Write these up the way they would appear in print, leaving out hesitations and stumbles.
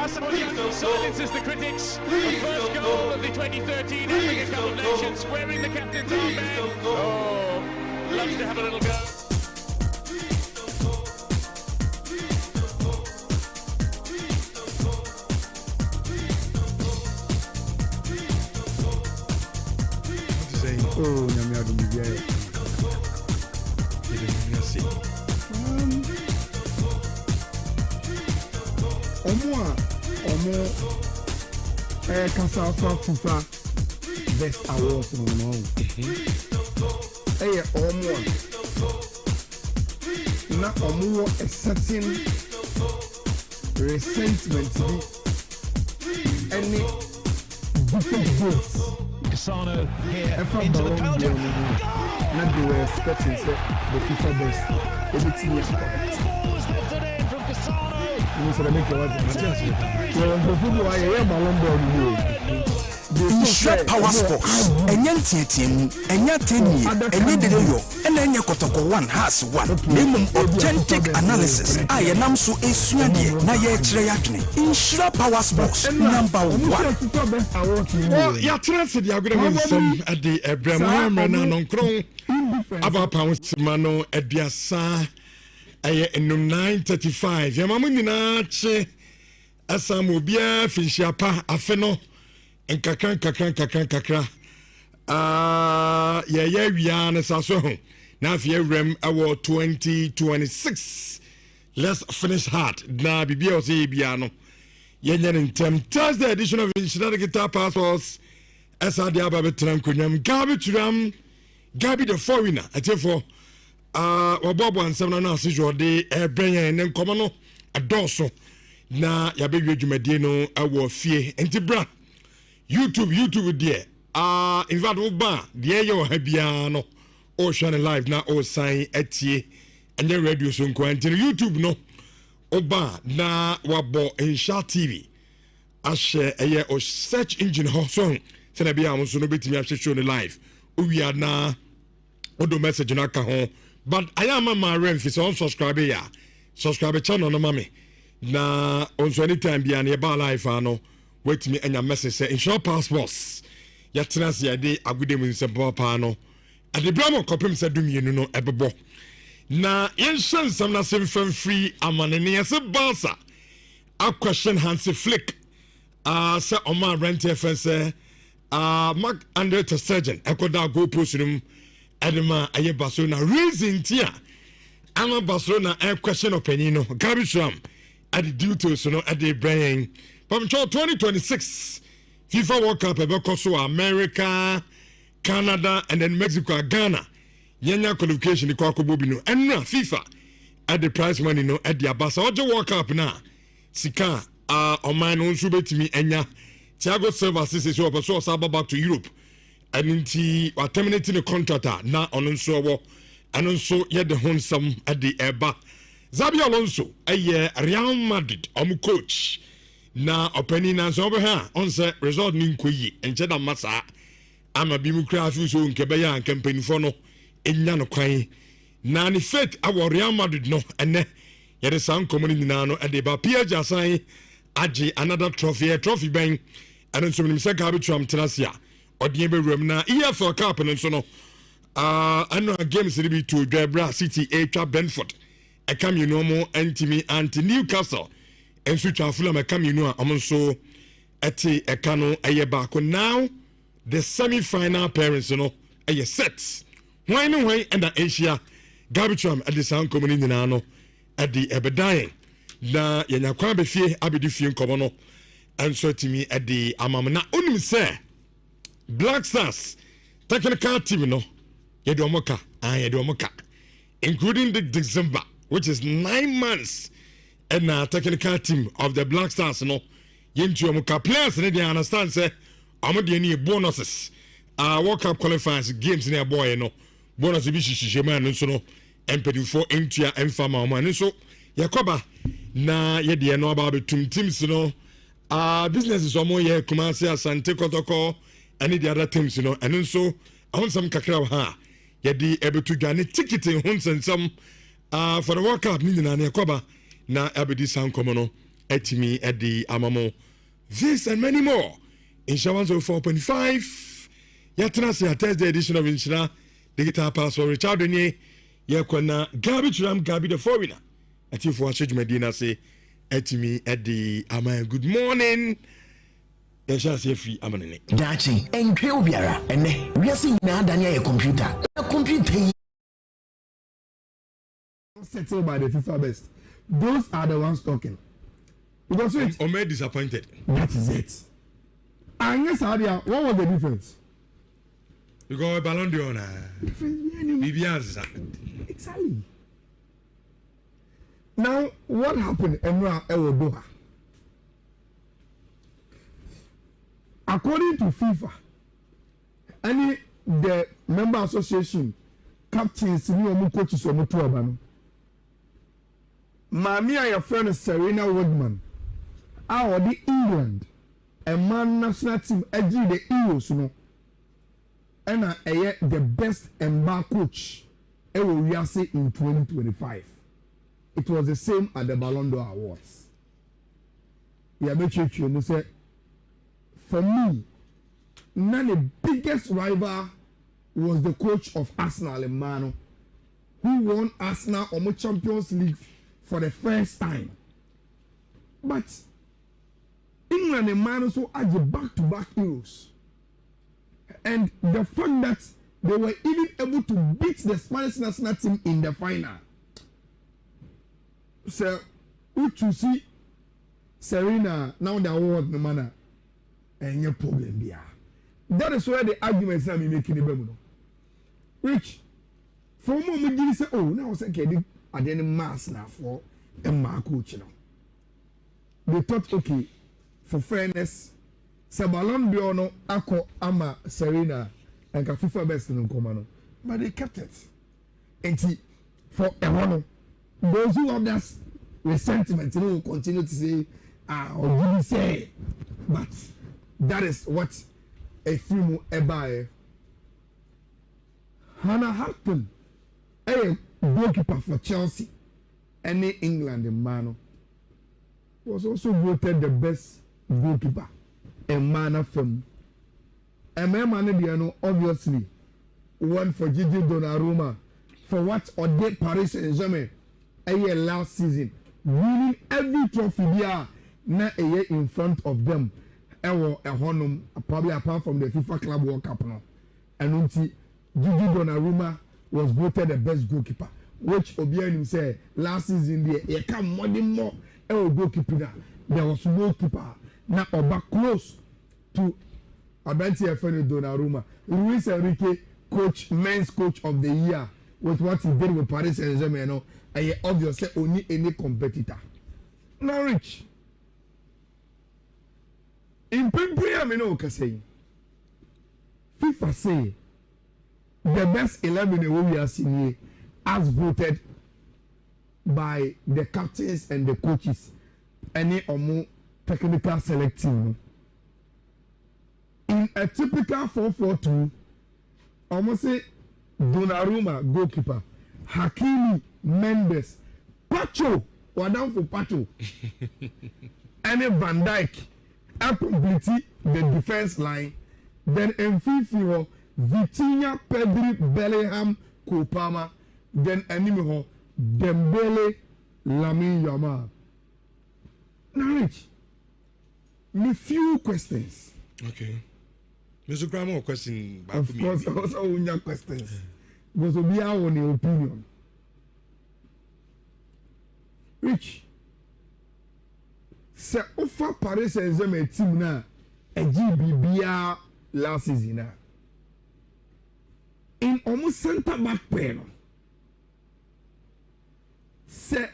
silences the critics. The first goal of the 2013 Africa Cup of Nations, wearing the captain's armband. Oh, loves to have a little go. Oh, Nyamiado Mibia. Omo Kasafa Fufa Best Awards no no. Omo na omo a certain resentment any different votes. Cassano here into the counter. Not they were expecting the FIFA best. Everything was correct. From Cassano. Nhyira Power Sports. Enya tietiem, enya tenyi, enya dedeyo, enya kotoko 1 has 1. Minimum authentic analysis. Ayenam so esuade na ye kire yadwene. Nhyira Power Sports number 1. Oh, ya transfer the agreement some at the Abraham na nonkron. Aba pounds mano ediasa aye enum 935. Ya mamu nyina che asamu bia finshiapa afeno kakra ya wia na saso ho na afia rem awo 2026. Let's finish hard na bibia o se bia no yenye ntem Thursday edition of Nhyira Guitar Passports asa dia ba betram konyam Gabi the foreigner atefo obobo ansem na asejo de ebren ne nkomo no adoso na ya bewe dwumadie no awo fie entibra YouTube there in fact oba there ye ha bia no o share live na o sign etie enye radio so nko antino YouTube no oba na wabo Nhyira TV ashe eye o search engine ho so se na bia mo so no betimi ahwe show no live o wi ana odo message na ka ho but I am my rent is on subscribe ya subscribe channel no mami na on so anytime bia na ba live ano wait me anya message say Nhyira Passports ya trans ya de agude mu nsem pa no ade bramo kopem se dumienu no ebebo na yenshan sam na sem fam free amanene yese balsa a question Hansi Flick say oma rent fence Mark Andre to surgeon ekoda go post rum edema aye Barcelona reason tia ama Barcelona question opinion no Gabi Sham at the due so no at the brain from 2026 FIFA World Cup ebeko so America, Canada and then Mexico, Ghana yenya qualification ni kwa kobobi no enna FIFA at the prize money no at the abasa oje World Cup na sika oman no nso betimi enya Thiago Silva says so opeso saba back to Europe and inti wa terminating the contract na ono nso wo eno nso ye de honsam at the eba Xabi Alonso Real Madrid coach na openi na so be ha on say result ni nkoyi enche da masa ama bi mu kra afi so nkebe ya nkampanifo no enya no kwan na ni faith awo Real Madrid no ene ye de san komuni na no e de ba PSG asan age another trophy ben and so many say Gabi Tram Trasia odie be rum na EFL Cup no so no ano games dey be to Debra City Atwa Brentford e come you know mo anti Newcastle and switch afula me come you know am so eti e kanu eye ba ko now the semi-final appearance no eye set why and Asia Gabi Tram at the sound community nyina no at the ebedan na yenya kwa be fie abedi fie nkomo no enso timi at the amam na onim say Black Stars technical team no ye do moka including the December which is 9 months and technical team of the Black Stars no yentu omoka players they understand say amode any bonuses World Cup qualifiers games near boy no bonus bi hihihye man so no empedifo entua emfama man so yakoba na ye de no aba betum teams no business is omo ye Kumasi Asante Kotoko and the other teams no and so on some kakra ha ye de ebetu dwane ticket hun some for the World Cup ni na yakoba na abedi san komo no etimi edi amamo. This and many more in Shawan 4.5. Yatna se Thursday edition of Nhyira Digital Passport Richard Denye Yakwana Gabi Tram Gabi the foreigner. Atifu Ashej Medina say etimi edi ama good morning. Yasha say free amanene. Dachi enkwe obiara ene wiase na adanya ye computer. Computer settled by the FIFA best. Those are the ones talking. Because I'm disappointed. That is it. And yes, Adia, what was the difference? Because Ballon d'Or exactly. Now, what happened Emra Ewodoha? According to FIFA, any the member association captains new coaches or Mutuabano. Mami and your friend Serena Woodman are the England a man national team edging the Euros no and the best embark coach we are say in 2025. It was the same at the Ballon d'Or Awards. Yeah, make sure you say for me, none the biggest rival was the coach of Arsenal, Emmanuel, who won Arsenal on Champions League for the first time. But England and Man also had the back-to-back Euros. And the fact that they were even able to beat the Spanish national team in the final. So, what you see, Serena, now the award no manner, and your problem there. That is where the arguments are making the Bemuno. Which, for a moment, you say, oh, now I was getting at any mass now for a mark coach. They thought, okay, for fairness, Sabalon Biono, Ako, Ama, Serena, and FIFA best in Comano. But they kept it. And for a one, those who have that resentment, will continue to say, or you say, but that is what a few ebae. Hannah Hampton, a goalkeeper for Chelsea, any England in Mano, was also voted the best goalkeeper in Mana film. And Manadiano obviously won for Gigi Donnarumma for what or did Paris Saint-Germain a year last season, winning every trophy there, not a year in front of them. A honum, probably apart from the FIFA Club World Cup now. And until Gigi Donnarumma was voted the best goalkeeper, which Obianim said last season there, he come more than more goalkeeper. There was no keeper. Now back close to Abanti Efene Donnarumma. Luis Enrique, men's coach of the year, with what he did with Paris Saint-Germain, and he obviously only any competitor. Norwich. In Pimpri, I know what say. FIFA say the best 11 we are seeing here as voted by the captains and the coaches, any or more technical selecting. In a typical 4-4-2, almost say Donnarumma goalkeeper, Hakimi, Mendes, Pacho, or down for Pacho, and Van Dijk, and complete the defense line. Then in Fifi, Vitinha, Pedri, Bellingham, Kopama, then Enimiho, Dembele, Lamine Yamal. Now, Rich, me few questions. Okay. Mr. Grandma, question. Of course, also your questions. Because we are on your opinion. Rich, se offer Paris Saint-Germain team na a GBBR last season na. In almost center back pair, se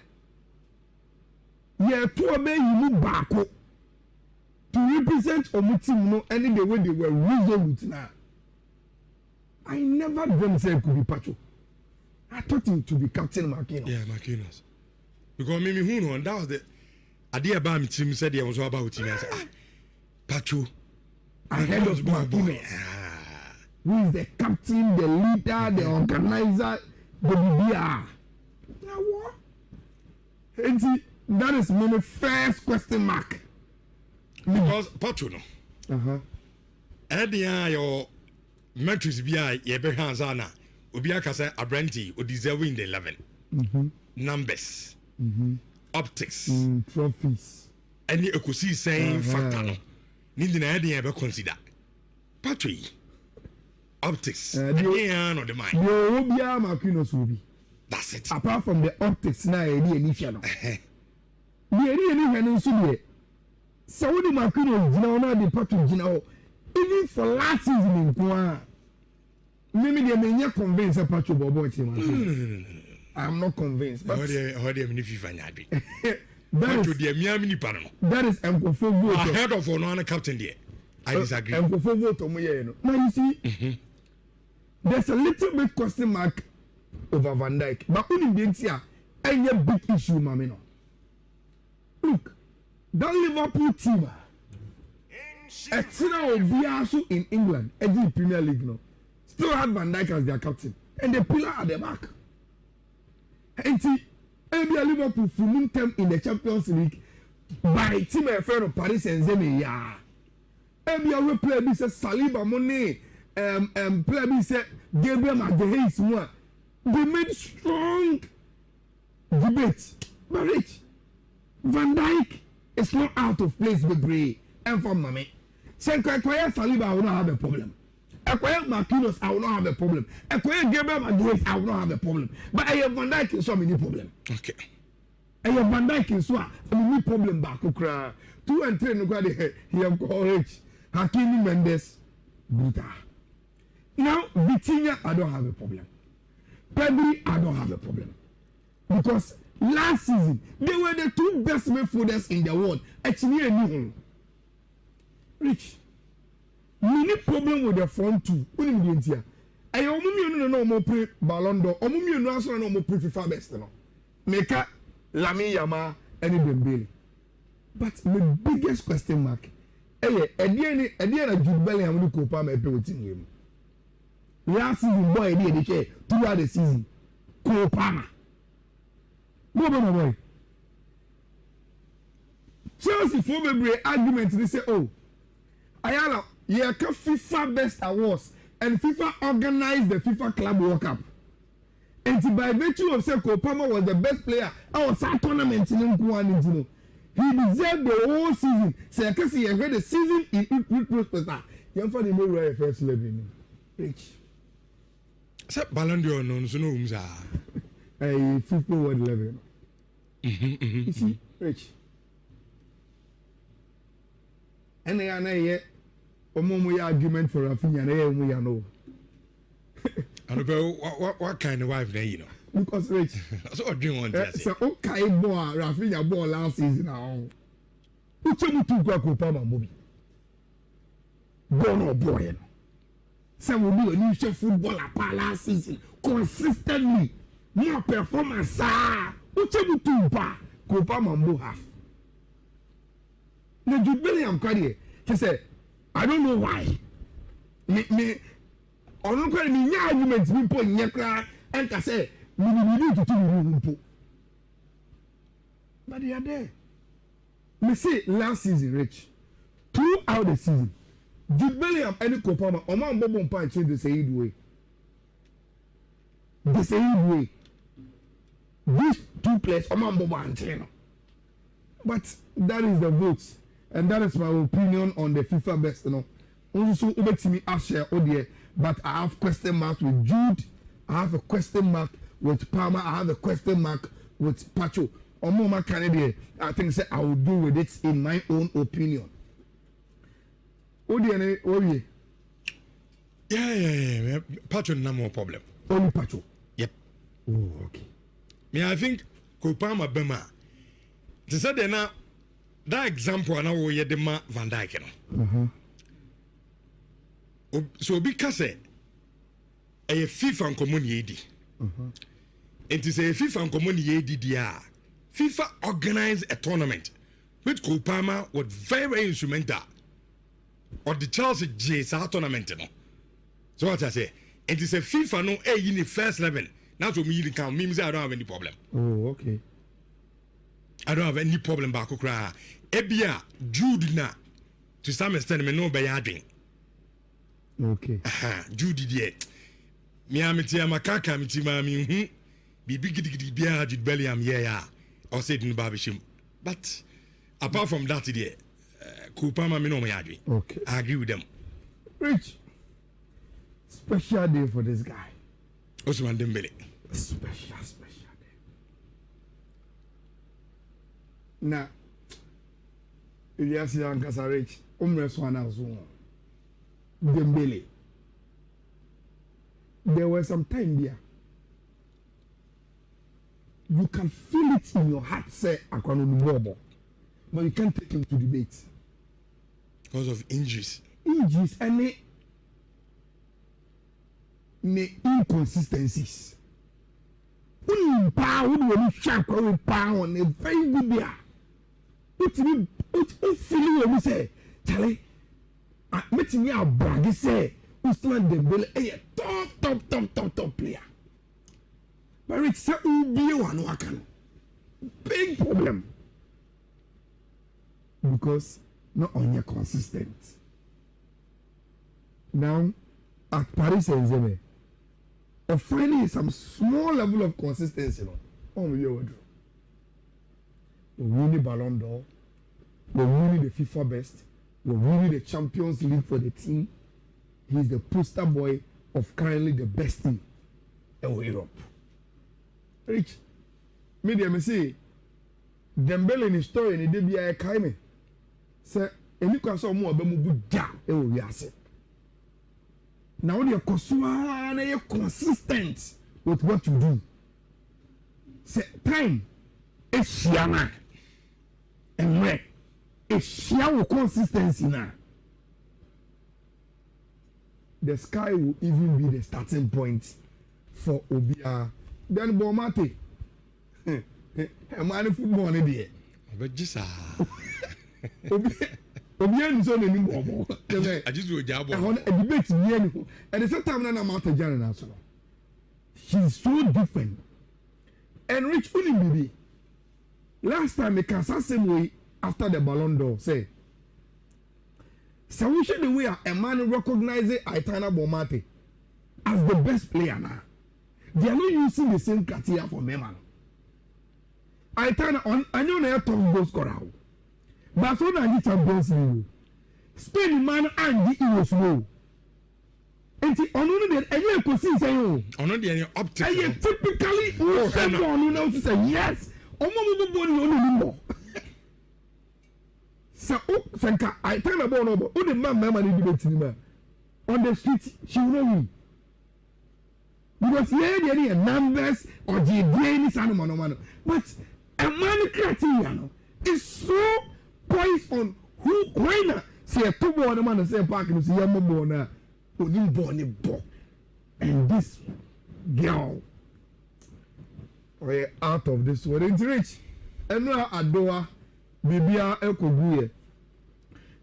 ye to obey you back to represent omu team no any the way they were resolute now. I never dreamt say it could be Pacho. I thought it to be Captain Marquinhos. Yeah, Marquinhos. Because me who know, and that was the idea about me team said there was about team. I said, Pacho. Ahead of Marquinhos. Who is the captain, the leader, the organizer, the BBR. Now what? And that is my first question mark. Because Pachuno. Your metrics be a be hands on. Ubiaka say a brandy would deserve in the 11. Numbers, optics, trophies. Any you could see saying factor. No, need the idea ever consider. Patri, optics, no the mind. You will be a Marquinos will be. That's it. Apart from the optics, now any initial. The any and so the Marquinos, you know, the Patri, you know, even for last season in Kwa. Maybe they may not convince a Patri Bobo. I'm not convinced. But that is Uncle ahead of one captain there. I disagree. Now you see, there's a little bit question mark over Van Dijk, but only being here, any big issue, Mamino. Look, that Liverpool team, a team will be also in England, every Premier League, no, still have Van Dijk as their captain, and the pillar at the back. And see, Liverpool full term in the Champions League by team a friend of Paris Saint-Germain. Yeah. We play this Saliba Money, play this Gabriel Magalhaes one. They made strong debate. But Rich, Van Dijk is not out of place with Bray and for Mame. Say Saliba, I will not have a problem. Acquire Marquinhos, I will not have a problem. Acquire Gabriel Magalhaes, I will not have a problem. But I have Van Dijk in so many problem. Okay. I have Van Dijk in so many problem back. 2 and 3 no go there. He have courage. Hakimi Mendes, Bruta. Now Vitinha, I don't have a problem. Pedri, I don't have a problem. Because last season they were the 2 best midfielders in the world. Actually, Rich. Many problem with the front two. What do you mean here? I no more play Ballon d'Or. No also no more play FIFA best no. Meka, Lamine Yamal, and Dembele. But my biggest question mark. Ediana Jude Bellingham no Copa me pe wetin game. Last season boy dey share throughout the season. Copa. Boy. Chelsea for me argument they say oh. Ayala yeah, FIFA Best Awards and FIFA organized the FIFA Club World Cup. And by virtue of saying Kopama was the best player, our tournament in Nkuan, he deserved the whole season. Say, I can see he had the season in retrospect. You find him right first level. Rich. Say Ballon d'Or no so no umza. FIFA world level. You see, Rich. And they are Omomo argument for Rafinha na ya no. And what kind of wife you know? Because Rich. So what do you want to say? So okay boy Rafinha ball last season now. Uche mutu kwa Kopama mobi. Bono boy. Say we be a new footballer last season consistently. More performance Uche mutu pa Kopama mo half. Na Jude Bellingham carry. He said I don't know why. Me on no me arguments me po nyekra and ka say me need to do. But they are there. Me say last season Rich. Throughout the season Jude Bellingham any Kopama o man bobo mpa change the same way. The same way. These 2 players o man bobo and but that is the votes. And that is my opinion on the FIFA best, you know. Also, over to me, I share ODA, but I have question marks with Jude. I have a question mark with Palmer. I have a question mark with Pacho. Or more Canadian, I think say I will do with it in my own opinion. ODA, Yeah. Pacho, no more problem. Only Pacho. Yep. Oh, okay. I think Kopama Bema. They said they now. That example na wo ye de ma Van Dijk no. So because a FIFA common yedi. It is a FIFA common yedi dia. FIFA organized a tournament with Kopama was very instrumental. Or the Chelsea J tournament no. So what I say, it is a FIFA no in the first level. Not to me can means I don't have any problem. Oh, okay. I don't have any problem back okra. Ebia Jude na to some extent me no be yadwen. Okay. Jude there. Me ameti amakaka meti ma mi hu. Bibi gidigidi bia Jude Bellingham yeah. Or said in Babishim. But apart from that there, Kupama me no me yadwen. Okay. I agree with them. Rich. Special day for this guy. Osman Dembele. Special day. Now, Elias Yankasa Rich, Umreswana Zone, Dembele. There was some time there. You can feel it in your heart, say, Akwanubobo, but you can't take him to debate. Because of injuries. Injuries and the inconsistencies. When you sharp on a very good there. What feeling when we say, Charlie, I met me a brag, say, Usman Dembele, a top player. But it's a one wakan. Big problem. Because not on your consistent. Now, at Paris Saint-Germain, of finding some small level of consistency, we're winning Ballon d'Or, we're winning the FIFA best, we're winning the Champions League for the team. He's the poster boy of currently the best team in Europe. Rich, me say, Dembele in his story in the DBI Kaime, say, and you can saw more about Mubuja, we are saying. Now you're consistent with what you do. Say time is shiana and where is shiawo consistency now. The sky will even be the starting point for Obia. Then Bomate. A man football in there. But just Obian is on any more. I just do a job. I want a debate and the same time I'm out of Jan. She's so different. And Rich Unibibi. Last time we can say same way after the Ballon d'Or say. So we should the way a man recognizes Aitana Bomate as the best player now. They are not using the same criteria for them. Aitana on I know they are top goal scorer. Barcelona is Champions League. Spain man and the was low. And the only that any could say you. Only any optic. And typically everyone knows to say yes. Omo body only more. So Sanka I tell about no but the man debate him on the street she will win. Because here there are numbers or the DNA animal. But a man criteria is so poised on who when say a two born man say park and say yam born na only born a bo. And this girl we're out of this world. It's rich. And now Adoa Bibia Ekoguye.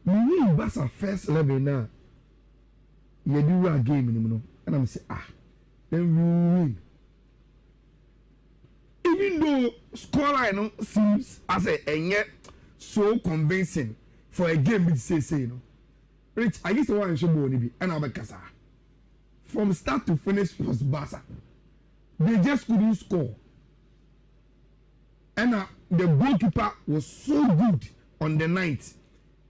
We Basa first level now. You do a game in and I'm say then we win. Even though scoreline seems as a yet so convincing for a game with say Rich, I used to want to show Bonibi and Abakasa. From start to finish was Basa. They just couldn't score. And the goalkeeper was so good on the night.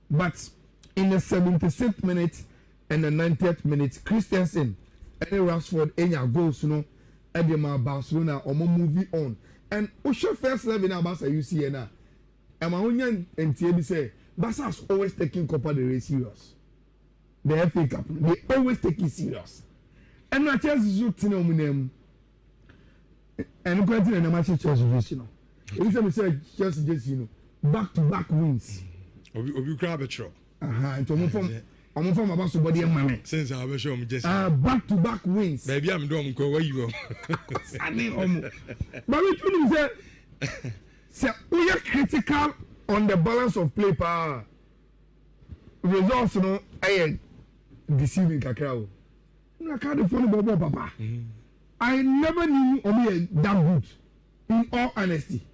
But in the 76th minute and the 90th minute, Christensen and Rashford any goals, Edema Barcelona or moving on. And Osha first level now Barca you see now. And my own and TB say Barca is always taking Copa del Rey serious. The FA Cup, they always take it serious. And not just Zutinum and going to the match Chelsea. Every time we say Chelsea, back to back wins. Obi grab a throw. And I'm from about somebody and money. Since I will show me just back to back wins. Baby, I'm doing go where you go. But we couldn't say we are critical on the balance of play power. Results, I am deceiving Kakao. I can't phone Bobo Papa. I never knew Omi that good, in all honesty.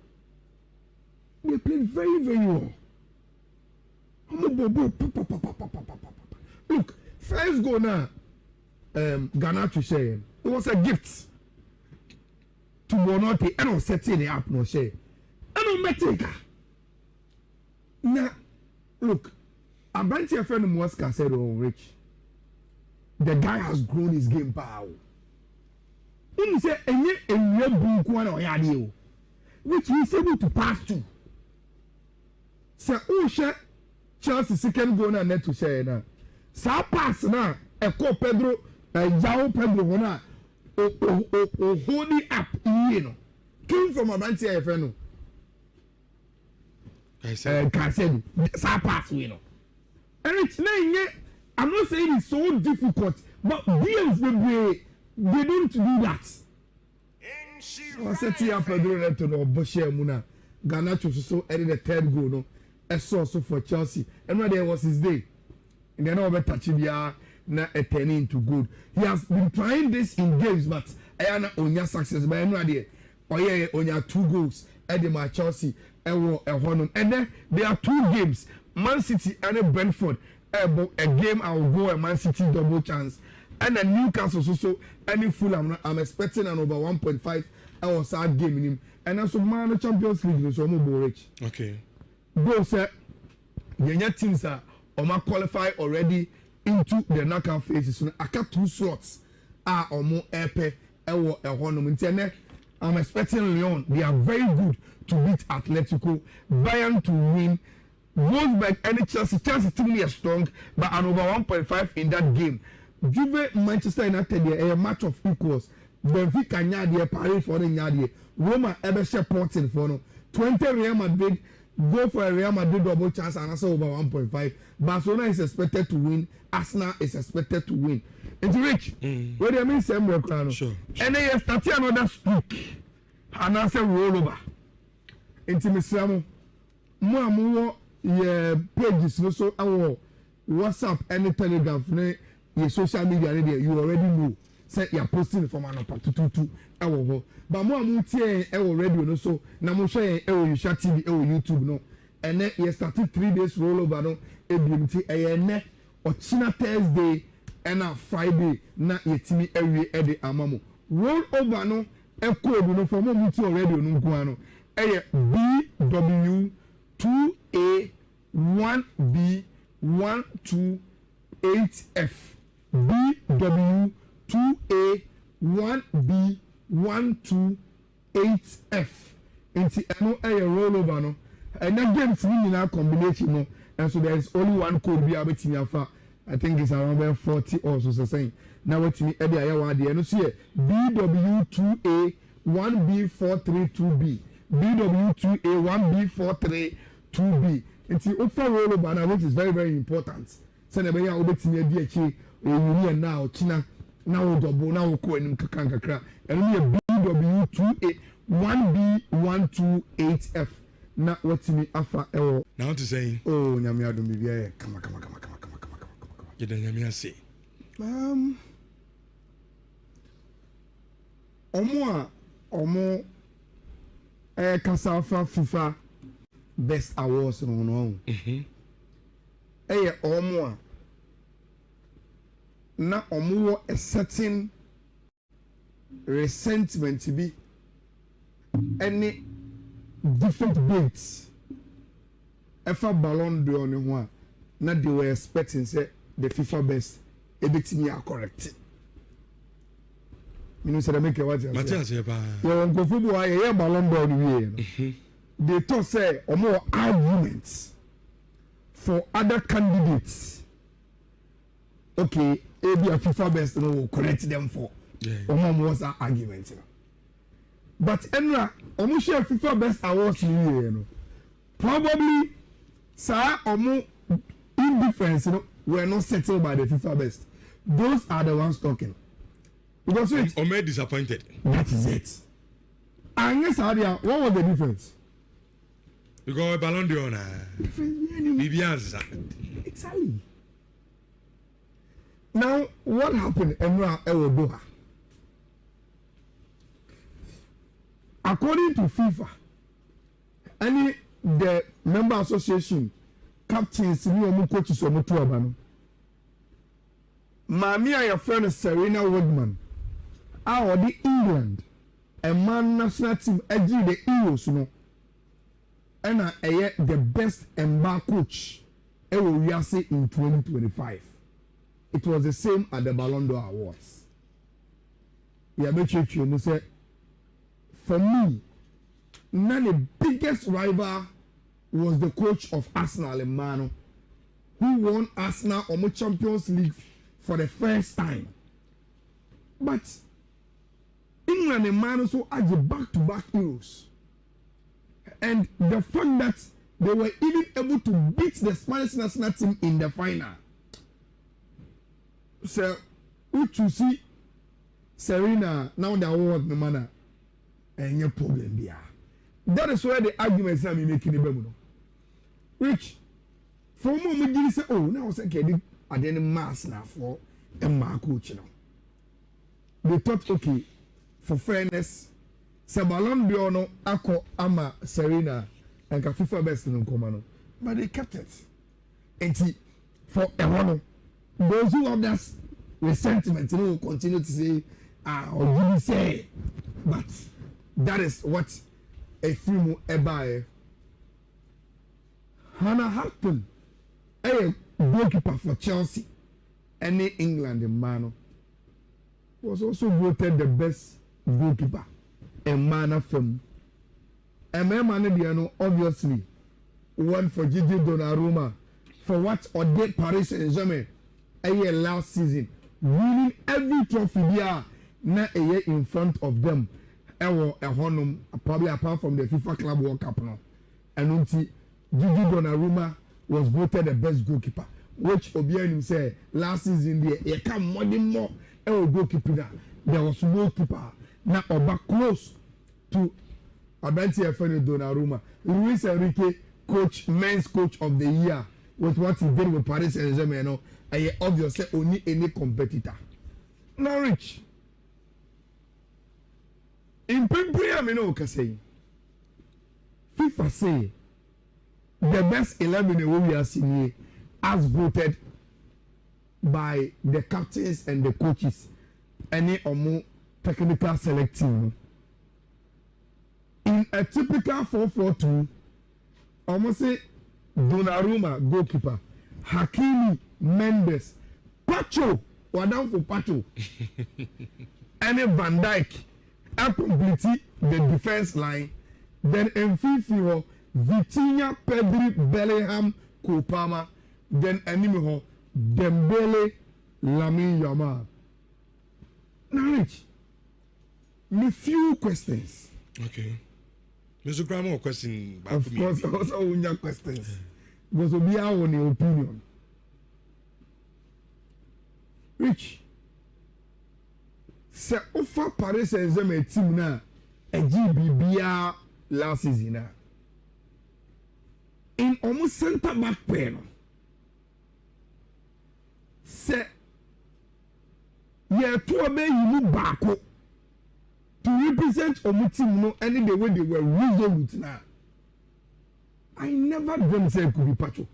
They played very, very well. Look, first goal now, Ghana to share. It was a gift to Bonote and on setting it up no share. And on Metika. Now, look, Abanti friend Mosca said, "Oh, Rich, the guy has grown his game power." He said, which he is able to pass to. So, Chelsea second goal na net to share na. Sa pass na Eko Pedro, Jao Pedro na holding up you know. Came from Abanti FNO. I said sa pass you know. And it's not, I'm not saying it's so difficult, but games they don't do that. I said to you, Pedro to no Boshe Muna, Ghana to so added the third goal no. A source for Chelsea, and when there was his day, and then over touching ya na a turning into good. He has been trying this in games, but I am not on your success. But I know idea. Oh yeah, on your 2 goals, Edema Chelsea, and then there are 2 games, Man City and Brentford. A game I will go a Man City double chance, and then Newcastle so any Fulham. I'm expecting an over 1.5 hour sad game in him, and also Man Champions League so more rich. Okay. Go say your teams are qualify already into the knockout phases. So I got 2 slots are more epe ewo ehonum. I'm expecting Lyon. They are very good to beat Atletico. Bayern to win. Wolfsburg and Chelsea team is strong, but an over 1.5 in that game. Juve Manchester United a match of equals. Benfica nyadie Paris for the nyadie. Roma Ebeshe Porting for no. 20 Real Madrid. Go for a Real Madrid double chance and also over 1.5. Barcelona is expected to win. Arsenal is expected to win. It's rich. What do you mean, same way, Sure. And then you start another streak. And I say roll over. Into Mr. More pages, so our WhatsApp and Telegram, your social media, you already know. Say you're posting from an opportunity. But more multi radio so now mo share you share TV YouTube no and then you started 3 days rollover no ABMT ne or China Thursday and a Friday na yetimi every the amamo roll over no e code no for mo multi radio no nko ano BW2A 1B 128F BW2A 1B 128F. Into no air rollover no. And that game's in our combination no. And so there is only one code be able to alpha. I think it's around 40 also so saying. Now what me Eddie Ayawadi and see BW2A 1B432B. BW2A 1B432B. Into offer rollover now which is very, very important. So the way I will be DHA union now China. Now double now ko enim kakra and we BW2A 1B128F na whatimi afa ewo now to say oh nyame adom bibia come you don't nyame ase omo kasafa FIFA best awards no omo na omo a certain resentment be any different dates ever Ballon d'Or ne ho na they were expecting say the FIFA best ebetimi are correct me say make what you say ba yo go football ye Ballon d'Or we they thought say omo arguments for other candidates okay maybe a FIFA best no will correct them for was an argument you know. But enra share FIFA best awards you know probably sir indifference you know were not settled by the FIFA best. Those are the ones talking because Omer disappointed. That is it. And yes Adia, what was the difference? Because Ballon d'Or na exactly. Now, what happened Emra Ewodoha? According to FIFA, any the member association captains ni omu coaches omu tu aba no maami a yɛfrɛ no Serena Woodman a ɔde England man national team agyi the Euros no ɛna ɛyɛ the best mba coach ɛwɔ wiase in 2025 it was the same at the Ballon d'Or Awards yɛabɛtwetwe mu sɛ for me na the biggest rival was the coach of Arsenal Emmanuel who won Arsenal omo Champions League for the first time but England Emmanuel so agye back-to-back Euros and the fact that they were even able to beat the Spanish national team in the final so what you see Serena now the award no manner any problem there. That is where the arguments are making the no. Which for a moment you say, oh, now I say I didn't mass now for a mark coach now. They thought okay, for fairness, Sabalon Biono, Ako Ama Serena and FIFA best in Komano. But they kept it. And for a one, those who have that resentment will continue to say, or you say, but that is what a few ebae. Hannah Harton, a goalkeeper for Chelsea, any England man, was also voted the best goalkeeper in manner film. And my man, obviously, won for Gigi Donnarumma for what or did Paris Saint-Germain a year last season, winning every trophy there, na a year in front of them. Ewo ehonum probably apart from the FIFA Club World Cup no. And until Gigi Donnarumma was voted the best goalkeeper, which Obianim said last season there he come more goalkeeper. There was no keeper. Now oba close to Abanti Efene Donnarumma. Luis Enrique men's coach of the year with what he did with Paris Saint-Germain. No, I obviously only any competitor. Norwich. In Pembrey, I know what say. FIFA say the best 11 we are seeing here as voted by the captains and the coaches. Any or more technical selecting. In a typical 4-4-2, almost say Donnarumma goalkeeper, Hakimi, Mendes, Pacho, we're down for Pacho, and Van Dijk. And complete the defense line. Then in Fifi, Vitinha, Pedri, Bellingham, Kopama. Then enemy Dembele, Lamine Yamal. Now, Rich, me few questions. Okay. Mr. Grandma, question. Of course, also your questions. Because we are on your opinion. Rich. Se offer Paris Saint-Germain team na GBBA last season na in almost center back pair no se ye to obey you baako to represent omu team no any the way they were resolute na I never dreamed say it could be Pacho.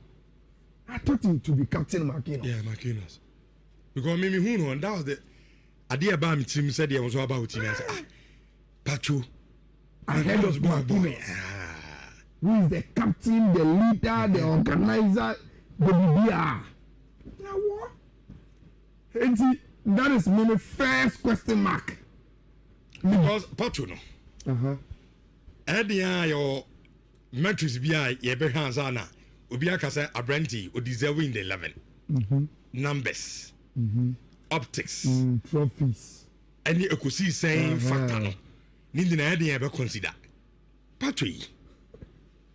I thought it to be Captain Marquinhos. Yeah, Marquinhos. Because maybe who know, and that was the idea about team said there was about team. I said, Pacho. Ahead of Marquinhos. Who is the captain, the leader, the organizer, the BBR? Now what? And see, that is my first question mark. Because Pacho no. Your metrics be a be hands on. Obiaka say Abranti or deserving the 11 numbers, optics, trophies. And you could see saying factor. No, need the idea ever consider Patri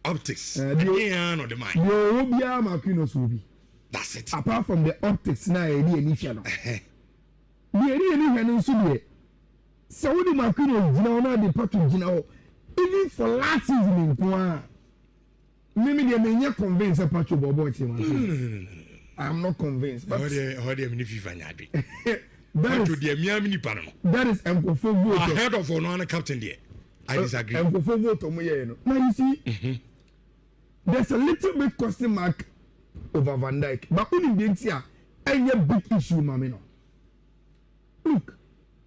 optics. No, the mind. You will be a Marquinhos will be. That's it. Apart from the optics, now any initial. So what the Marquinhos now the Patri even for last season in Poa. Maybe they may not convince a Pacho Bobo. I'm not convinced. But that is Mkofo ahead of one captain there. I disagree. Mkofo vote. Now you see, there's a little bit question mark over Van Dijk. But only the here, any big issue, Mamino. Look,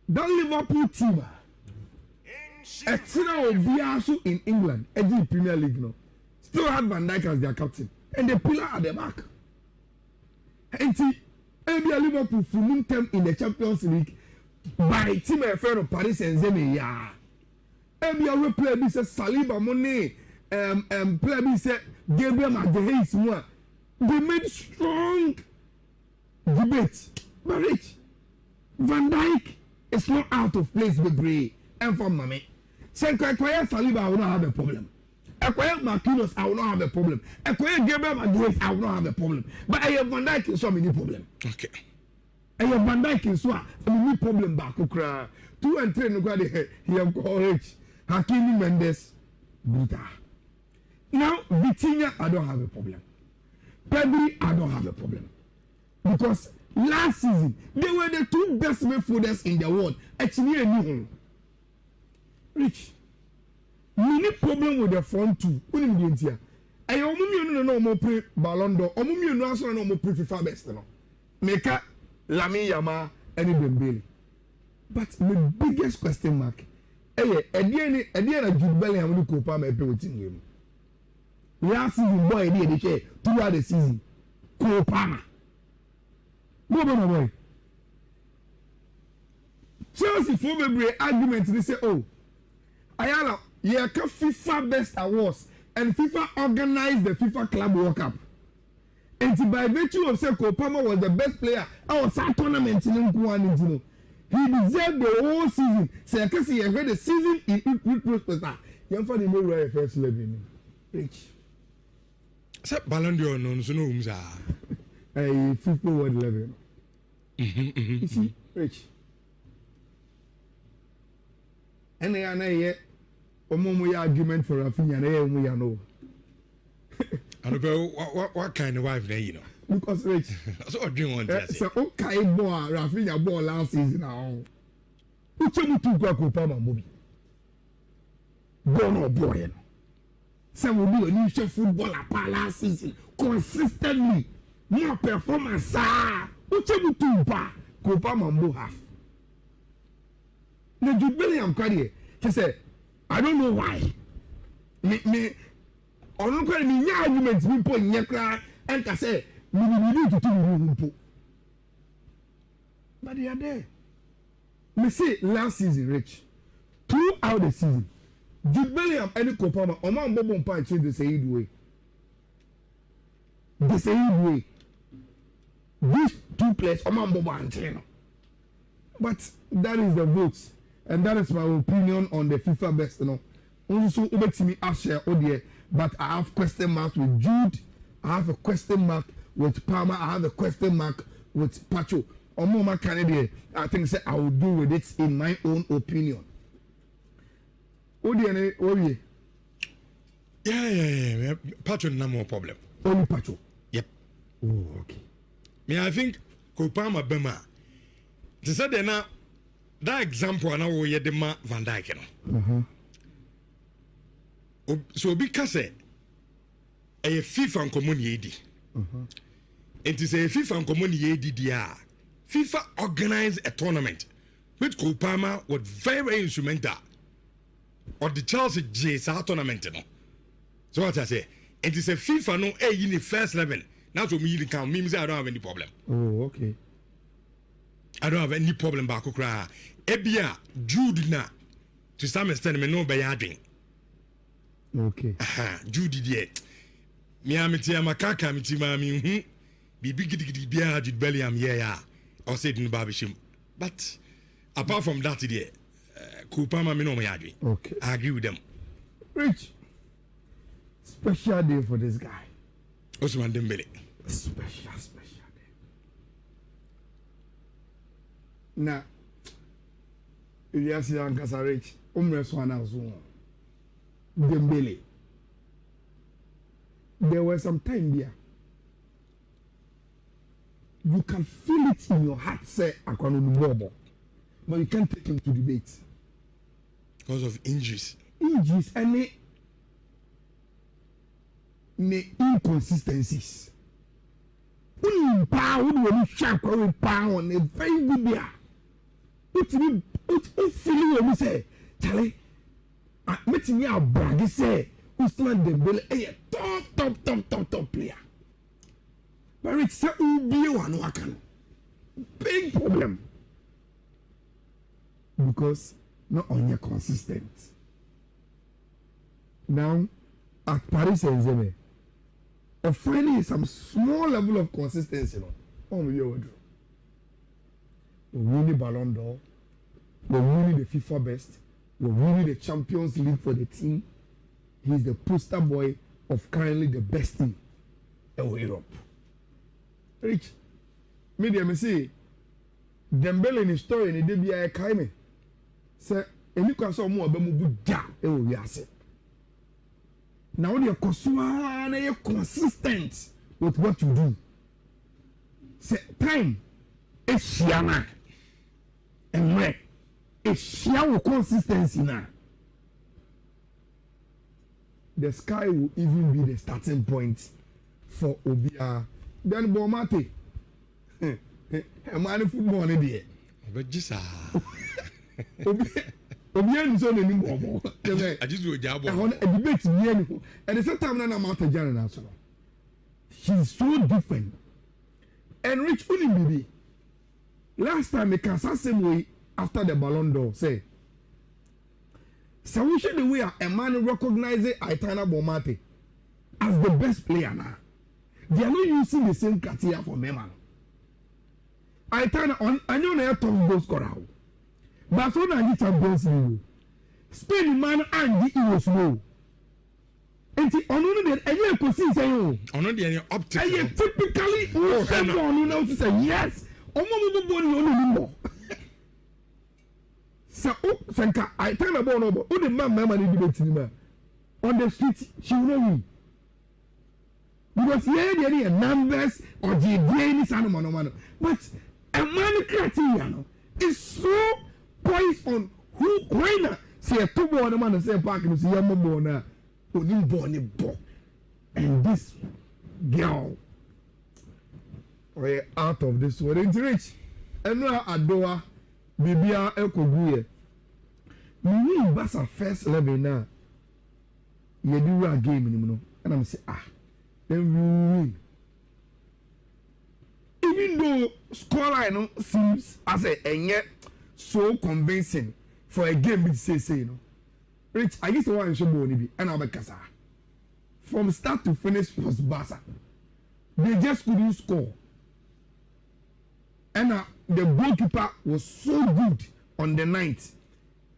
that Liverpool team, Exeter Obiasu in England, the Premier League, no, still had Van Dijk as their captain, and the pillar at the back. And see, Liverpool full term in the Champions League by team a friend of Paris Saint-Germain. Yeah, we play this Saliba Monet, play this Gabriel Magalhaes. They made strong debate, but Rich Van Dijk is not out of place with Bray and for Mame. Say, acquire Saliba, I will not have a problem. Acquire Marquinhos, I will not have a problem. Acquire Gabriel Magalhaes, I will not have a problem. But I have Van Dijk is so many problem. Okay. I have Van Dijk is so many problem back. 2 and 3 no go there. He have courage. Hakimi Mendes, Bruta. Now Vitinha, I don't have a problem. Pedri, I don't have a problem. Because last season, they were the 2 best midfielders in the world. Actually, I knew. Rich, many problem with the front 2. What do you mean here? I no more play Ballon d'Or. No also no more play FIFA best. No, make Lamine Yamal and Dembele. But the biggest question mark, at the end of Jude Bellingham, we could pay with him. Last season, boy, they share throughout the season. Kopama. Boy. Chelsea for the argument, they say, oh, Ayala, yeah, FIFA best awards and FIFA organized the FIFA Club World Cup. And by virtue of saying Kopama was the best player, our tournament in Nkuan, he deserved the whole season. Say, I can see I heard the season in retrospect. You find the no right first level. Rich. Say Ballon d'Or no so no umza. FIFA world level. You see, Rich. And I know omo argument for Rafinha na we know. And what kind of wife there, you know? Because Rich. So dream one test. So okay boy Rafinha ball last season now. Uchemu tu kwa Kopama mobi. Bono boy. Some will be a new footballer last season consistently. More performance, Uchemu tu pa Kopama mo half. The Jude Bellingham carry. He said, I don't know why. Me on look at me arguments people in Yakra and I say we need to do. But they are there. Me say last season, Rich. Throughout the season, Jude Bellingham and Kopama, Oman Bobo Punch the same way. The same way. These 2 players, Oman Bobo and Chino. But that is the votes. And that is my opinion on the FIFA best, you know. Also, me share ODA, but I have question marks with Jude. I have a question mark with Palmer. I have a question mark with Pacho. Omoma Canada, I think say I will do with it in my own opinion. ODA, Yeah. Pacho no more problem. Only Pacho. Yep. Oh, okay. I think Kopama Bema. They said they now. That example I know where the man Van Dijk so because a FIFA and community it is a FIFA and community FIFA organized a tournament which Kopama was very instrumental or the Chelsea JSA tournament so what I say it is a FIFA no in the first level now to me count me I don't have any problem. Oh, okay. I don't have any problem back okra. Ebia Jude na to some extent me no be yadwin. Okay. Jude die. Me amiti amakaka amiti mami hu. Bibi gidi bia Jude Bellingham ya. Or said in Babishim. But apart from that there, Kopama me no me yadwin. Okay. I agree with them. Rich. Special day for this guy. Ousmane Dembele. Special day. Na Elias Yankasa Rich, Umreswana Zone, Dembele. There was some time there. You can feel it in your heart, say, Akwanonubobo, but you can't take him to debate. Because of injuries. Injuries, and ne inconsistencies. Uni pa uni sharp we pa on a very good there. What feeling when we say, Charlie, meeting me a brag say, Usman Dembele a top player. But it's a ubi one wakan. Big problem. Because not on your consistent. Now at Paris Saint-Germain, of finding some small level of consistency, we win the Ballon d'Or, we win the FIFA best, we win the Champions League for the team. He's the poster boy of currently the best team in Europe. Rich, me say, Dembele in the story in the DBI Kaime. Say, and you can saw more about Mubuja, we are saying. Now you're consistent with what you do. Say time is shiana, and where is shiana consistency now. The sky will even be the starting point for Obia. Then Bomate, a man football in the air. But just Obian is on any more. I just do a job. I want a debate and the same time I'm out of Jan. He's so different. And Rich Unibibi. Last time the Casa same way after the Ballon d'Or say. So we should the way a man recognizes Aitana Bomate as the best player now. They are not using the same criteria for me, man. Aitana on I know they are top goal scorer. Barcelona and Champions League. Spain man and the was low. And the only that any question say you. Only any optic. I typically everyone know to say yes. Omo body only more. So Sanka I tell about no but the man need debate him. On the street she will win. Because here there are numbers or the DNA no. But a man criteria is so poised on who when say a two born man say park and say young born born bo. And this girl we're out of this world. It's rich. And now Adoa Bibia Ekoguye. Me Basa first level now. You do a game, you know. And I'm say then we win. Even though scoreline seems as and yet so convincing for a game which say you know. Rich, I used to want to show Bonibi and Abekasa. From start to finish was Barca. They just couldn't score. And the goalkeeper was so good on the 9th.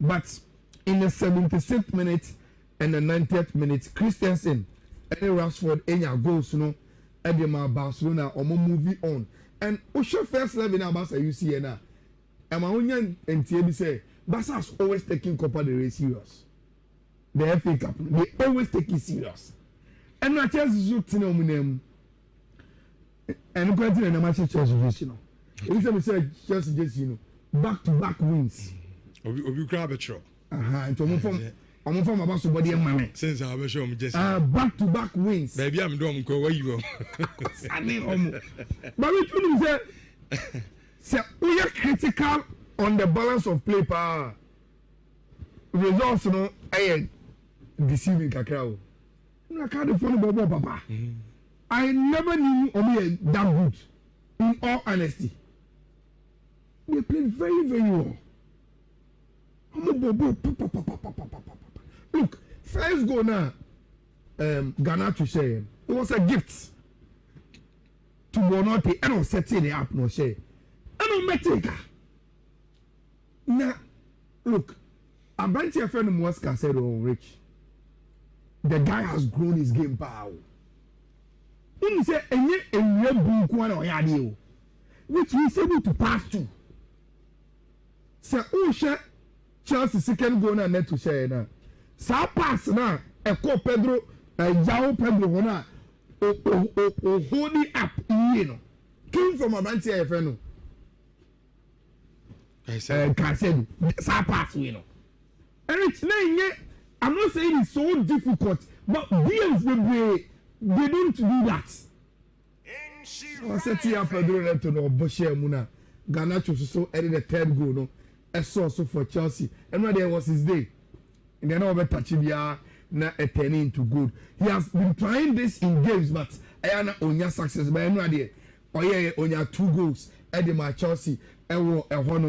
But in the 76th minute and the 90th minute, Christensen and Rashford any goals, you know, Edema Barcelona or moving on. And Osho first level now Barca you see now. And my own and TB say Barca has always taking Copa del Rey serious. The FA Cup, they always take it serious. And not just shooting on them. And going to the match Chelsea, you know. If say Chelsea just you know back-to-back wins. Obi grab a truck. And to from about somebody and money. Since I will show me just back-to-back wins. Baby, I'm doing go where you go. But we couldn't say we are critical on the balance of play power. Results, you know, I deceiving Kakao. I can't phone about Papa. I never knew Omi that good. In all honesty, they played very, very well. Look, first goal now, Ghana to share. It was a gift to Bonote and on setting the app no share. And on Metika. Now, look, a bunch of friend Mosca said, "Oh, Rich, the guy has grown his game power." He said, which he is able to pass through. So, Chelsea second goal na net to share na. Sa pass na Eko Pedro, Jao Pedro na holding up you know. Came from Abanti FNO. I said sa pass you know. And it's I'm not saying it's so difficult, but deals will be They don't do that. I said to you, Pedro Neto no Boshe Muna. Garnacho so added the third goal no. I saw so for Chelsea. And when there was his day. And then over Tachibia na a turning into good. He has been trying this in games, but I am not on your success. But I know idea. Oh yeah, on your 2 goals. Eddie my Chelsea. And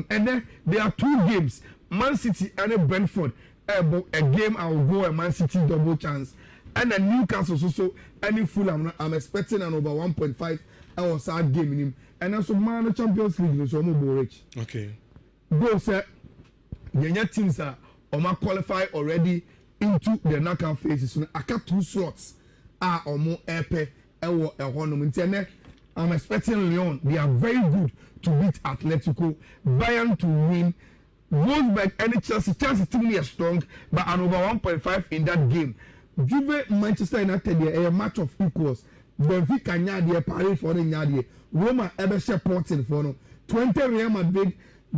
then there are 2 games. Man City and Brentford. A game I will go a Man City double chance. And then Newcastle so any Fulham I'm expecting an over 1.5 hour sad game in him. And also man Champions League so more rich. Okay. Go say the teams are qualify already into the knockout phases. So I got 2 slots are or more epe ewo ehonum. I'm expecting Lyon. They are very good to beat Atletico. Bayern to win. Wolfsburg and Chelsea team is strong, but an over 1.5 in that game. Juve Manchester United a match of equals. Benfica nyadie Paris for the nyadie. Roma Ebeshe Porting for no. 20 Real Madrid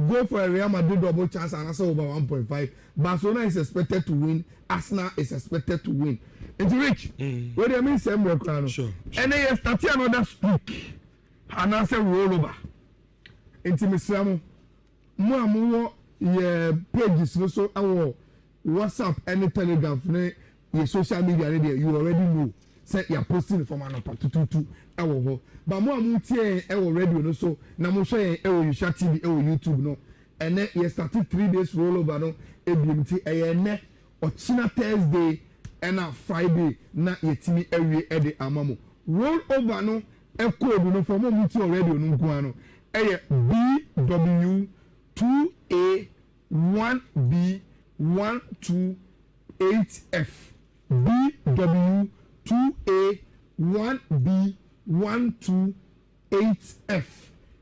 go for a Real Madrid double chance and also over 1.5. Barcelona is expected to win. Arsenal is expected to win. It's rich. What do you mean same record? Sure. And then you start another streak. And I say roll over. Into Misiamo. More yeah pages so our WhatsApp and Telegram your social media radio you already know say you're posting from an apart our but more mutie already no so na mo share Yusha TV YouTube no and then you started 3 days rollover no ebimti ne or China Thursday and a Friday na yetimi every day amamo roll over no code no for more mutie already no nko BW 2A 1B 128F BW 2A 1B 128F.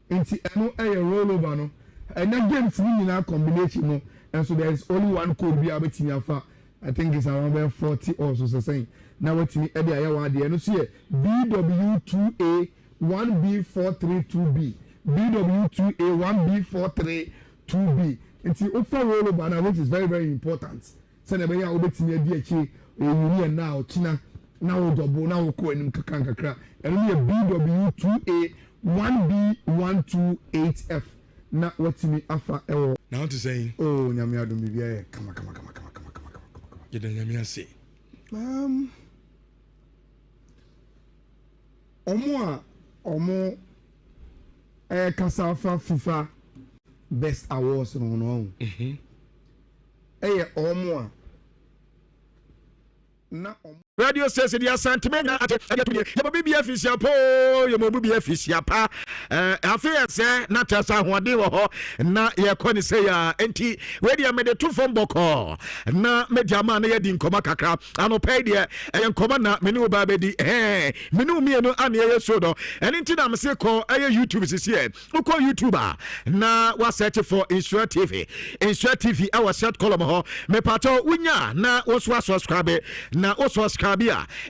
Inti ano rollover no. And that games in our combination no. And so there is only one code be able to afa. I think it's around 40 or so saying. Now what me edi ayawa de no see BW 2A 1B432B. BW 2A 1B432B. It's the offer rollover now, which is very, very important. So, the way I will be DHA, union now, China, now double, now co and Kakra, and only a BW2A 1B128F. Not what's me after. Now to say, oh, Namia, don't be here. Come. You don't Namia say. Omo, Kasafa FIFA. Best awards no. Omo na radio station ya santimenya ate ya bibi official po ya bibi official pa afia se na tasa hode wo ho na ye koni se ya enti we dia me de two from boko na media man na ye di nkoma kakra anopai de ye nkoma na me ne ba bedi me ne umi no ane ye so do enti na me se ko YouTube sisi e uko YouTuber na wa search for Nhyira TV our short column ho me pato unya na wo subscribe na wo subscribe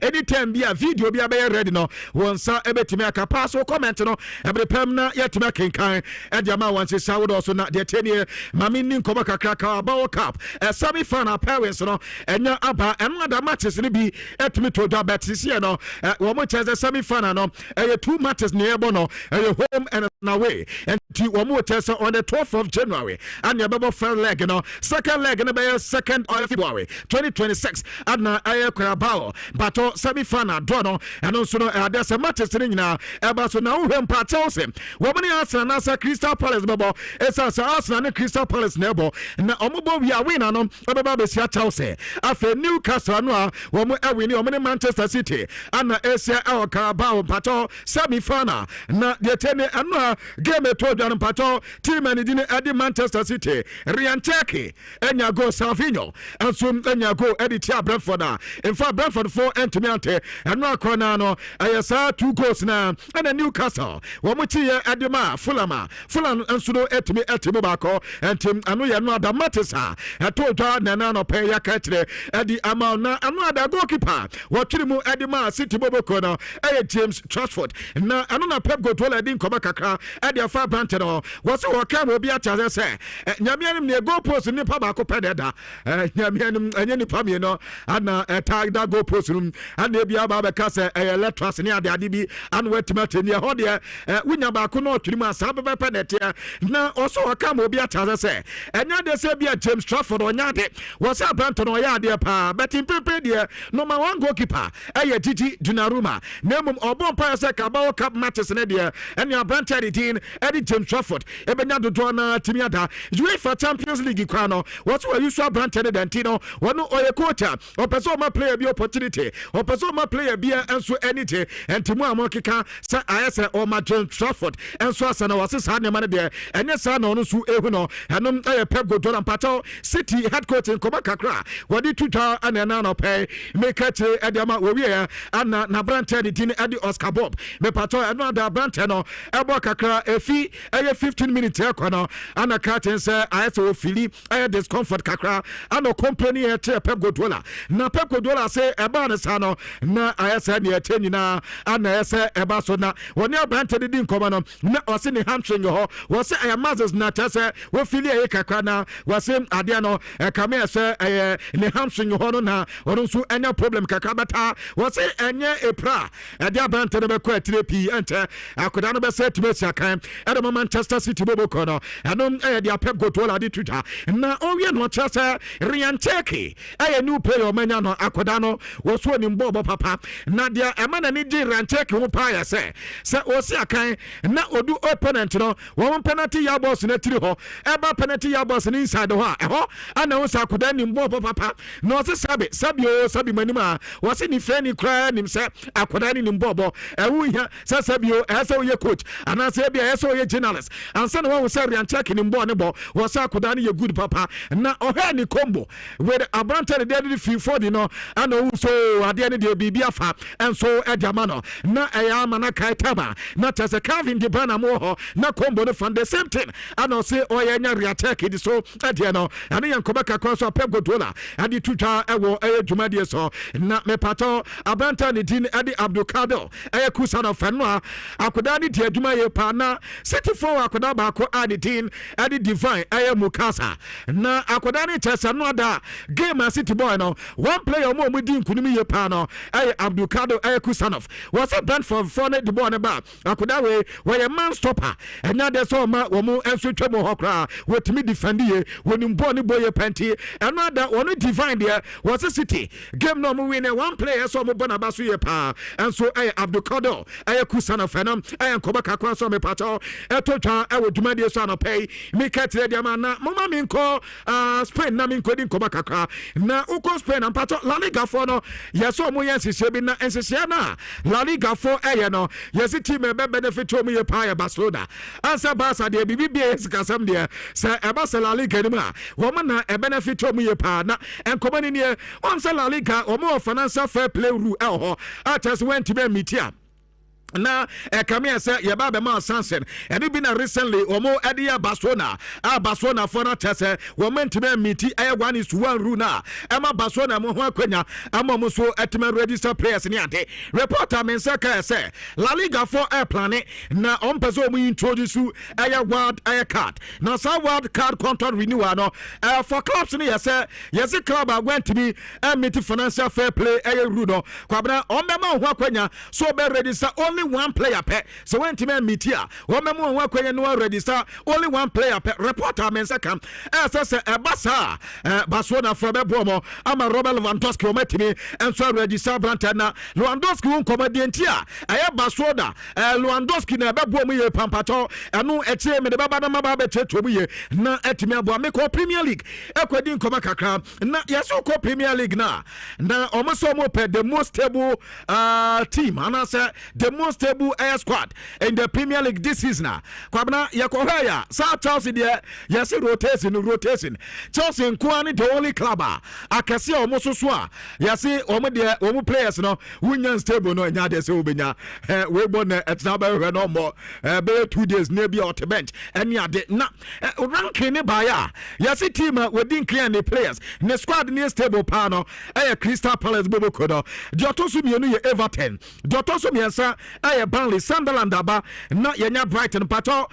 anytime be a video be ready no wonsa ebetimi akapa so comment no ebrepem na yetimi kenkan e dia ma wanse sawo also na de tenie mami nin koba kakra ba cup semi final parents no enya aba emada matches ni bi etimi to da betis here no wo mo cheze semi final no 2 matches ne ebo no home and away and wo mo cheze on the 12th of January and your babo first leg no second leg na be 2nd of February 2026 adna ayekra bato semi final draw no and also no there's a matches nyina eba so na wo hempa Chelsea wo mani Arsenal na sa Crystal Palace bebo esa Arsenal na Crystal Palace nebo na omobo wi a win no beba be sia Chelsea afa Newcastle no a wo mo win o mani Manchester City ana Asia our Carabao bato semi final na de tene ano game to dwan bato team and di edi Manchester City Ryan Cherky enya go Salvinho and so enya go Eddie Brentford in fact Brentford 4 ante and no corner no ayesa 2 goals na and Newcastle wo mo ti adema Fulham and so etimi ba ko entim anu ye no ada matesa eto dwa na no pay ya katre edi ama na anu ada goalkeeper wo twiri mu edema City boboko no James Trafford na anu na Pep Guardiola din koma kakra edi afa brante no wo se wo ka obi acha se nyamianim ne goal post ni pa ba ko pededa nyamianim enye ni pa me no ana tag that go post room and they be about because electricity near the ADB and wet matter near Hodia. Winya Bakuno, Trima, Sababa Penetia. Now also a cam will be at as I say. And now they say be a James Trafford or Yade. Was up Branton or Yadia Pa, but in Pepedia, no man one goalkeeper. Titi Dunaruma. Name or Bon Parasa Cabao Cup matches in Edia. And your Branton Eddie James Trafford. Ebenado Dwana Timiada. UEFA Champions League Crano. What's where you saw Branton and Tino. One or a quarter. Or Persoma player be opportunity. Or Persoma player be answer anything. And Timua Mokika, Sir Asa or my James Trafford. And so as I was his hand man there. And yes, I know Su Ehuno. And Pep Godoran Pato. City headquarters in Komakakra. What did you tell and an pay? Make it Adama Warrior and Nabrantan Din Adi Oscar Bob. Me Pato and another Brantano. Abokakra a fee 15 minutes econo. And a curtain say I saw Philly. I had discomfort Kakra. And no company at Pep Godola. Na Pep Godola say Abanasano. Na I said near Tenina. And I say Ebasona. When you Brantan didn't come on. Na was in the hamstring was a Mazes Natasa. We Philly Kakana was him Adiano. A Kamea say in the hamstring honor. Or also any problem Kakabata was it any a pra. A Diabantan of a quite enter. I could not say to Messiah at the Manchester City Bobo Corner. And on the Pep Gotola di Twitter. Now, oh, we are not just Rian Turkey. A new player, Manano Aquadano was one in Bobo Papa. Nadia, a man and Rian Turkey who pay say. Say, Osiakai, not do opponent, no, one penalty yabos in a trio, ever penalty yabos and inside the war. And I was Aquadan in Bobo Papa. No, Sabio Manima was in the friendly crying himself, Aquadan in Bobo. And we have Sabio, as your coach, and I say, as your journalist. And someone was saying, and checking in Bonabo was Aquadan, your good papa. Now, any combo with a Branton identity fee for the no, and also at the end of the BBF, and so at Yamano. Now I am an Akaitama, not as a carving the Banamo, not combo from the same thing. And I'll say, oh, yeah, Riataki, so at the end, and I am Kobaka across a Pep Godola, and the Tuta, I will Jumadia so, not me pato, a Branton, the Din Eddie Abdukado, a Kusana Fanwa, Akudani, the Jumaya Pana, 64 Akudabako, Adidin, Eddie Divine, I am Mukasa. Na Akudani Tessa Noda, game a City boy no, one player more within Kunumi Pano, I Abdukado, I Kusanov, was a band for Fonet the Bonne Bar, Akudawe, where a man stopper, and now there's all my Womo and Sutremo Hokra, with me defending when you born boy a panty, another only divine there was a city. Game no winner, one player so Bonabasu pa, and so I Abdukado, I Kusanov, I am Kobaka Kwaso me pato, a total, I would demand your son of pay, make it ready, Mama Minko, Spain, Namin Coding Kobaka, na Uko Spain and Pato, La Liga for no, Yaso Moyans is Sebina and Sesiana, La Liga for Ayano, yes, it team benefit to me a pie Barcelona. Answer Basa, the BBS Casam there, Sir Abasa La Liga, woman, a benefit to me a partner, and coming in here, once a La Liga or more financial fair play rule, I just went to be meet here. Now, come here, say, your Baba Man Sanson, and it been a recently, or more Adia Barcelona, Barcelona for not test, woman to be meeting, one is one runa, Emma Barcelona, Mohaquena, Amomuso, Etiman register players in Yante. Reporter Mensaka say, La Liga for air planet, now on Peso we introduce you a wild air card. Now, some wild card contract renewal, no, for clubs in here, say, yes, a club I went to be a meeting financial fair play, a rudo, Quabra, on the Mohaquena, so be register only one player pet. So when Timan meet here, one member work when you register, only one player pet. Reporter Mensaka, as I say, a Bassa, Barcelona for Bomo, I'm a Robert Lewandowski, met me, and so register Brantana, Lewandowski won't come at the entire. I have Barcelona, Lewandowski, never Bomi, Pampato, and no Etim, the Baba Mababa to me, na Etimia Boamico Premier League, Equadin Comaca, na Yasuko Premier League now. Now, almost the most stable team, and I say the most stable air squad in the Premier League this season. Kwabna Yakohaya, South Chelsea there, yes, rotation. Chelsea and Kwani, the only club. I can see almost so. Yes, omo players no, winning stable no, and they say, we born at Naba no more, 2 days, maybe out the bench, and ya did not ranking by ya. Yes, team within clear the players, in the squad near stable panel, Crystal Palace Bobo Kodo, Jotosumi Everton, Jotosumi, Burnley, Sunderland aba na yenya Brighton pato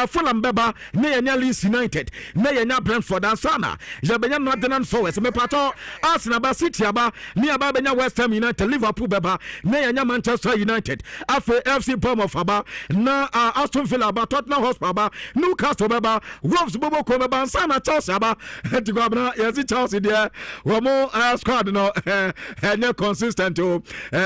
Fulham beba na yenya Leeds United na yenya Brentford ansana yabenya Nottingham Forest me pato Arsenal ba City aba ni aba benya West Ham United Liverpool beba na yenya Manchester United afe FC Bournemouth aba na Aston Villa aba Tottenham Hotspur aba Newcastle beba Wolves bobo ko beba ansana Chelsea aba tigabna yesi Chelsea there womo squad no enye consistent o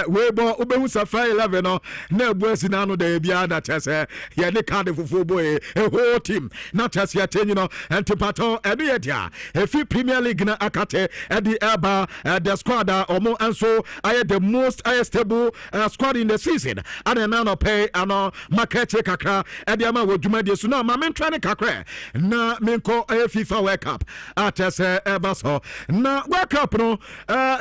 we bo obehu safa 11 no na ebuasi na no da bia na Chelsea ye ne card fufu boy a whole team na Chelsea atenyu no antipato enu ye dia efi Premier League na akate the eba the squad omo enso aye the most stable squad in the season and now no pay ano market kakra e dia ma wodwuma die so na ma men training kakra na menko FIFA World Cup atese eba so na World Cup no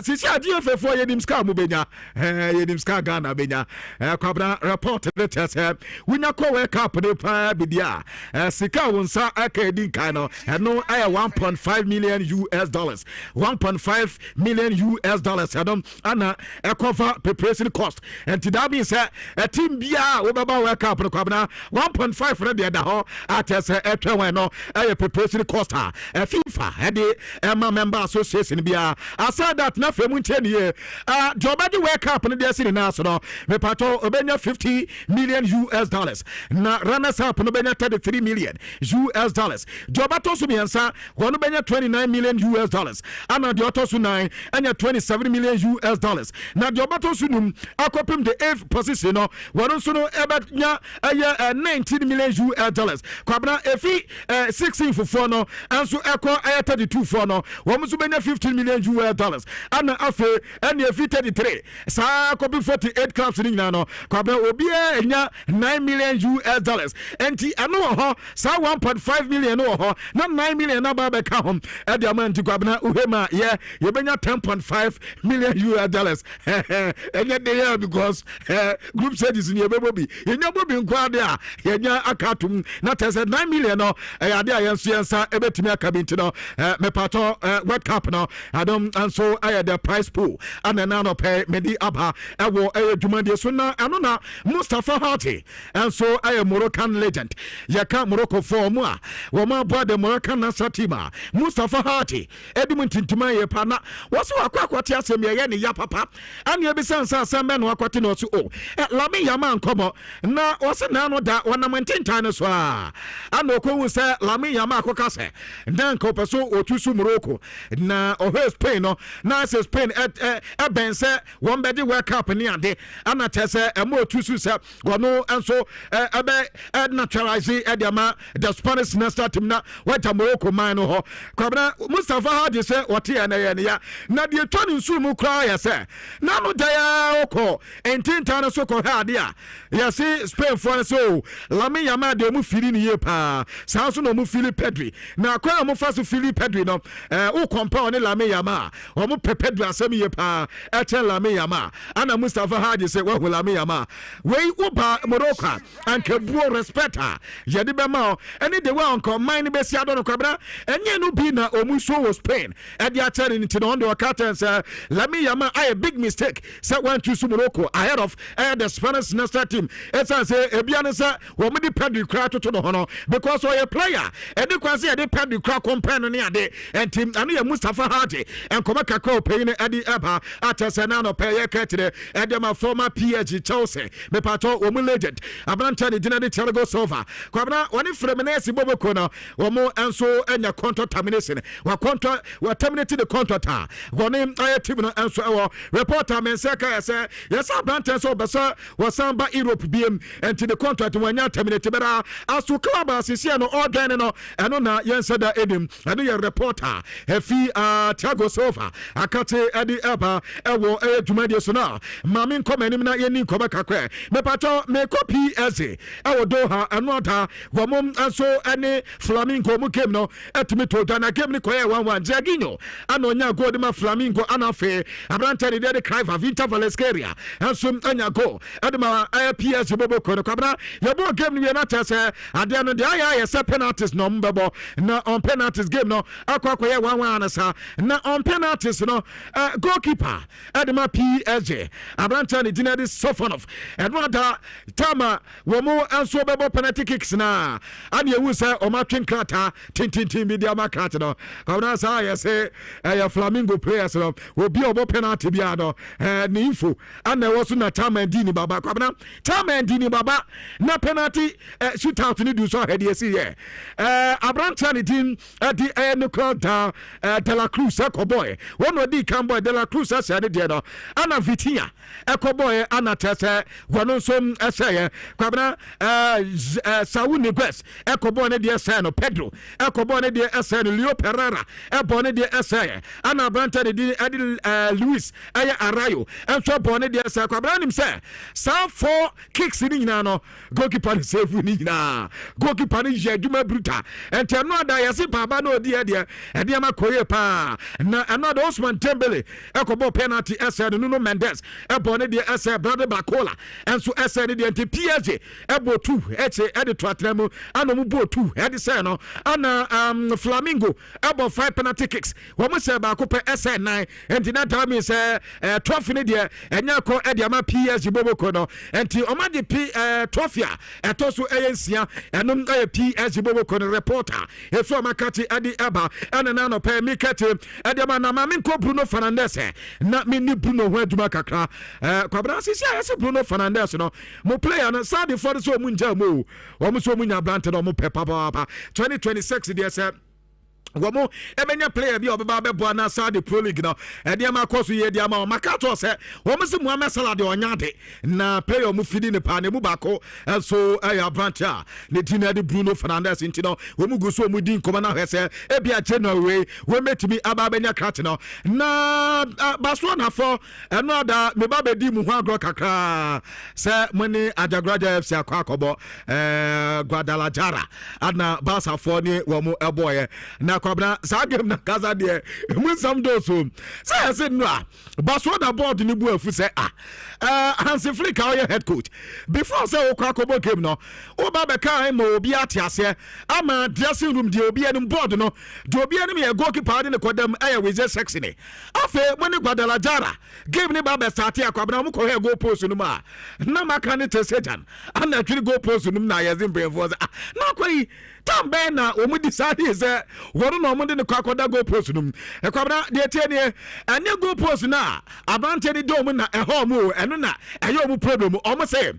sisi adie for yedim ska mu benya yedim ska Ghana benya kwabra report the test winya ko World Cup de pa bidia sika wonsa akedi kan no eno aya 1.5 million US dollars 1.5 million US dollars adom ana cover preparation cost and to that means a team bia we baba World Cup no kwabra 1.5 for the ho atese etwen no aya preparation cost FIFA de Emma member association bia aside that na femu ntie jobadi World Cup no dey sin na so no me pato obenya 50 million US dollars na runners up no benya 33 million US dollars jobato so miensa wono benya 29 million US dollars ana de oto so 9 anya 27 million US dollars na jobato so num akopim the 8th position no wono so no ebanya 19 million US dollars kwabna efi 16 for no anso eko 32 for no womo so benya 15 million US dollars ana afe anya efi 33 sa kopi 48 clubs ni no kwabna obi enya 9 million US dollars enti ano ho sa 1.5 million no ho na 9 million na ba be ka hom e de amount kwabna uhema ye benya 10.5 million US dollars enya de ya because group stages ni ebebobi enya bobi nkwade a yenya akatum na tese 9 million no ade a yenso yensa ebetimi akabinti no me pato World Cup no adom anso aye the prize pool and na no pay medi aba ewo dwumade so na ano na Mustafa Hati anso aye Moroccan legend yaka Morocco for mu a wo ma boa the Moroccan national team Mustafa Hati edum tintima ye pa na wo so akwakwate asem ye ne ya papa an ye bisansa asem no akwate no so Lami Yama nkomo na wo se na no da wona mantintan no so a an okowu se Lami Yama akoka se na nkopeso otusu Morocco na ohe Spain no na se Spain ben se won be di World Cup ni ade ana tese emo otusu se wono enso ebe naturalize ediama the Spanish national team na wata Morocco man no ho kwabra Mustafa Hadi se wote ya na ya na de toni nsu mu kra ya se na no da ya oko entinta na so ko ha ade a ya se Spain for so Lami Yama de mu fili ni ye pa sa so no mu fili Pedri na kwa mu fa so fili Pedri no o compound ni Lami Yama o mu Pedri asem ye pa eche Lami Yama ana Mustafa Hadi se wa Lami Yama we uba Morocco anke buo respecta yede be ma eni de wa onko man be si ado no kwabra enye no bi na omuso wo Spain e de atare ni no on the captains Lami Yama I a big mistake say went to Morocco ahead of the Spanish national team it's say ebiane say wo me di Pedri kra to no hono because we a player e de kwase e de Pedri kra compare ni ade and team anu ya Mustafa Hadi en koma kakao pay ni adi eba atase na no pay ketire e de ma former PSG Chelsea me pato wo mu legend abranta ni dinade Thiago Silva kwabna woni Fluminense boboko no wo mu enso enya contract termination wa terminate the contract woni aye team no enso ewo reporter men say ka say yes abranta so besa wasamba Europe BM and the contract wanya terminate bera aso club asisi no order no eno na yensa da edim eno ye reporter efi Thiago Silva akate edi eba ewo dwumade so na mami nkomanim na yeni nkoma kakra me pato me copy eze ewo Doha eno da womom anso ene Flamingo mu game no etimi to da na game ni koye 1-1 Jaginho anonya goal ma Flamingo anafe abranta ni de Craiva Vinta Valescaria anso anya goal edema PS bobo ko no kwabra ye bo game ni na tese ade no de aya se penalties no mbebo na on penalties game no akwa koye 1-1 anasa na on penalties no goalkeeper edema PSG abranta ni dinade Sofa fun of and one tama womo anso bebo penalty kicks na ani ewu say o ma twen krata tintin media ma krata no kawna sa ya say Flamingo players no obi obo penalty bia no ni info ana wo so na tama ndini baba kwabna tama ndini baba na penalty shootout ni do so head yesi here Abrantani din di Nicola de la Cruz boy one of the Camboy de la Cruz said it no ana Vitinha boy ana tese wono so say kwabna Saul Niguez boy ne de say no Pedro boy ne de say no Leo Pereira boy ne de say ana Abrantani din Luis Arayo so boy ne de say kwabna nim say sa 4 kicks ni nyina no goalkeeper save ni nyina goalkeeper ni je adwuma bruta enti no ada yesi baba no odi ade ade ma koye pa na another Osman Dembele ekobo penalty SR Nuno Mendes ebo ne de SR brother Bakola enso SR ne de enti PSG ebo 2 eche ede to atremu ana mu bo 2 ede say no ana Flamingo ebo 5 penalty kicks wo mo say ba ko pe SR 9 enti na tell me say 12 ne de enya ko ede ma PSG bobo ko no enti o ma de trophy etoso eyensia enom PSG bobo ko reporter efo makati adi aba ana na no pe mikete ade ma na ma menko Bruno Fernandes na mini Bruno ho aduma kakra kwabra sisi ayese Bruno Fernandes no mo player no side for so mu nja mo wo mo so mu nya brante no mo pe papa 2026 dey say womo emenya player bi obeba bebo na Saudi Pro League no ede ma koso ye de ma makato se womo se Mohamed Salah de onyade na player mu fidi ne pa ne mu bako so ya branch a ne tina de Bruno Fernandes inti no womo guso mu din koma na hwese e bia January we metimi aba benya krat no na Barcelona for eno da me ba be di mu ho agro kakra se moni Ajagraja FC akwakobo Guadalajara ana Barca for ni womo eboye na kwabna sa game na kaza de mu sam do so say say no Barcelona board ni bu afu say Hansi Flick our head coach before say okwakobo game no o ba be kan ma obi atiase ama dressing room de obi anim board no de obi anim ye goalkeeper de ne kodam we just sexy ne afa mo ne Guadalajara game ni ba be start akwabna mo ko he goal post no ma na maka ne tesejan ana twiri goal post no na ye zimbre for na kwai tambe na omu decide say wono no omu de ne kwakoda goal post no ekwabna de tie ne anye goal post na abante ni dom na eho mu eno na eyo mu problem omu say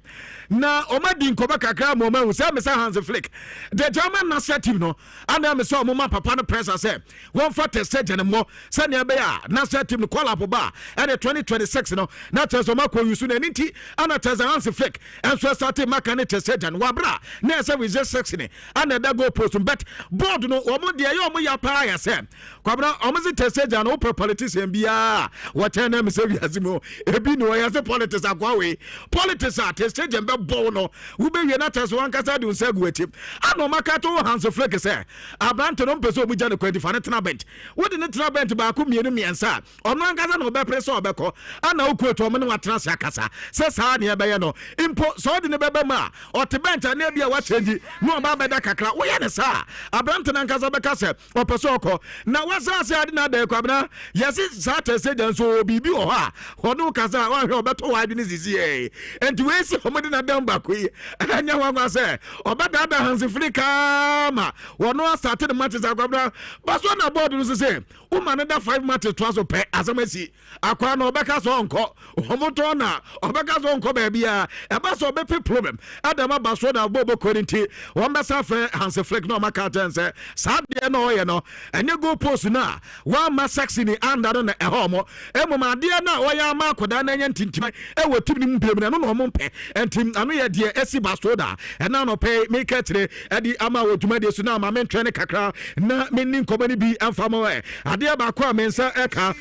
na omadi nkoba kakra mo ma say me say Hansi Flick the German national team no and me say omu ma papa no pressure say won for test agent mo say ne be ya national team no call up ba and 2026 no na test ma ko yusu na nti ana test Hansi Flick and so start maka ne test agent wabra na say we just 6 ne and that go post but board no omu de ya omu ya pa ya say kwabra omu se test agent no politician bia what na me say we azimo ebi no ya say politics akwa we politics at test agent bono we be na test one kasa de unsagu etim ano makato Hansi Flick say abranto no peso mu jane kwadi fa ne tena bench we de ne tena bench ba ko mienu miensa ono ankasa no be preso obeko ana okueto mo ne watena sia kasa se sa ne be ye no impo so de ne bebe ma o te bench na bia wa change no ba be da kakra we ye ne sa abranto na ankasa be kasa o peso okọ na wasa se ade na da kwabna yesi sa test agent so bibi o ha hono kasa wa hwe obeto wa ade ne sisi enti we si homo de na back we anya wa say obada da Hansi Flick ma wono start the matches akwabra but so na board no say woman da 5 matches to so pe asamasi akwa na obeka so onko omoto na obeka so onko ba bia e ba so be problem adama ba so na bobo korinti won be sa fe Hansi Flick no maka ten say sad de no ye no anya go post na wa ma sexy ni anda no na e homo e mo ma de na wo ya ma akoda na nya ntintim e wotim ni mpem na no no mo mpe entim ano ye de esi basoda ena no pay make etre edi ama woduma de so na ma men trene kakra na menni nkomani bi amfamo ade ba kwa mensa eka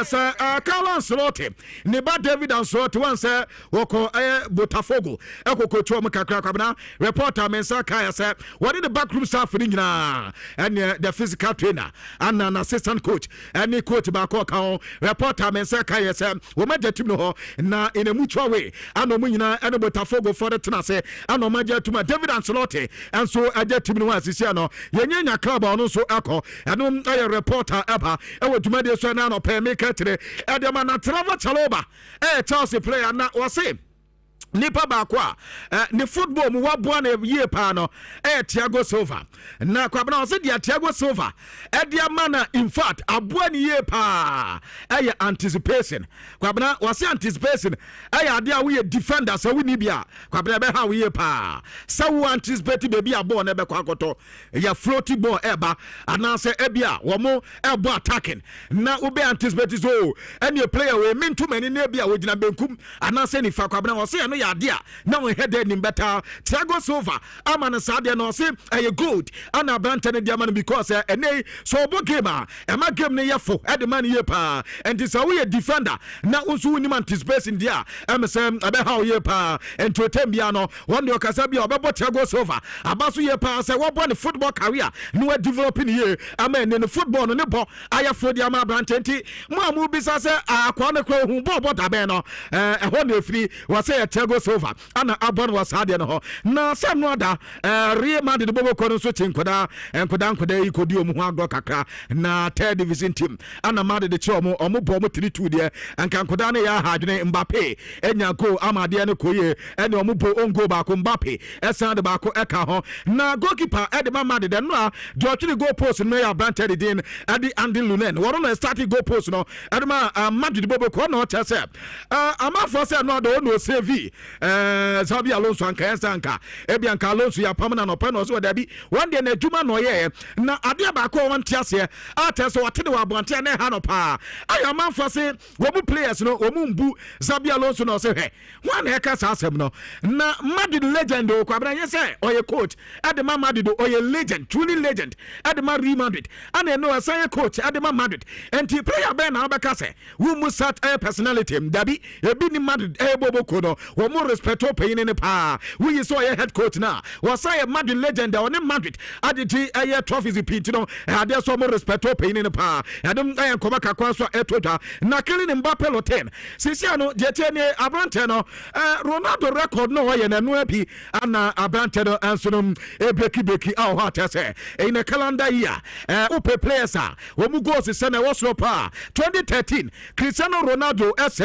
sa Carlos Slotte ne ba David Anslotte wan say woko Botafogo ekokotu om kakra kwabna reporter mensa kaya say what in the backroom staff ni nyina and the physical trainer and an assistant coach and the coach ba ko kan reporter mensa kaya say wo ma jatim no ho na in a mutual way and mo nyina and Botafogo for the tena say ano maja tuma David Anslotte and so aja team no asisi ano yenya club ono so akọ eno aye reporter aba e woduma de so na no pe make tere edema na travel chaloba Chelsea player na wase nipa baako ne football mu waboa na yie pa no Thiago Silva na kwabena ose dia Thiago Silva dia mana in fact aboa ne yie pa anticipation kwabena wase anticipation ade a we defender so we ni bia kwabena be ha we yie pa so we anticipate baby a ball na be kwakoto ya floating ball eba anase ebia wo mo ebo attacking na we be anticipate so any player we mean too many na bia we gina benkum anase ni fa kwabena wase no ya dia na we head in better Thiago Silva amana sade no say good ana brantene dia man because eney so bo game ma game ne yefo e de man ye pa and is we defender na unsu ni anticipation dia say abe how ye pa entertain bia no one de okasa bia obebo Thiago Silva abaso ye pa say wo bo ne football career no we developing ye ama ne football no ne bo ayefo dia ma brantenti mo amu bisa say akwa ne kwa hu bo da be no ho na free was say Thiago Silva ana abon was hard no na sam no da Real Madrid bobo ko no so chinkoda enkoda ikodi omu ho agro kakra na third division team ana Madrid che omo bo mo 3-2 de enkoda na ya hadwene Mbappe enya goal amade ne koye ene omo bo on goal ba ko Mbappe esan de ba ko eka ho na goalkeeper ede ma Madrid no a George goal post no ya Branted din ade Andy Lunen woro no start goal post no ede ma Madrid bobo ko no chese amafo se no do no save Xabi Alonso anka ebianka Alonso ya pamana no pano so da bi one day na adwuma no ye na ade ba ko won tiase ate so wate de wabonte na ha no pa ayo manfo se wo bu players no wo mbu Xabi Alonso no se he wan he ka sa asem no na Madrid legend o kwabra ye se oye coach adema Madrid oye legend truly legend adema Real Madrid and no asan coach adema Madrid enti player ben na abaka se wo mu sat personality dabi ebi ni Madrid bobo ko no wo mu respect paying in pa we saw a head coach now was say a Madrid legend on Madrid aditi a trophies repeat no ade so mo respect paying in pa adum ayan koma kakwa so etoja na killing Mbappe loten sisi ano jete ne abrante no Ronaldo record no ye na no abi ana abrante no ansonum beki what I say in a calendar year upe players wo mu goals se na was pa 2013 Cristiano Ronaldo as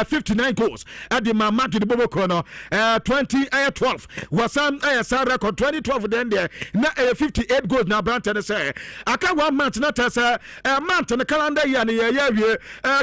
59 goals at the Madrid bobo kono 2012 was some record 2012 then there na 58 goals na Branton say aka 1 month na tasa month in the calendar year na ye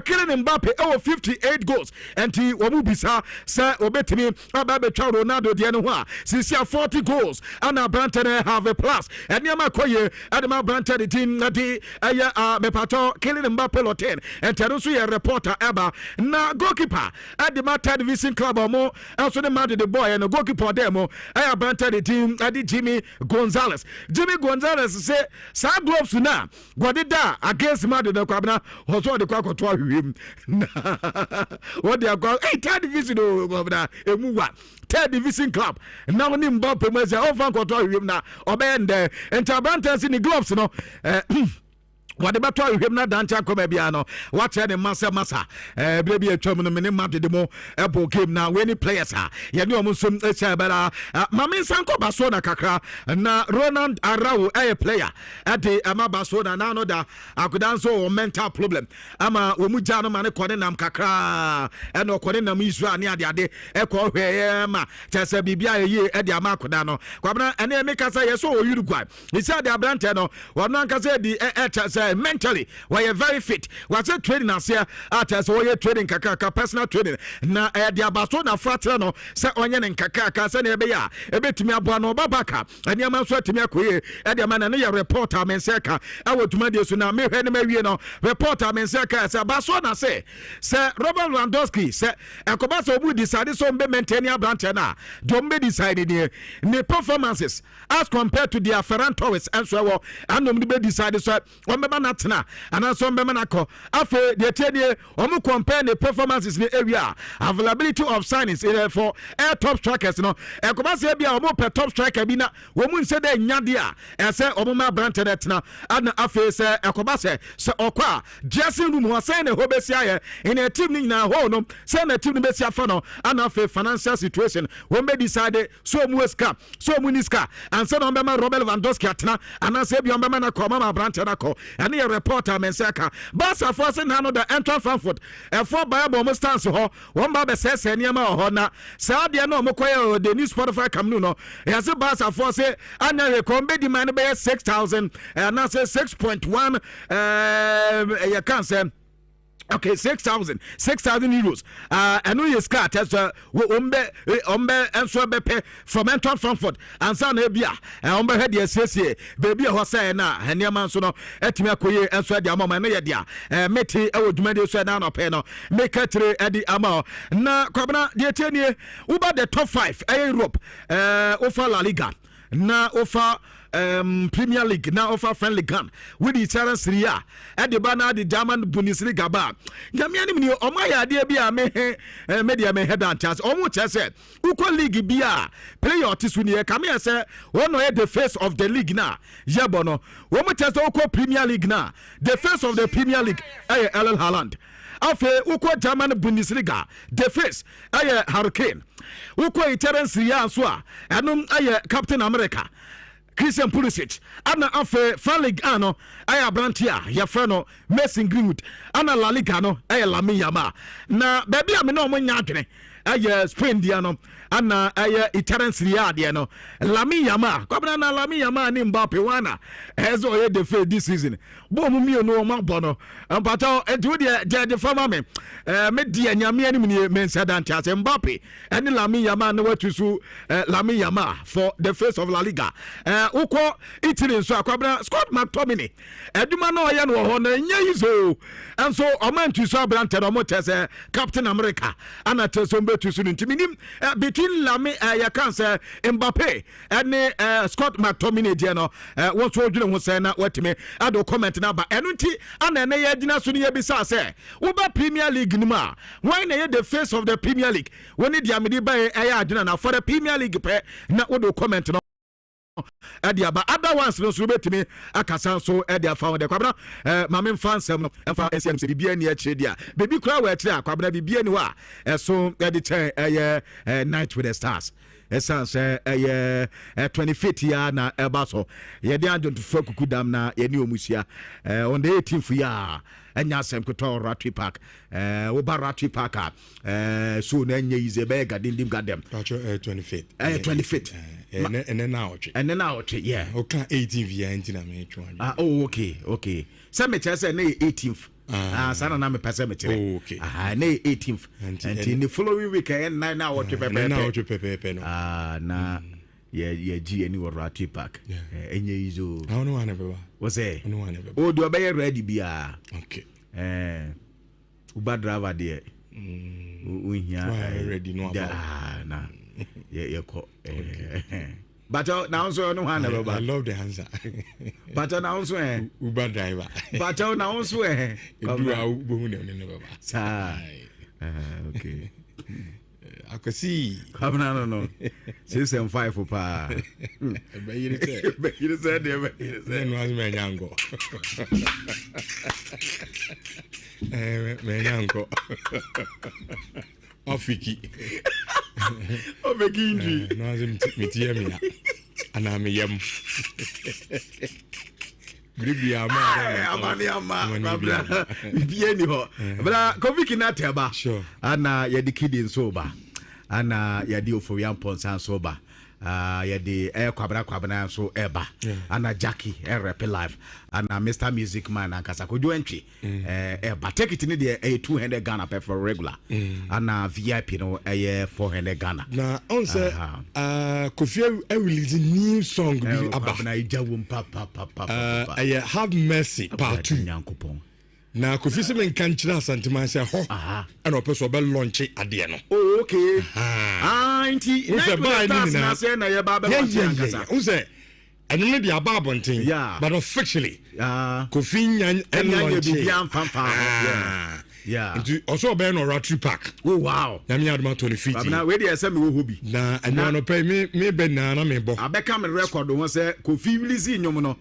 killing Mbappe 58 goals and he womu bisa say obetimi aba betwa Ronaldo de no ho a since 40 goals and Branton have a plus and yama koye adema Branton team na di mepato killing Mbappe lo 10 and terusu ye reporter eba na goalkeeper adema third division club mo also the man the boy and the goalkeeper demo I abanted the team adi Jimmy Gonzalez say sa gloves na godida against Madrid the kwabna hoso de kwakoto ahwem what they are third division governor emuwa third division club now ni Mbappe mo say over kwakoto ahwem na obende entabantansi ni gloves no what about him na dancha come bia no what the massa baby atwam no me Madrid mo ebo game na when players ye ne omsum echabara mame sanko baso na kakra na Ronald Arau player at the amabaso na no da akudanso mental problem ama omuja no mane kone nam kakra e no kone nam Israel ne ade ekọ hwe ma chese bibia ye e de amakoda no kwabna ene emeka ye so Uruguay he said the abrante no wono anka di mentally we are very fit was a training as here at as we training kaka personal training na dia baso na fratra no se onye ne kaka se na ebe ya ebetumi aboa no babaka ania ma so atumi akoye e dia man na ye reporter men seka awotuma de so na mehwe ne mawie no reporter men seka se baso na se Robert Lewandowski se ekoba so obu decide so mbe maintain abrante na dombe decide ne performances as compared to their Ferran Torres and so anom be decide so natna and some bemanako afe the tenye omu compare the performances in the area availability of signings for air top strikers no ekobase bia omu per top striker bi na womu nse de nyade a ese omu ma brante netna and afe se ekobase se okwa dressing room ho say na ho besi aye in a team ni na ho no say na team ni besi afa no and afe financial situation wo be decide so omu eska so omu niska and say no be ma Robert Lewandowski atna and say bia be ma na ko ma brante na ko ɛne yɛ reporter mensaka Barca for se na no da enter Frankfurt for Bible mo stance ho won ba be sese niam ho na saa de na mo koye the new Spotify Camino no yase Barca for se anya rekombe di man be 6,000 na say 6.1 you can say okay, 6,000 euros. And we is cut as ombe and so bepe from Anton Frankfurt and San Ebia. Ombe head yes, baby Hosea na and Yaman sono etimia koye and so the amount and dia. Meti would medio so down up no make it Eddie Amo. Na Kwabna the 10 year uba the top 5 Europe offer La Liga. Na offer Premier League now offer friendly gun with the Italian Serie A at the banner the German Bundesliga bar. Yamiani mni omaya dia bia me media me head and chance omo chese uko league bia player tisuni come here say one no the face of the league na yebono omo chese uko Premier League na the face of the Premier League Erling Haaland afe uko German Bundesliga the face Hurricane uko Italian Serie A so a enum Captain America Christian Pulisic ana afe Falig ano aya Brantia ya freno Mason Greenwood ana La Liga no Lamine Yamal na baby am no nya adwene Spain dia no ana Italian Serie A dia no Lamine Yamal kwabna na Lamine Yamal ni Mbappe wana ezo ye the face this season bo mu mi no ma bono ampato edu dia de fama me dia nyame ani me mensa dante ase Mbappe eni Lamine Yamal no watusu Lamine Yamal for the face of La Liga uko Italy so akwabna Scott McTominay eduma no ye no ho na nya yizo enso omantu so abrante no mo tese Captain America ana teso mbetu so ntiminim between Lamine ya kan say Mbappe ene Scott McTominay dia no wo so odwene ho say na watime ado comment na ba eno nti ana ne ye gina so ne ye bisa say wo ba Premier League nima why na ye the face of the Premier League when dia medi ba ya adwena na for the Premier League pe na wo do comment no Edia ba other ones no so betimi akasa so edia fa de kwabna mame fansem no emfa SMC bibia ni akire dia baby kura wa akire akwabna bibia ni wa so edi chen night with the stars essence 25th ya na eba so ye de adon to fuku dam na ye ni omusia on the 18th ya enya sem koto Ratri Park wo ba Ratri Park so na enya ize be garden garden 25th 25th and then now yeah okay 18th ya ntina me twa oh okay say me tell say na 18th sana na me pese me tell okay na 18th and in the following week and na what pepe no na yeah G any Ratri Park enye izo I don't want to what's say no one ever oh do be ready bia okay uba driver there we here ready no na yeah but now so no one ever I love the answer but now so Uber driver but now so do a ubu never okay I can see come no 6 and 5 for pa you said then was me nyango me nyango Ofiki injury no azim mitie mi ana me yam gribi amani bibia ni ho bra Covid na teba ana ye di kidin so ba ana ye di oforian ponsan so ba yɛde kwabra so eba ana Jackie rap live ana Mr Music Man ankasa kojo entry eba ticket ni de 200 Ghana per for regular ana VIP no 400 Ghana na on say Kofi release new song bi aba na ijawum papa Have Mercy part 2 nyankopon na Kofi se men kan kira santima se ho ana opeso be launch ade no okay nti na say na ye ba be launch ankasa unse eno ne dia ba abonten but officially Kofi nyan launch nti also be no Ratri Park oh wow na me adoma 25 na we dey say me wo hobi na eno no pay me be na me bo abeka me record ho say Kofi release nyom no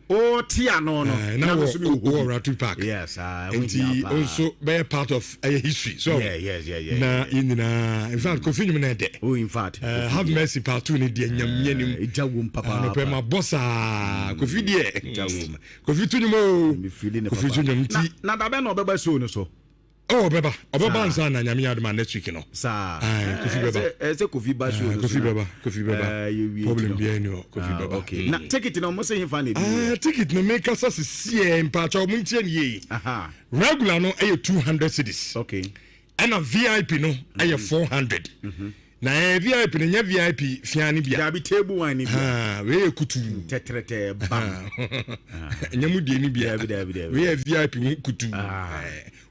Oh, tia no. Now we're Ratu Park. Yes, and he also be part of a history. So yeah. Na in fact, Kofi Nyumene. Oh, in fact, have mercy part 2 ni de nyam Ijawum papa. No pe ma bossa Kofi de. Kofi tunimo. Kofi tunimo ti. Na da be no beba so no so. Oh, Beba nsa na nyame adoma next week no. Sa. Kofi Beba. Ese Kofi ba show no. Kofi Beba. Problem be any Kofi Beba. Okay. Na ticket no mo say him fan e. Ticket no make us see mpa cha mo ntie ye. Aha. Regular no 200 cedis. Okay. And a VIP no 400. Na VIP no nya VIP fiani bia. Ya bi table wine ni bia. We kutu tetrete ba. Nyamu de ni bia. We VIP kutu.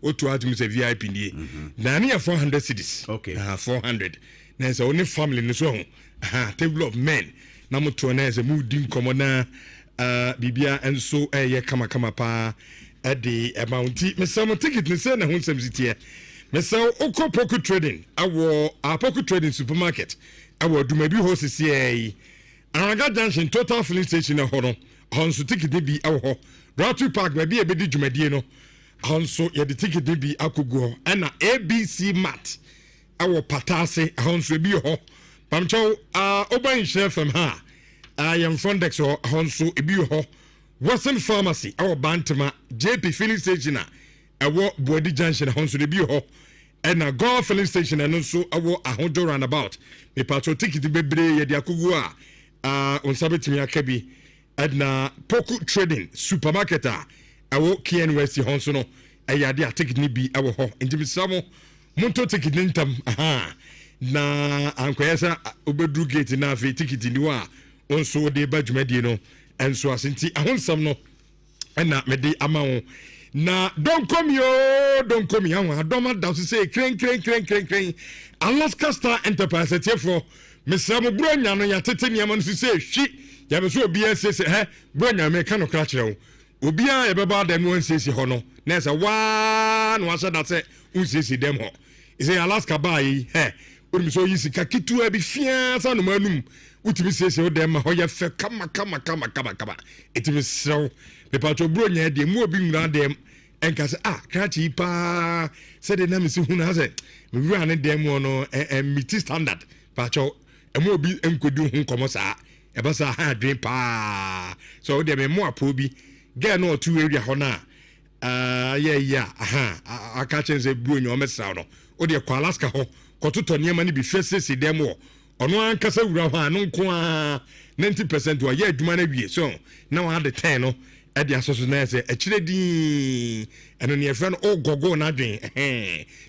Otu atum say VIP ni. Na na 400 cedis. Okay. 400. Na say only family no so. Table of men. Na mo to na say mu din komo na bibia enso ye kama pa de amount. Me some ticket ni say na ho nsam sitie. Mesa oko pocket trading awo pocket trading supermarket awo dumabi ho sisi Araga Junction total filling station na ho no honso ticket bi awo ho Ratu Park ba bi e bedi dwumadie no honso ye de ticket bi akogu ho na ABC Mart awo patase honso bi ho pamcho oban share from ha yam frontex ho honso bi ho Western Pharmacy awo Bantama JP filling station na awo Body Junction honso de bi ho and a golf filling station and also awo ahodo roundabout me patro ticket bebre ye de akogu on sabetimi akabi and poku trading supermarket awo KN West honso no ayade a ticket ni bi awo ho ntimi samo monto ticket ntam na ankoyesa obedru gate na fe ticket ni wa onso de badwumadi no enso asenti ahonsam no na me de amawo na don't come here adoma da say kren Alaska Star Enterprise for Mr. Bronya no ya tete niam no say hwi ya be so obi ase he Bronya me ka no kra kire wo obi a ye beba dem won sesi ho no na say wa no asa da say unsesi dem ho say Alaska ba yi onim so yi sika kitu abi fia sa no manum utimi sesi o dem ho ya fe kama etimi sew me patro Bronya de mu obi nwura dem enka say krachi pa say de na me si hu na say me wura ne dem no miti standard patro emu obi enkodu hu komo sa e ba sa ha adwen pa so de me mo apo bi girl no two area ho na aka chen say Bronya o mesa no o de kwa Alaska ho kototo niam ni bi fesesi dem wo ono anka sa wura ho anu nko 90% wa ye adwuma na wie so na wa de 10 no e de asoso na say e kire din eno ne friend ogogo na dwen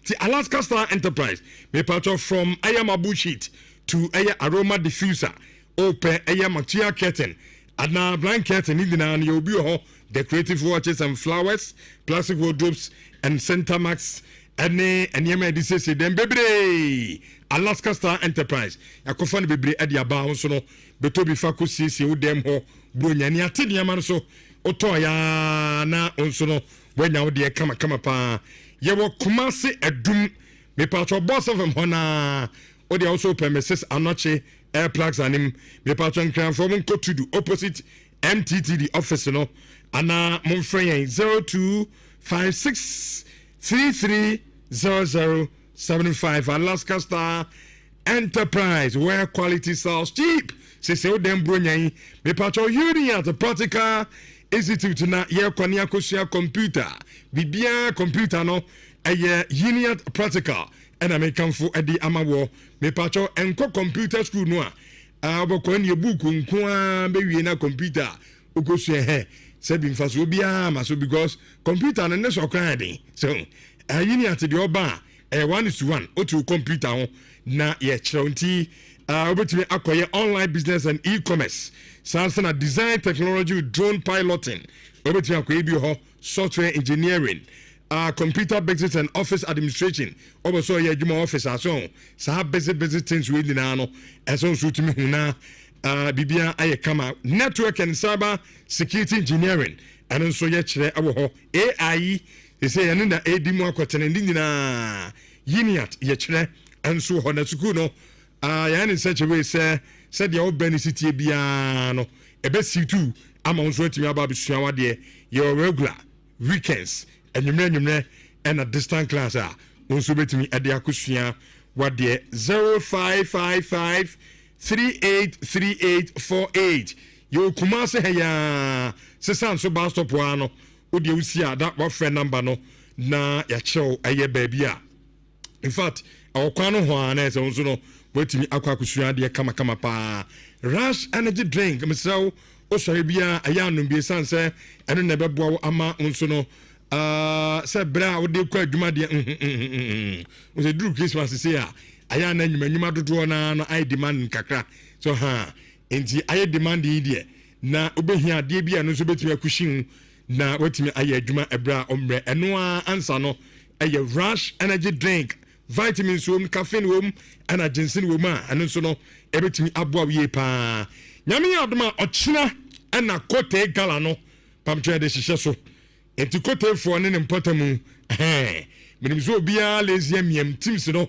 ti Alaska Star Enterprise me part of from Ayamabu sheet to aroma diffuser open material curtain adna blanket curtain in na you be ho decorative watches and flowers plastic wardrobes and center max any medicine dem bebre Alaska Star Enterprise yakofa ne bebre e de aba so no betobi fa ko siesie wo dem ho Bronya ne ate ne ma so oto ya na onso no wanya wo de kama pa ye wo Kumasi Edum me patro boss of him hona o de also premises anoche air plugs and him me patro nkran from Kotudu opposite MTTD office no ana mon friend 0256330075 Alaska Star Enterprise where quality sells cheap say o dem Bronya me patro union at the practical institute na ye kwani akosia computer bibia computer no union practical and American for edi amawo me patro enko computer school no aboko ne book nko be wie na computer okosia se bi mfa so bia ma so because computer no so kan den so union at the oba 1:1 otu computer ho na ye chronti obetime akoye online business and e-commerce Samsung design technology with drone piloting obetime akoye bi ho software engineering computer business and office administration also ye adwuma office aso sa busy things we na no eso so tumi hu na bibia aye kama network and cyber security engineering and also ye kire awo ho AI say ene na edimu akotene ndina yiniat ye kire enso ho na suku no ya in such a way say said the old benicity bia no ebe situ ama nso atumi aba abusua wade your regular weekends enwumre and a distant class nso betumi ade akosua wade 0555383848 yo Kumasi heya sesan so bus stop ano odi usia that what friend number no na ya chew eye baby a in fact our kwano ho ana so nso no wetimi akwa akosua de kama pa Rush energy drink mesraw o sori bia aya no bi sanse eno na beboa ama nso no se bra wo de kwa adwuma de o se duru Christmas se a aya na nwuma dodo na I demand kakra so enti aye demand yi de na obehia de bia no so betimi akushin na wetimi aye adwuma ebra omre eno ansa no aye Rush energy drink vitamins wom caffeine wom ana ginseng wom ano so no ebetimi aboa wie pa nyame adoma ochina ana kote gala no pamtwe de hihye so enti kote fo ne mpotamu menim so obia lesia miam teams no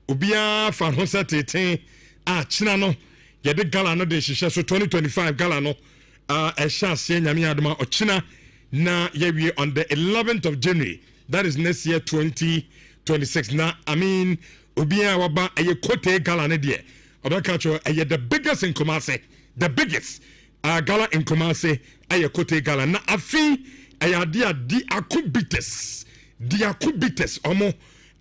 obia fa ho setete a china no ye de gala no de hihye so 2025 gala no a chance nyame adoma ochina na ye wie on the 11th of January, that is next year 2026 na I mean obia waba aye kote gala ne de obaka cho aye the biggest in Kumasi, the biggest gala in Kumasi aye kote gala na afi aye dia di akubites omo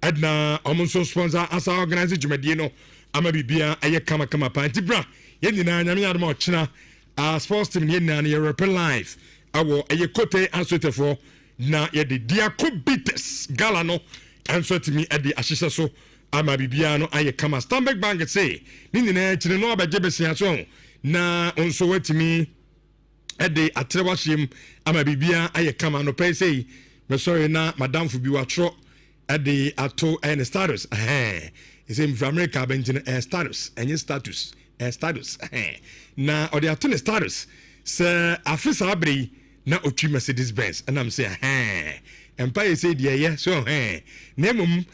edna omo so sponsor as organize jumadi no ama bibia aye kama pa ntibra ye nyina nyame adoma ochina sports team ye na European life awo aye kote answetefo na ye de diakubites gala no answetimi ade ahyehye so ama bibia no aye kama Stanbic Bank say ni nyina chire no abaje besia so na onso watimi ade atrewahiem ama bibia aye kama no pay say me sorry na madam fu bi watro ade ato and status is in America benjin status any status na ode ato ne status se afisa abri na otwi Mercedes Benz and I'm say empire say die so nemum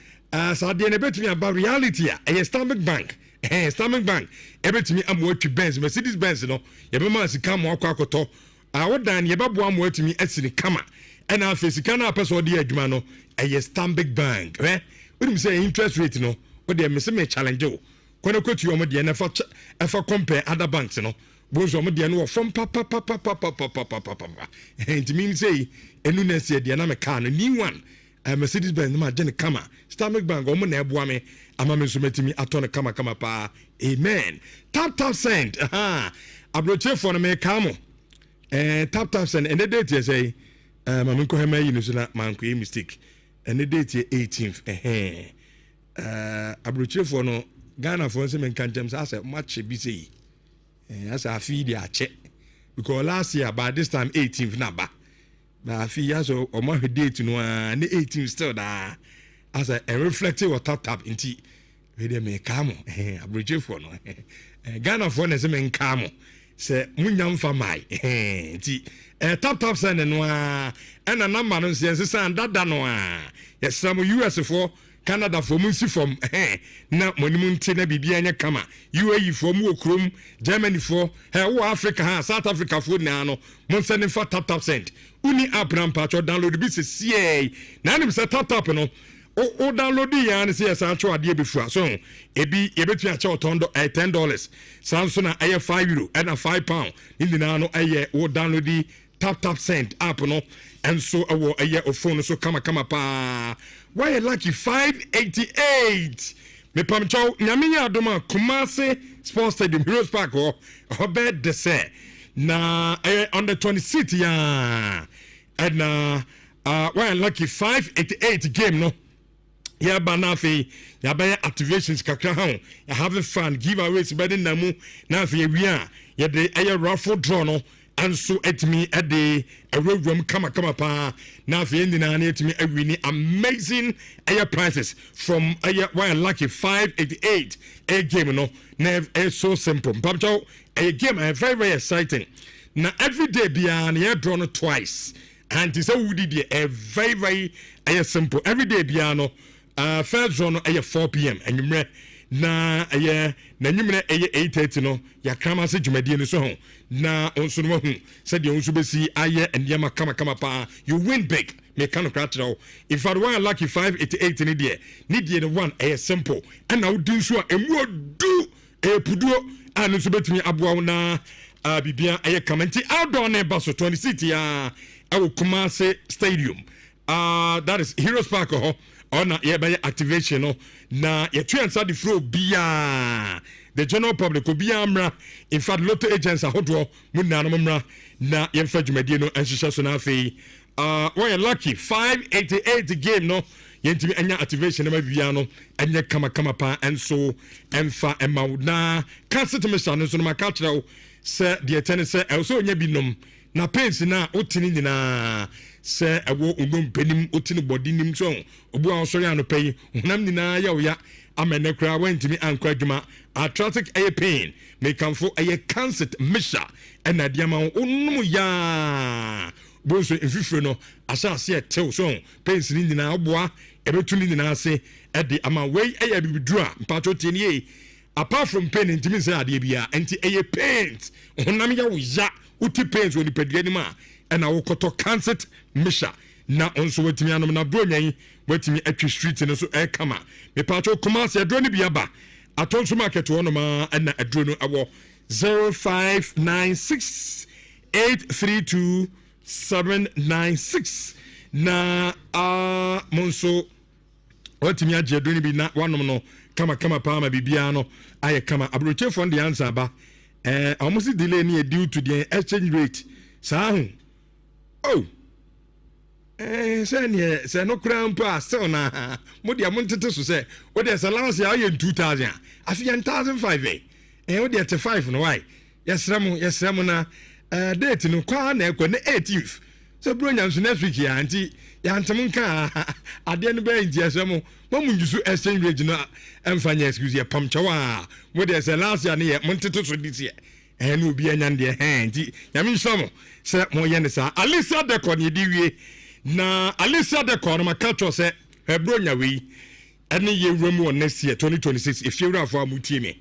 sadie ne betumi about reality a Stanbic Bank Stanbic Bank ebetumi amwatwi Benz Mercedes Benz no yebema sika mo akoto awodan yebabo amwatumi asini kama ena afesika na apeso de adwuma no Stanbic Bank we say interest rate no we dey me challenge o kono kwotu omo de na fa compare other banks no bozo omo de no from papa and mean say enu na se de na me car no new one Mercedes Benz ma je ne kama Stanbic Bank omo na eboa me ama me so metimi ato ne kama pa amen tap send abroche for no me kamo tap send and the date say mama ko hema yi no so na man ko mistake and the date 18th abroche for no Ghana for some can terms as a much busy as a fee dia check because last year by this time 18th number na fee years or more date no and 18th still da as a reflective or tap into we dey me kamo abroche for no Ghana for na some kamo say munyam fa mai nti tap send no and a number no say say dada no yes some US for Canada for munsi from na monimunti na bibia nya kama UAE for mu okrom Germany for Africa South Africa for na no monsene for tap send uni app na mpacho download bi se na nim se tap no o download ya na se sancho ade befua so ebi yebetu acha otondo $10 sanso na aye €5 and a £5 indina no aye o download tap send app no and so awo aye o phone so kama pa why lucky 588 me pamcho nyaminya adoma Kumasi Sports Stadium Heroes Park or bed de say na on the 26th ya and why lucky 588 game no ya banafi ya buy activations kakra ha ya have fun giveaways bedding namu na fi ewia ya de aye raffle draw no and so at me at the room kama pa now for ending and at me every amazing air prices from why lucky 588 a game no never so simple pamcho a game very very exciting now every day beyond air drawn twice and it's a woody a very very simple every day beyond first draw no 4 p.m. and you na ɛyɛ n'anwummerɛ ɛyɛ 8:30 no yɛakrama sɛ dwumadie no so ho na ɔnso no wahu sɛdeɛ ɔnso bɛsi ayɛ nneɛma kamakama paa. You win big. Meka no kra kyerɛ wo. In fact, one lucky 588 ne deɛ ne deɛ no one ɛyɛ simple ɛna wodi nso a ɛmu ɔdu ɛpuduo a no nso bɛtumi aboa wo na bibia ɛyɛ kama nti outdoor ne ba so 20 city a ɛwɔ Kumase Stadium. That is Heroes Park ho ɔna yɛbɛyɛ activation no na yɛtua nsa de furo bia the general public obia mmra. In fact, lotto agents ahodoɔ mu nanom mmra na yɛmfa dwumadie no nhyehyɛ so na afei wɔyɛ lucky 588 game no yɛntimi anya activation na mabia no ɛnyɛ kama paa ɛnso ɛmfa ɛma na cancer commission no so no maka kyerɛ wo sɛ deɛ tɛne sɛ ɛwɔ sɛ ɔnya binom na pains na wotene nyinaa sɛ ɛwɔ onompenim wotene bɔde nim so obu a wɔsɔre anɔpɛ yi honam nyinaa yɛ wo ya ama ne koraa wantimi ankɔ adwuma arthritic ɛyɛ pain mekamfo ɛyɛ cancer measure ɛna deɛ ma wo onom yaa bonso mfifire no asase ɛtew so pains ni nyinaa boa ɛbɛtu ni nyinaa se ɛde ama wei ɛyɛ bibiduru a mpato tie nie apart from pain ntimi sɛ adeɛ bia enti ɛyɛ pains honam yɛ wo ya uti pains wɔ nipadua nim a ɛna wokɔtɔ cancer measure na onso watimi anom na bronyan watimi atwi street no so ɛkama mepato Kumase aduro no biaba atonso market wɔ no ma ɛna aduro no ɛwɔ 0596 832 796 na monso watimi agye aduro no bi na wanom no kama paa ma bibia no ayɛ kama abrochefo no de answer ba almost delay near due to the exchange rate. So, say no crown pass. So now, what the amount to say? What there's allowance here in 2000. I feel 1005. And what there's 5 no why? Yes, Ramona. Date no car neck on the 18th. So, Brunians next week, auntie. Yantamunka, I didn't buy in Tiasamo. When you do exchange rate, and find excuse your pumchawa. What there's a last year near Monteto this year. And will be an under hand. Yamin Samo, Sir Moyanesa, Alisa de Cornidiwe. Na Alisa de Cornama Cato said, her bronya we. Any year room one next year, 2026, if you're for Mutime.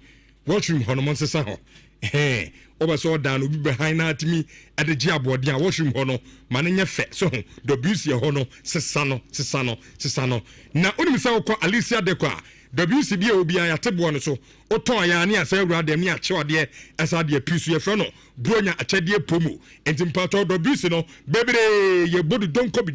Washroom Honomon Saho. Hey. Oversaw down will be behind at me at the job or the washroom hono, mananya fe, so the busi hono, sesano. Na unimisa ko Alicia Dequa, the busi be obi a tebwan so, Otoya near Sarah de near Chaudier, as I dear Pusia Frono, Bronya a Chadia Pomu, and in part of the busino, baby, your body don't copy,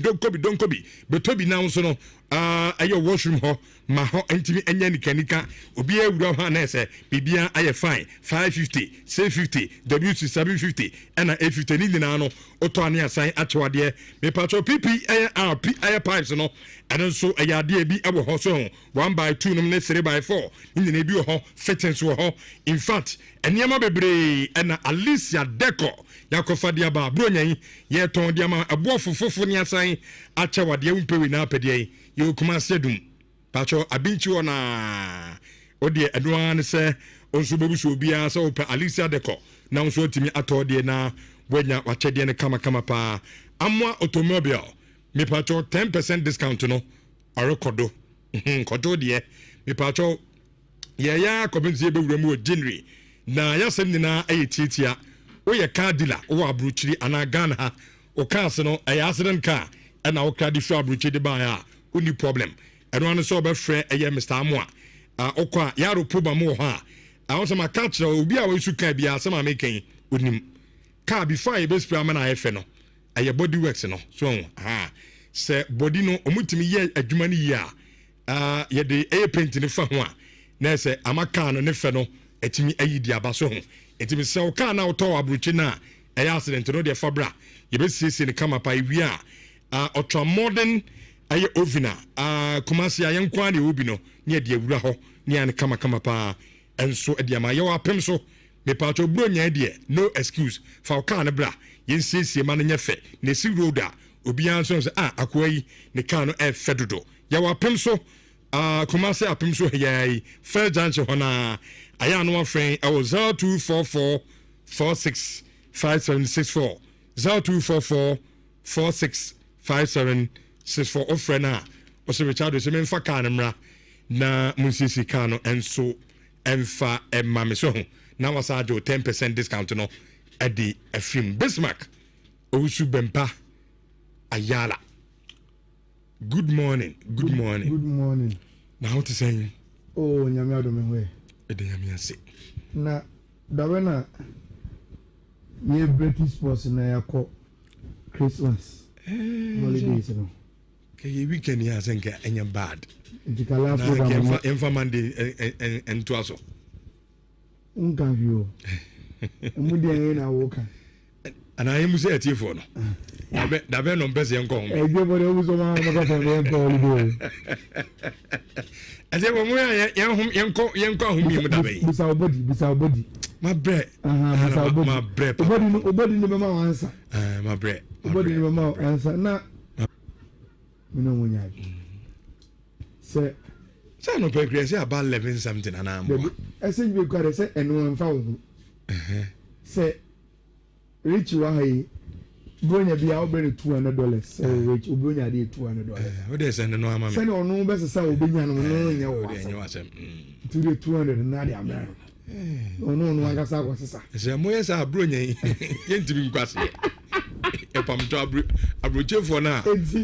but Toby now so at your washroom ho, my hot intimate and Yanikanika, Obi a Rohanese, Bibia I fine, 550, 650, WC 750, and a 850 Ninano, Otoania sign at Chaudier, me patro PP, air pipes and also a yadia be our horse 1 by 2, no 3 by 4, in the neighborhood ho, fitting to ho, in fact, and Yama Bebre and Alicia Deco, Yakofa Diaba, Bruny, Yeton Diama, a boy for Fofonia sign, at Chawadia Umpewina Pede, you come sedum. Pacho, I been you on a Odia Adwan say, also Bobu Bia, so Alicia Deco, now so to me at Odia na, when ya watchedian kama pa, Amwa automobile, me pacho 10% discount no, or Kodo, Kodo dear, me pacho, ya, Copenhagen remove Jinri, na yasemina a titia, o ya car dealer, o abruchiri, and a gun ha, o casino, a accident car, and our car differ bruchidi by only problem. And one so be friend Mr. Amwa. Okwa yaro proba mo ha. I want some catch obi a we suka bia some making unim. Car before you best plan na efe no. Aye body works no. So say body no omutimi ye adwuma ni ya. Ye de air paint ni fa ho a. Na say amaka no ne fe no etimi ayi di aba so ho. Etimi se o car na oto abruchi na aye accident no de fabra. Ye be sisi ni kama pa wi a. Ultra modern aye ovina Kumase ayen kwa ne obi no ne de awura ho ne an kama pa enso de ama ye wa pem so me pa to bronya de no excuse fa o kan bra yensesie ma no nyefe ne si road a obi an so akwai ne kan no e fedodo ye wa pem so Kumase apem so yai first junction hona aya no afren e wo 0244 46 5764 0244 46 5764 ofrena o se Richard se menfa kan mra na musisi kano enso emfa emma me so na wasajo 10% discount no adi afim Bismarck Owusu Bempa Ayala. Good morning. Good morning. Now what is saying? Oh, nyame adome ho e. Ede nyame ase. Na dawena ye breaking sports na yakọ Christmas holidays no. Ke weekend ya senka enya bad. Ndikala na program enfa Monday ento aso. Unka view. Emudi en na woka. Ana yemu se atifo no. Dabe no mpese enko ho. Ege bode obuso ma maka fa enko holiday. Ase mo ya yenko ho mi mu dabe. Bisa body. My bread. My bread. Obody ni mama answer. My bread. Obody ni mama answer na. Me no munya. Say no pay say about 11 something and am. Ese you go say eno enfa wo. Say rich wa hai bronya bia obere $200. Say rich obronya dey $200. What dey send no ama me. Say no no be say obenya no nya wo. Nya wasem. To the 200 na dey am. No agasa ko sisa. Say mo yes abronya yentimi nkwase. Epam to abrochefo na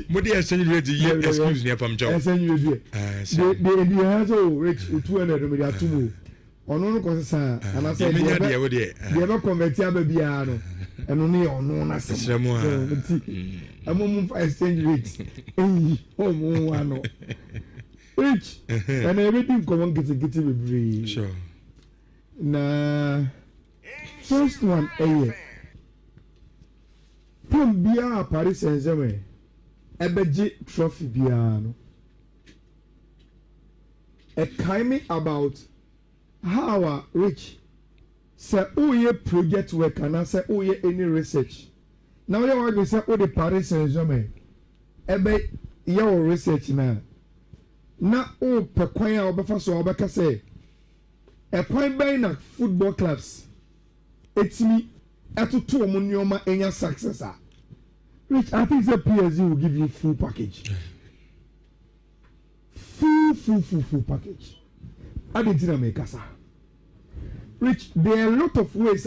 mo dey exchange rate ye excuse ni epam to. Exchange rate. They has rich 200 me dey atumo. Ono no ko sisa ana say dey be convert ya ba bia no. Eno ne ono na se. Sremo a. Amom exchange rate. Oh mo ano. Rich. And everything come on get be. Sure. Na first one from bia Paris Saint-Germain ebeji trophy bia no a kind about how rich say oye project work and say oye any research now you want to say o the Paris Saint-Germain ebe your research na o pekwan a obefa so obeka say a point by na football clubs etimi atoto omo nyoma enya success a which I think the PSG will give you full package full package adentina make asa which there are a lot of ways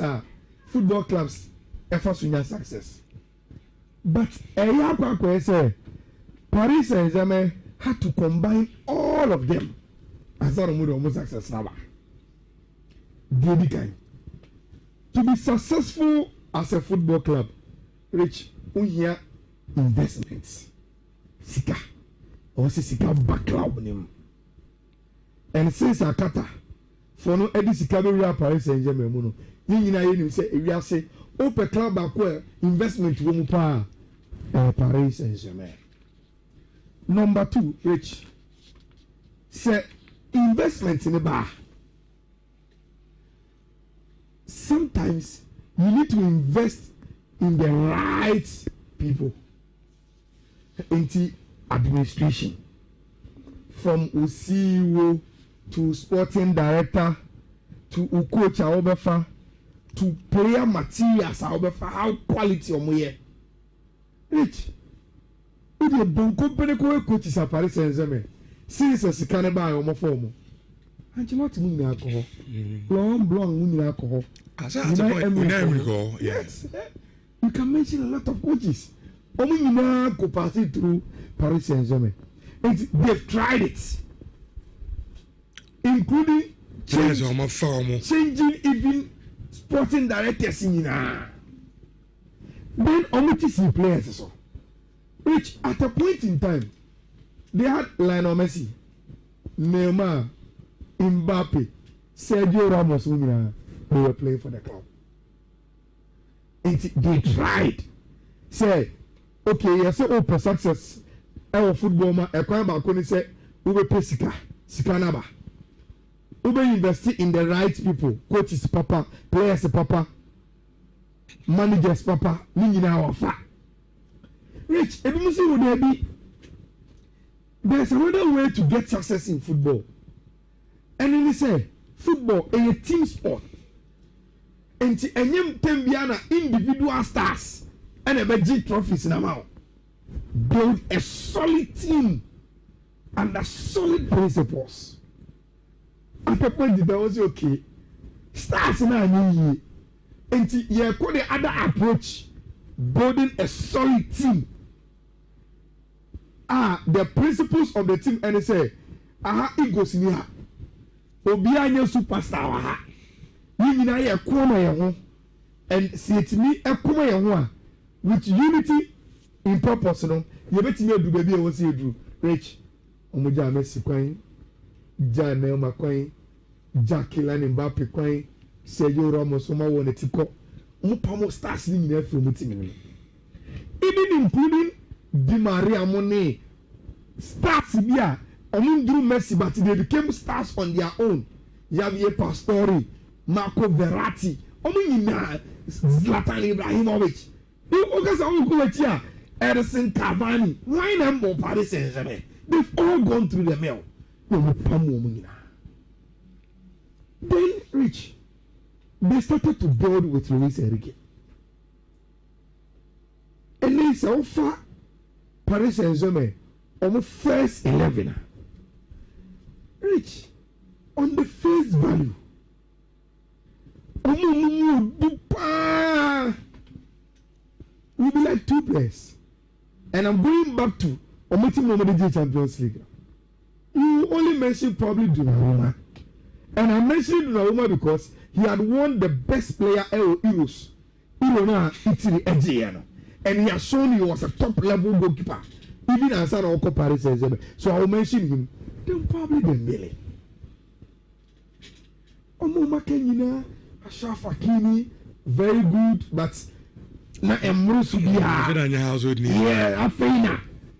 football clubs ever sunya success but eya kwa say Paris Saint-Germain had to combine all of them as a almost success now. To be successful as a football club, rich unya investments, sika or sika backlog name. And since Akata, for no edi sika be real Paris Saint-Germain mono, yina yini say we are say open club akwa investment wo mu pa Paris Saint-Germain. Number 2, rich say investment in the bar. Sometimes you need to invest in the right people into administration from CEO to sporting director to coach obefa to player materials obefa how quality omoye rich we dey Donkor peneko coaches at Paris Saint-Germain since sika ne ba omo form Angelot mu ni alcohol long mu ni alcohol. Yes. You can mention a lot of coaches. Omo go pass through Paris Saint-Germain. They've tried it. Including changing even sporting directors in Then omo players so. Which at a point in time they had Lionel Messi, Neymar, Mbappe, Sergio Ramos who were playing for the club. They tried. Say, okay, you say open success. Our football man, a crime about say, we will pay sika naba. We will invest in the right people. Coaches papa, players papa, managers papa, nina wafa. Rich, if you see what they be, there's another way to get success in football. And then they say, football is a team sport. And enyem tembiana individual stars and a big trophies in amount. Build a solid team under solid principles. At a point that was okay. Stars na anyi. And you call the other approach, building a solid team. The principles of the team and say, egos in here. Obi anya superstar wa ha. You nyina ye koma ye ho. And see it me e koma ye ho a with unity in purpose no. You betimi adu baby e wo se edu. Rich. Omoja Messi kwan. Ja Neymar kwan. Ja Kylian Mbappe kwan. Sergio Ramos oma won etiko. Omo stars ni nyina from team no. Even including Di Maria Money stars bia Omundru Messi, but they became stars on their own. Javier Pastore, Marco Verratti, Omuna, Zlatan Ibrahimovic. You guys are Edison Cavani. Why not Paris Saint-Germain? They've all gone through the mill. Then, Rich, they started to build with Luis Enrique. And they so far, Paris Saint-Germain, almost first 11. Rich, on the face value, we'll be like 2 players. And I'm going back to Omoti Champions League. You only mentioned probably Donnarumma. And I mentioned Donnarumma because he had won the best player Euros. Italy, and he has shown he was a top level goalkeeper. Even as an Oko Paris Saint-Germain. So I will mention him. Then probably Dembele. Omo Makenina, Ashraf Hakimi, very good, but na Emre Subiya. Yeah, Afeina.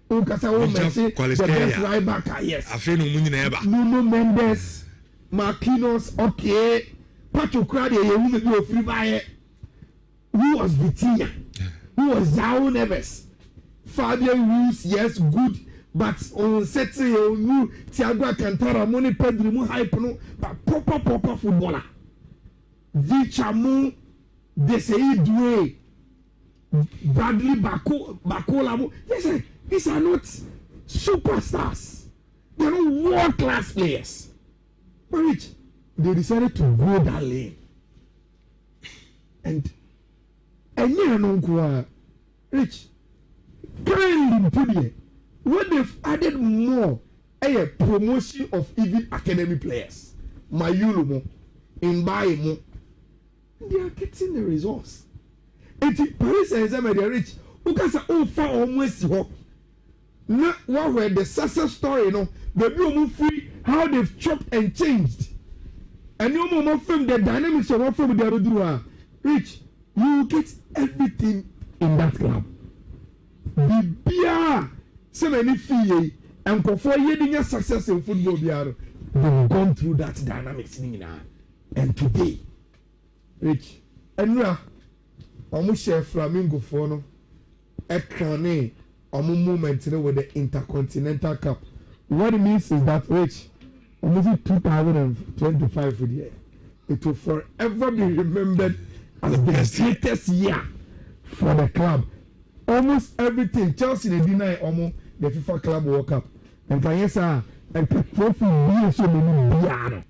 Ukasa wo Messi, the best right back, yes. Afeina Munyineba. Nuno Mendes, Marquinhos, okay. Pacho Krade, you will be a free buyer. Who was Vitinha? Who was João Neves? Fabian Ruiz, yes, good, but on setting you knew Thiago Alcantara, money Pedro, mu hype no, but proper footballer. Vichamu, Desei Doué, Bradley Bakola. These are not superstars. They are not world-class players. But Rich, they decided to go that lane. And you know, Rich, currently, when they've added more, a promotion of even academy players, Mayulumo, Mbaimo, they are getting the results. And Paris Saint-Germain, they are rich. Because all far almost not what were the success story, you know, the new free, how they've chopped and changed. And you know, from the dynamics of what from the other Rich, you get everything in that club. Bibia, so many fee, and for year success in football, they've gone through that dynamics. And today, Rich, and we are almost share Flamingo for no, a crane, a movement with the Intercontinental Cup. What it means is that, Rich, almost 2025 for the year, it will forever be remembered as the greatest year for the club. Almost everything Chelsea they deny almost the FIFA Club World Cup. And can you say and trophy be so many beyond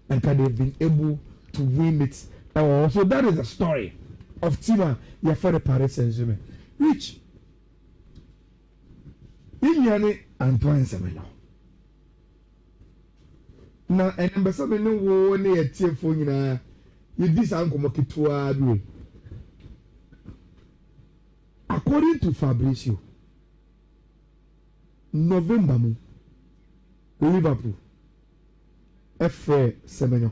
and can they've been able to win it. So that is the story of Tima for the Paris Saint-Germain. Which in Antoine Semenyo. Now and ambassador no wo na ye tie fo nyina ye dis ankomo ketua bi. According to Fabrizio, November mu Liverpool F. Semenyo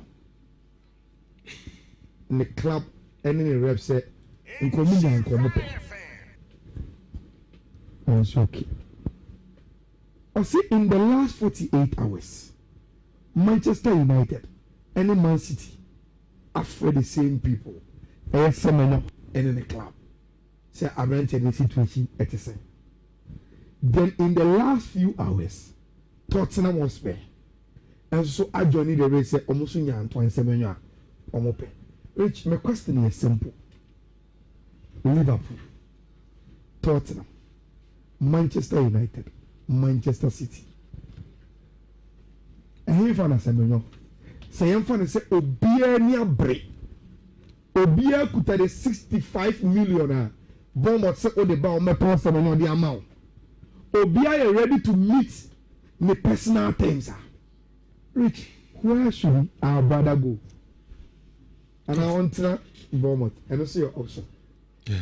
the club and the rep say nkomo pe. It's okay. I see in the last 48 hours, Manchester United and Man City are for the same people. Semenyo and in the club. Say I rented the situation at the same. Then in the last few hours, Tottenham was spare. And so I joined the race almost in Antoine Semenyo omope. Rich, my question is simple. Liverpool, Tottenham, Manchester United, Manchester City. fa na Semenyo say yem fa ne say obia ni abre obia kuta de 65 million Bournemouth say o de ba o mepo Semenyo de amount obia is ready to meet the personal terms. Rich, where should our brother go? And I want to Bournemouth, and I see your option. Yeah.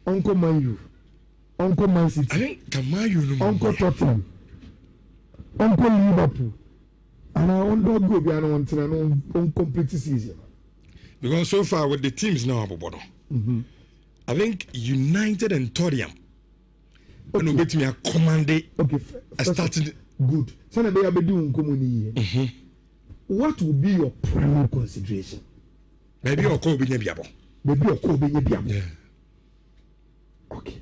Uncle Man U, Uncle Man City. I think Man U, Uncle Tottenham, Uncle Liverpool, and I want to go beyond one to an complete season. Because so far with the teams now, I think United and Tottenham. Okay. And get me a command. Okay, started good. So na be doing community. What will be your primary consideration? Maybe your call be biabo. Maybe your call be biabo. Yeah. Okay.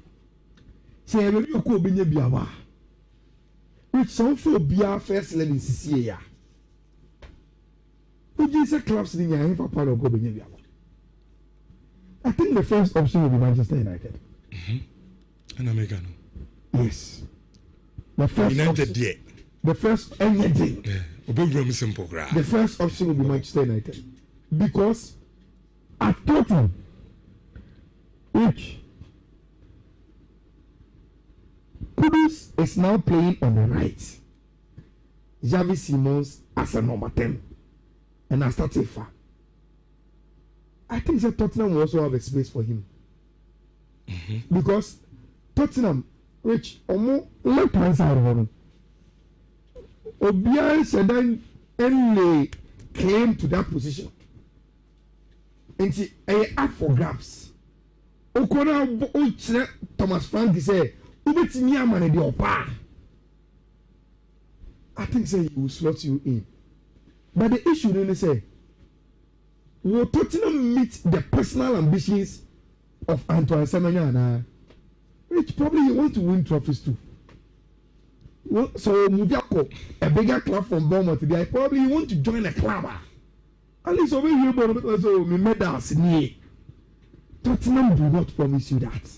Say maybe your call be biabo. Which some for bia first level CCA ya. Which is a clubs in your for part of go be biabo. I think the first option will be Manchester United. And America. Yes. The first United option, there. The first anything. Yeah. Simple. The first option will be Manchester United. Because at Tottenham, which Kudus is now playing on the right. Xavi Simons as a number 10. And I started far. I think that Tottenham will also have a space for him. Because Tottenham, which almost left hand side of him, Obian Sedan only came to that position. And she up for grabs. Okona Thomas Frank say, Ubeti Miamane de Opa. I think say he will slot you in. But the issue then say, will Tottenham meet the personal ambitions of Antoine Semenyo? Which probably you want to win trophies too. So Muviako, a bigger club from Bournemouth today, probably you want to join a club. At least over here, because me medals near. Tottenham do not promise you that.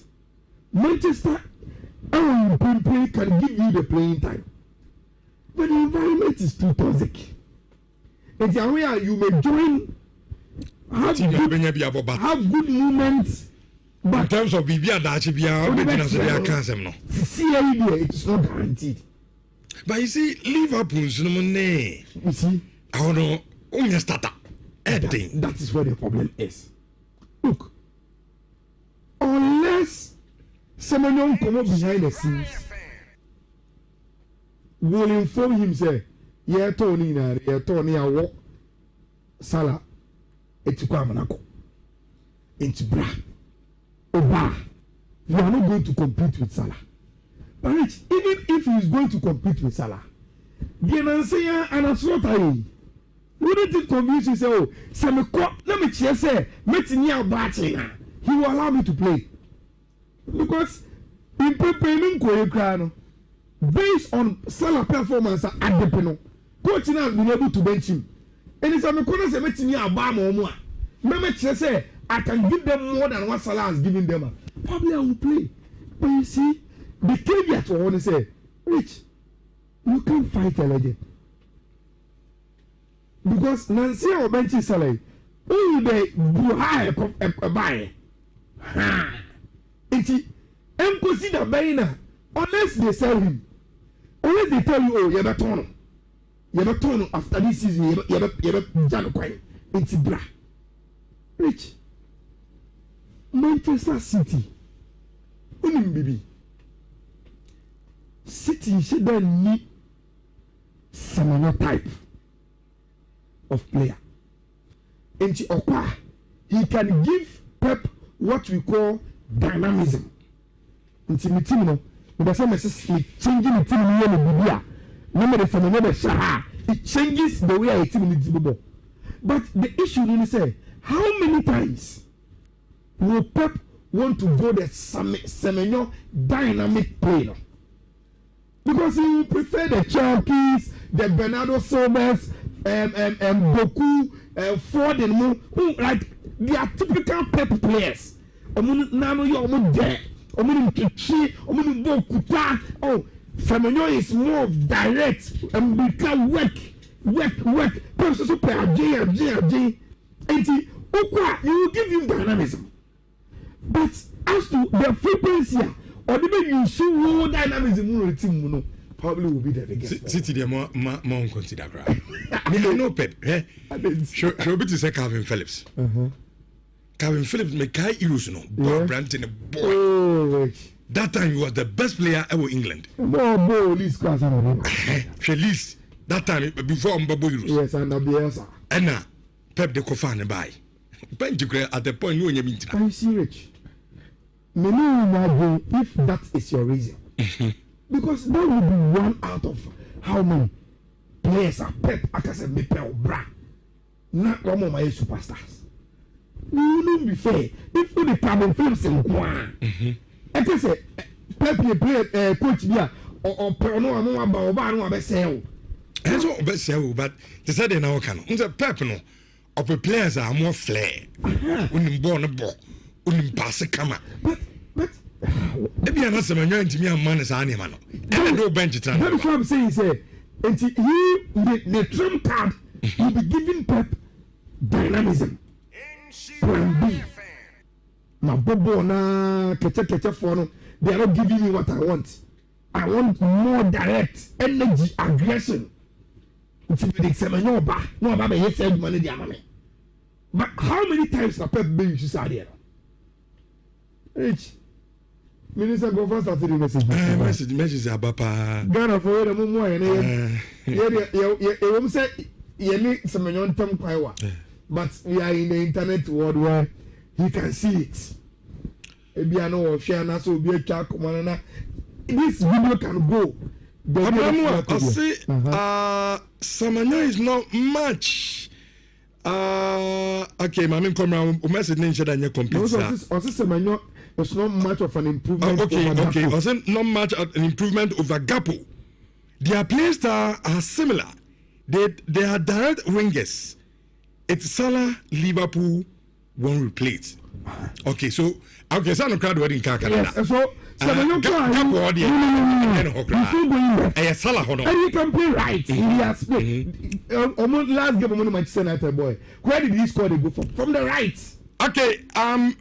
Manchester can give you the playing time. But the environment is too toxic. And the area you may join have good moments. But in terms of Bibia Dachi, it is not guaranteed. But you see, Liverpool's no money. You see, I don't know. Only starter. That is where the problem is. Look, unless someone come up behind the scenes, will inform him say, "Yeah, Tony, I walk Salah, it's Kwamanako, it's Bra, Oba. You are not going to compete with Salah." But Rich, even if he is going to compete with Salah, the Nansia and Asrota, wouldn't it confuse you? Say, "Oh, Samiko, let me cheer say, Metinia Batina." He will allow me to play because in preparing Koreano, based on Salah performance at the penal, coach has been able to bench him. And it's a Mekona say Metinia Bama or more. Remember, say, I can give them more than what Salah has given them. Probably I will play. But you see, the caveat for one say, Rich, you can't fight a legend. Because Nancy or Benchy Salah, only they do high a buy. And consider Baina, unless they sell him, unless they tell you, oh, you're not torn after this season, you're not Janoquai, it's Bra. Rich, Manchester City, baby. City should then need some type of player. And he can give Pep what we call dynamism. It's in the team, no. But some changing the team, it changes the way I team needs the ball. But the issue really say, how many times will Pep want to go the Semenyo dynamic player? Because he will prefer the Chalkies, the Bernardo Silvers, Boku, Ford and Mo, who like they are typical Pep players. Oh, Semenyo is more direct and become work. Person so play AJ. And you will give him dynamism. But as to the frequency or the way you see more dynamism in the team, probably will be the biggest. City, they more consider. No Pep. Show bit to say Calvin Phillips. Calvin Phillips make high heroes, no. Branton, a boy. Oh, that time he was the best player ever in England. More least class. Least that time before Mbabo heroes. Yes, and Abiasa. And now Pep de Kofan buy. At the point when you mean. Are you serious? If that is your reason. Because that will be one out of how many players are Pep Akase Mepe Bra. Not one of my superstars. We wouldn't be fair if the Calvin Phillips in Kwan. I can say Pep play coach here or Perno and Baobano Besel. That's what Besel, but they said they now can. Pep no. Of the players are more flair. Unim born a ball, unim pass a camera. But maybe I'm not some young to me a man as animal. And no bench. That's what I'm saying. Say, and he the trump card will be giving Pep dynamism. Plan B. My bobo na catch for no. They are not giving me what I want. I want more direct energy, aggression. It's the Semenyo ba. No, Baba, he said money the money. But how many times have Pep been to Saudi? Rich. Minister go first after the message. Message Abapa. Ghana for the mumu and you say you need Semenyo term kwaiwa. But we are in the internet world where he can see it. Ebi ano share na so be a chat komana. This video can go. I see Semenyo is not much. Okay, my come around. Message Nhyira that you complete. Semenyo is not much of an improvement. Okay. Also, not much of an improvement over Gapo. Their players are similar. They are direct wingers. It's Salah, Liverpool, one replace. Okay, so so no crowd wedding Canada. Yes, so Semenyo Salah hono. And he can play right. He has played. Last game on Manchester United boy. Where did he score the goal from the right? Okay,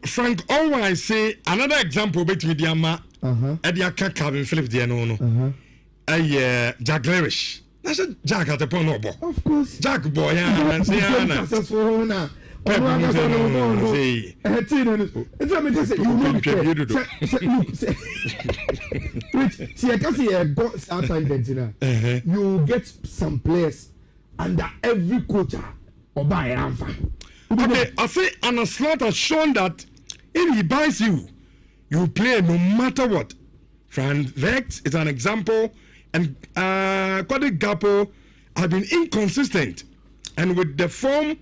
Frank Owen say another example between the Ama Ediaka Calvin Phillips the no. Jack Grealish. That's a Jack at the point no. Of course. Jack boy and say successful now. You get some players under every coach or buy Alpha. Okay, I say Anna Slot has shown that if he buys you, you play no matter what. Frank Vex is an example, and Kwade Gapo have been inconsistent, and with the form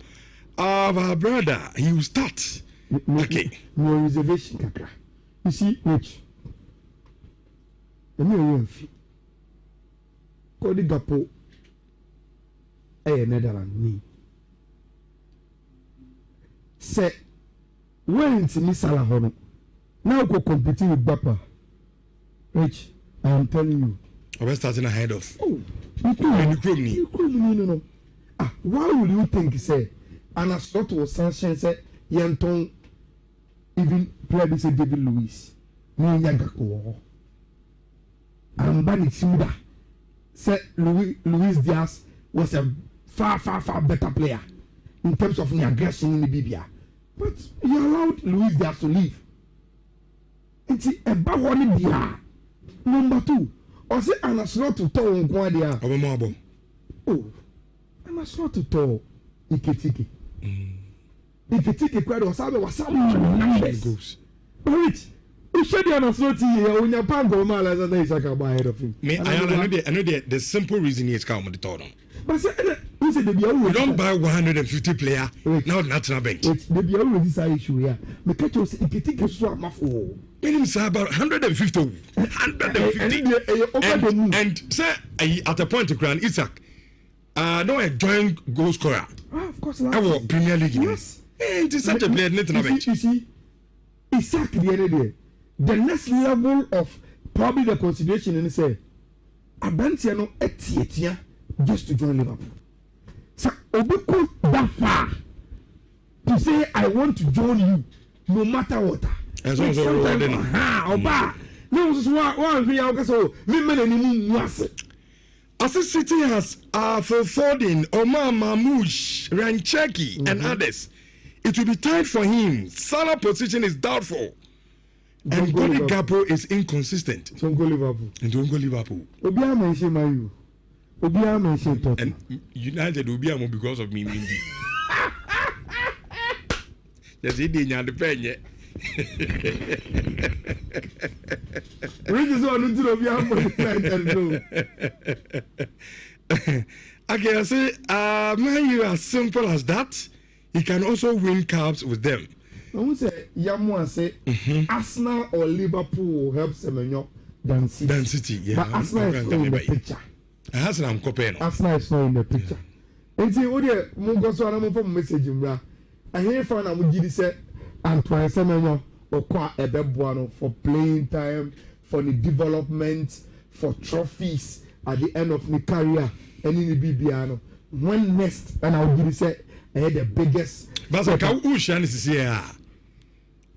of our brother, he will start. Okay. No reservation, Kaka. You see, Rich. Let me Kwade Gapo, Netherlands, me. Say, when it's Salah Hono, now go competing with Bapa. Rich, I am telling you. We're starting ahead of. Oh, no. Why would you think, say, and a sort of sanction, say, Yanton, even probably say David Luiz, no Yagako. And Bani Suda said Luis Diaz was a far better player in terms of aggression in the Bibia. But he allowed Luis Diaz to leave. It's a bad dia. Number 2. Or say an assault to tow on Guadia. Oh, an assault to tow Iketike. Iketike quite was some numbers. But you should an assault here when your pango malas and they shall buy ahead of him. I know the simple reason is come on the total. But we don't buy 150 player now national bench. The be already this issue here. Me catch us Iketike so amafo. Meaning say about 150. And say at a point to Grand Isaac. No a joint goal scorer. Of course, our Premier League. Yes. It is such a player national bench. You see, Isaac the other day. The next level of probably the consideration and say abantia no etietia just to join Liverpool. So Obiko that far to say I want to join you no matter what. As long as you're Oba. No, one we are so As City has for Foden, Omar Mamouche, Rancheki, and others, it will be tight for him. Salah position is doubtful. And Godi Gapo is inconsistent. Don't go Liverpool. And don't go Liverpool. Obia mention Mayu. Obia mention Tottenham. And United will be amo because of me. Just he didn't the Riches on to Okay, I say, man, you as simple as that. He can also win cups with them. I won't say Yamu say Arsenal or Liverpool will help Semenyo than City. Than City, yeah. But Arsenal is not in the picture. Arsenal is not in the picture. And see, what the Mungoso and I'm from message in I hear from Amujidi say Antoine Semenyo or Kwa Ebebuano for playing time, for the development, for trophies at the end of the career and in the BBano. When next, and I'll give you say I had the biggest. But Ushan is here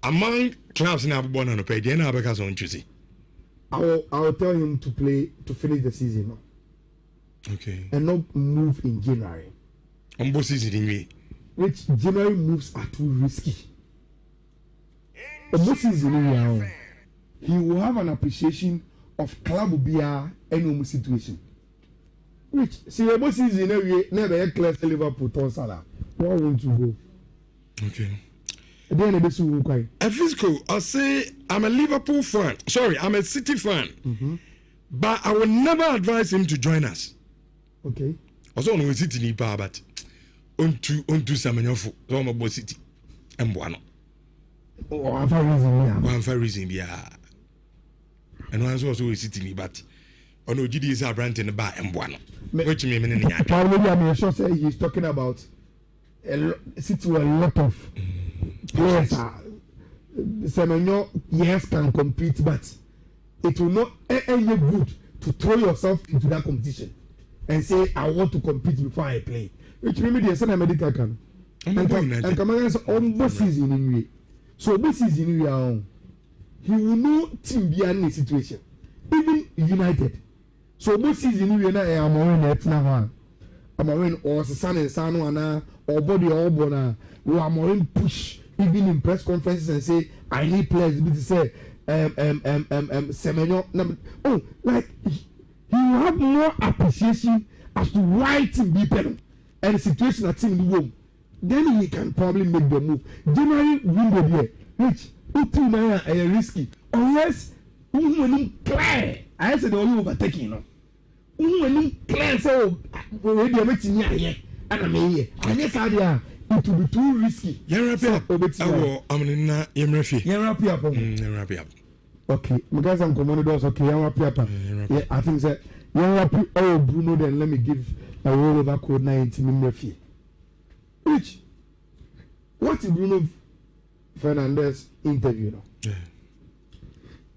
among clubs in Abubon and Opay, then Abakas on Tuesday. I'll tell him to play to finish the season. Okay. And not move in January. On both seasons in me. Which January moves are too risky. On both seasons he will have an appreciation of club beer any situation. Which see both season never clear Liverpool to Salah. What want to go? Okay. Then a physical, I say I'm a Liverpool fan. Sorry, I'm a City fan. But I will never advise him to join us. Okay. Also, on City ni pa but on to Samanyofo, so I'm about City. And Buano. Oh, I'm for reason, yeah. One for reason, yeah. And one also City ni but on OGD is a brand in the bar and Buano. Which me mean I'm sure say he's talking about City a lot of players. Semenyo, yes, can compete, but it will not any good to throw yourself into that competition and say I want to compete before I play. Which maybe the same medical can. And come on, on both season in way. So both season in way, he will know team be in situation, even United. So both season in way na I'm on it now. I'm on or San and Sano or body or bona. We are more push even in press conferences and say I need players to say Semenyo. Oh, like he will have more appreciation as to why team be better and the situation at team in the room. Then he can probably make the move. January window there, which team are risky. Unless when clear, I said only overtaking. When clear so already I'm meeting here and I'm here. I guess it will be too risky. I'm okay, because I'm commanded okay, yeah, I think that Bruno, then let me give a roll over code 90 Murphy. Which what is Bruno Fernandez interview now? Yeah.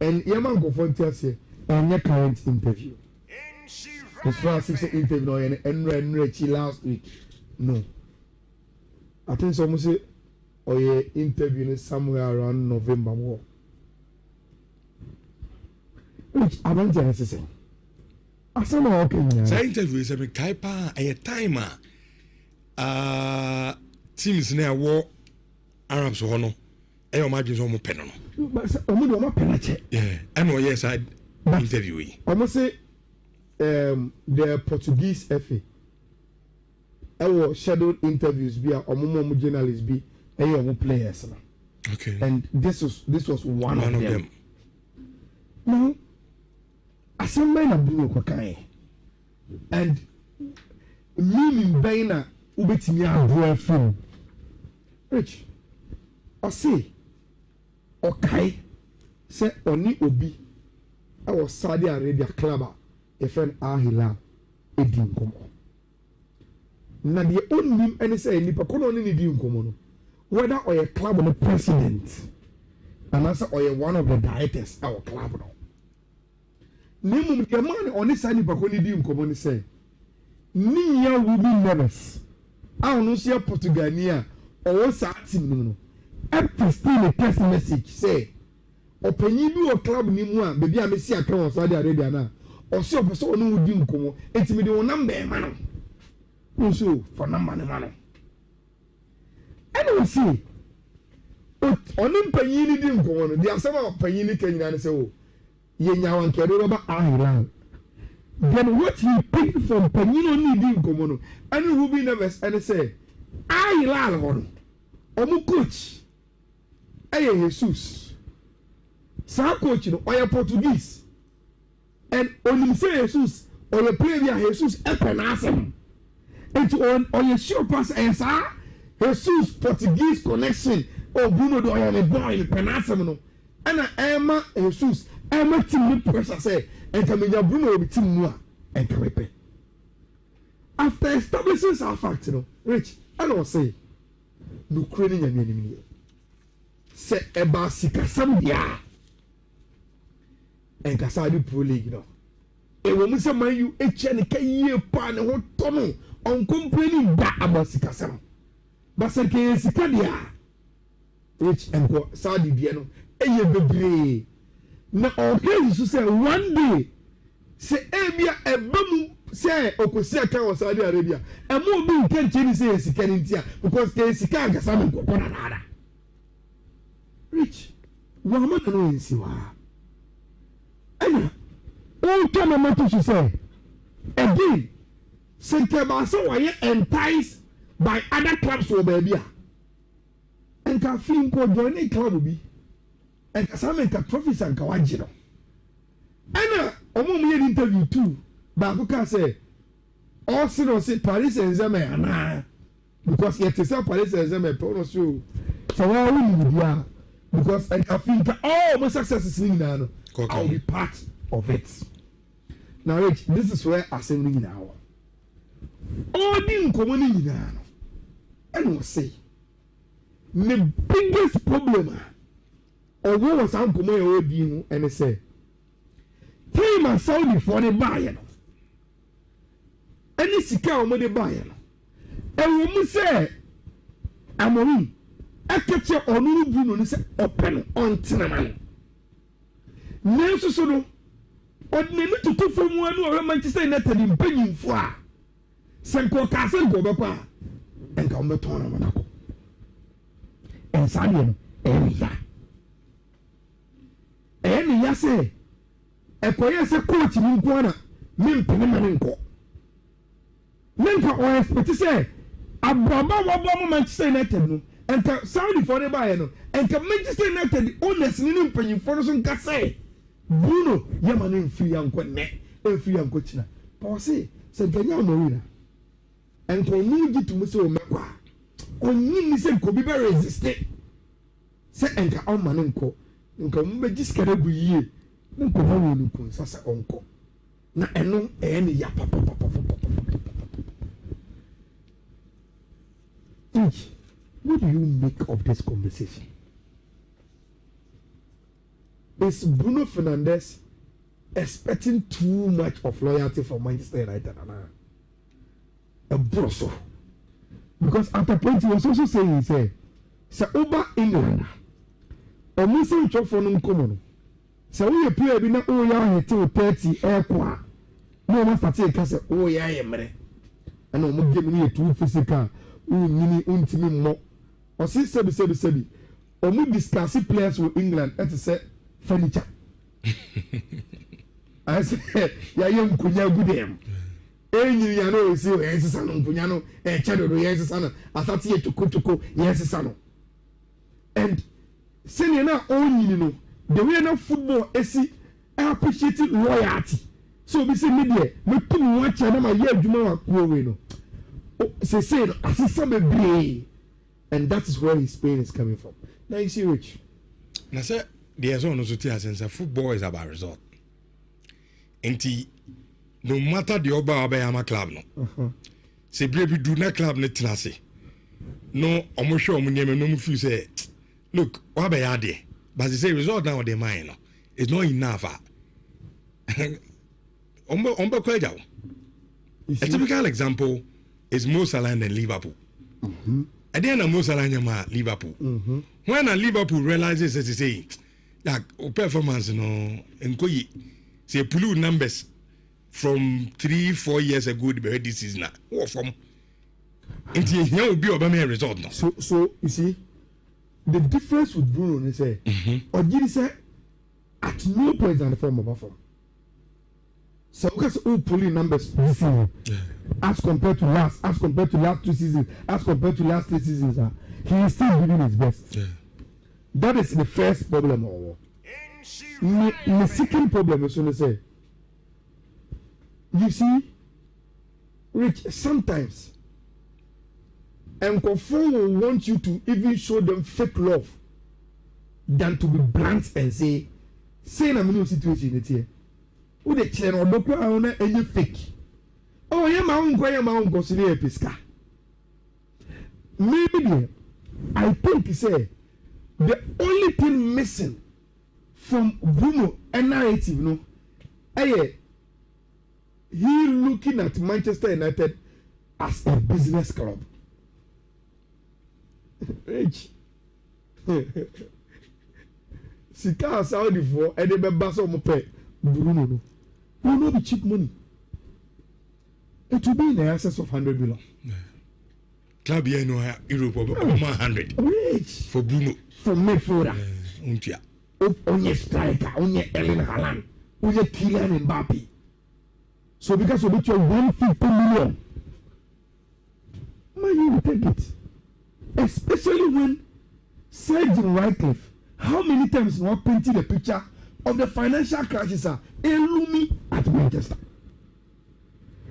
And Yaman go for here and your current interview. As far as the interview and last week. No. I think someone say or you interviewing somewhere around November more. Which I don't say. I said no okay. So interview is a big type a timer. Teams near war Arabs who no. I imagine some pen no. But omo pen yeah. I know yes I interview. Almost say the Portuguese FA. Our scheduled interviews be omo journalists be omo players. Okay. And this was one of them. Now, assemble na Bruno Kwakai. And meaning Baina ubetimi agro film. Rich. I say okay say oni obi our Saudi Arabia club a friend Al Hilal edin komo. Na the only any say nipa kono ni edin komo no. Whether or a club or the president and answer or one of the directors our club no. Name the man on this side of Paconi common say. Nia will be nervous. I don't see a Portugania or Satin. After still a text message say, Open you a club Nimua, baby, I may see a crown of Saudi Arabia now. Or so a person who didn't come. It's me the number, man. Also, for number, man. I don't see. On him paying didn't go on. There are some of paying Kenyan so. Yenyawan Keroba Ireland. Then what he picked from Panino needing Comono, and who be nervous and say, Ireland, Omu coach, Aye Jesus, Sa coach, or your Portuguese, and only say Jesus, or your player Jesus, Epenasem, and on your sure pass and Sa Jesus Portuguese connection, or Bruno do I am a boy in Penasem, and I am Jesus. I'm a team pressure say, and come in Bruno will be team more and come pay. After establishing our fact, Rich, I don't say, no craning and enemy. Say about Sikasambia and Casadi Pro League. A woman say, my you HNK pan and what Tommy on complaining back about Sikasam. But Sake Sikadia, Rich and Sadi Biano, a year baby. Na okay so say one day say ebia ebam say okosi aka wa Saudi Arabia e mo bi nkan cheni say sika ntia because ke sika agasa mo kokona nada Rich wa ma no nsi wa ana o kama mato so say again say ke ba so wa ye enticed by other clubs wo ba bia enka film ko join a club bi and Kasameka trophies and Kawajino. Anna, Omo interview too. Babuka say, also say Paris and Zeme, because yet to say Paris and Zeme, Pono so. So I will because I think all my success is in now. I'll be part of it. Now, Rich, this is where I say now. All the community now. And will say, the biggest problem. Or what was Uncle May old you and they say, came and Saudi for the buyer. Any Sika money buyer. And woman say, I'm on I catch your own Bruno and say, open on Tinaman. Nelson Sono, or they need to come from one or Manchester United in Penny Four. Sanko Castle go papa and come to tournament. And Sadian, and ya. And ya say, a coyes a coach in Guana, Mimpimanco. Menka or expect to say, a Baba Manchester United, and Saudi for the buyer, and Manchester United, honest in Penny for some Casse. Bruno, Yaman free uncle net, and free uncle China. Pausey, said Ganya Marina. And for me, get to Musso Macqua. On me, said could be very resistant. Say, and on Manenco. Nka mbe jiskere bu yie nko ma wo nuko sasa onko na eno ne ya papa what do you make of this conversation? Is Bruno Fernandes expecting too much of loyalty from Manchester United a broso because at a point he was also saying he said over England omu se ntwofo no nkomo no se wo ye player bi na o ya hete o 30 ekwa na o ma fate ka se o ya ye mere ana o mo game ni etu physical o nyini untimi mo o se sebi o mu discuss players with England et say furniture I say ya ye nkunya gudem enyi ya no si o yesisa no nkunya no chedodo yesisa no asate ye tukutuku yesisa no and senior na only no the way na football esi appreciate loyalty so be say media me tum watch na ma ye adwuma wa ko we no say no asisa be and that is where his pain is coming from. Now you see Rich na say there's no so tia sense football is about result enti no matter the oba ama club no say be do na club na tinase no omo hwe omo nyeme no mu feel say look, what about there? But they say result now on the mind. It's not enough. A typical example is Mo Salah and Liverpool. At the end of Mo Salah and Liverpool. When a Liverpool realizes that say like performance and say blue numbers from 3-4 years ago this season or from until here will be a result now. So you see the difference with Bruno is say or did he say at no point in the form of a form. So because all pulling numbers this season as compared to last 2 seasons, as compared to last 3 seasons, he is still giving his best. That is the first problem. The second problem is when they say, you see, Rich, sometimes Nkofo will want you to even show them fake love than to be blunt and say na me no situation it here. Who the chair or doctor on any fake. Oh, yeah, my own go see a pesca. Maybe I think he say the only thing missing from Bruno and narrative, no, he looking at Manchester United as a business club. Rich. Sika Saudi for and the basso pay Bruno. No. Will not be cheap money. It will be in the excess of 100 million. Club here no Europe over 100. Rich. For Bruno. For midfielder. Untia. Onye striker, onye Erling Haaland, onye Kylian Mbappe. So because of which you're 150 million, man, you will take it. Especially when Sir Jim Ratcliffe, how many times you want painting the picture of the financial crisis are looming at Manchester.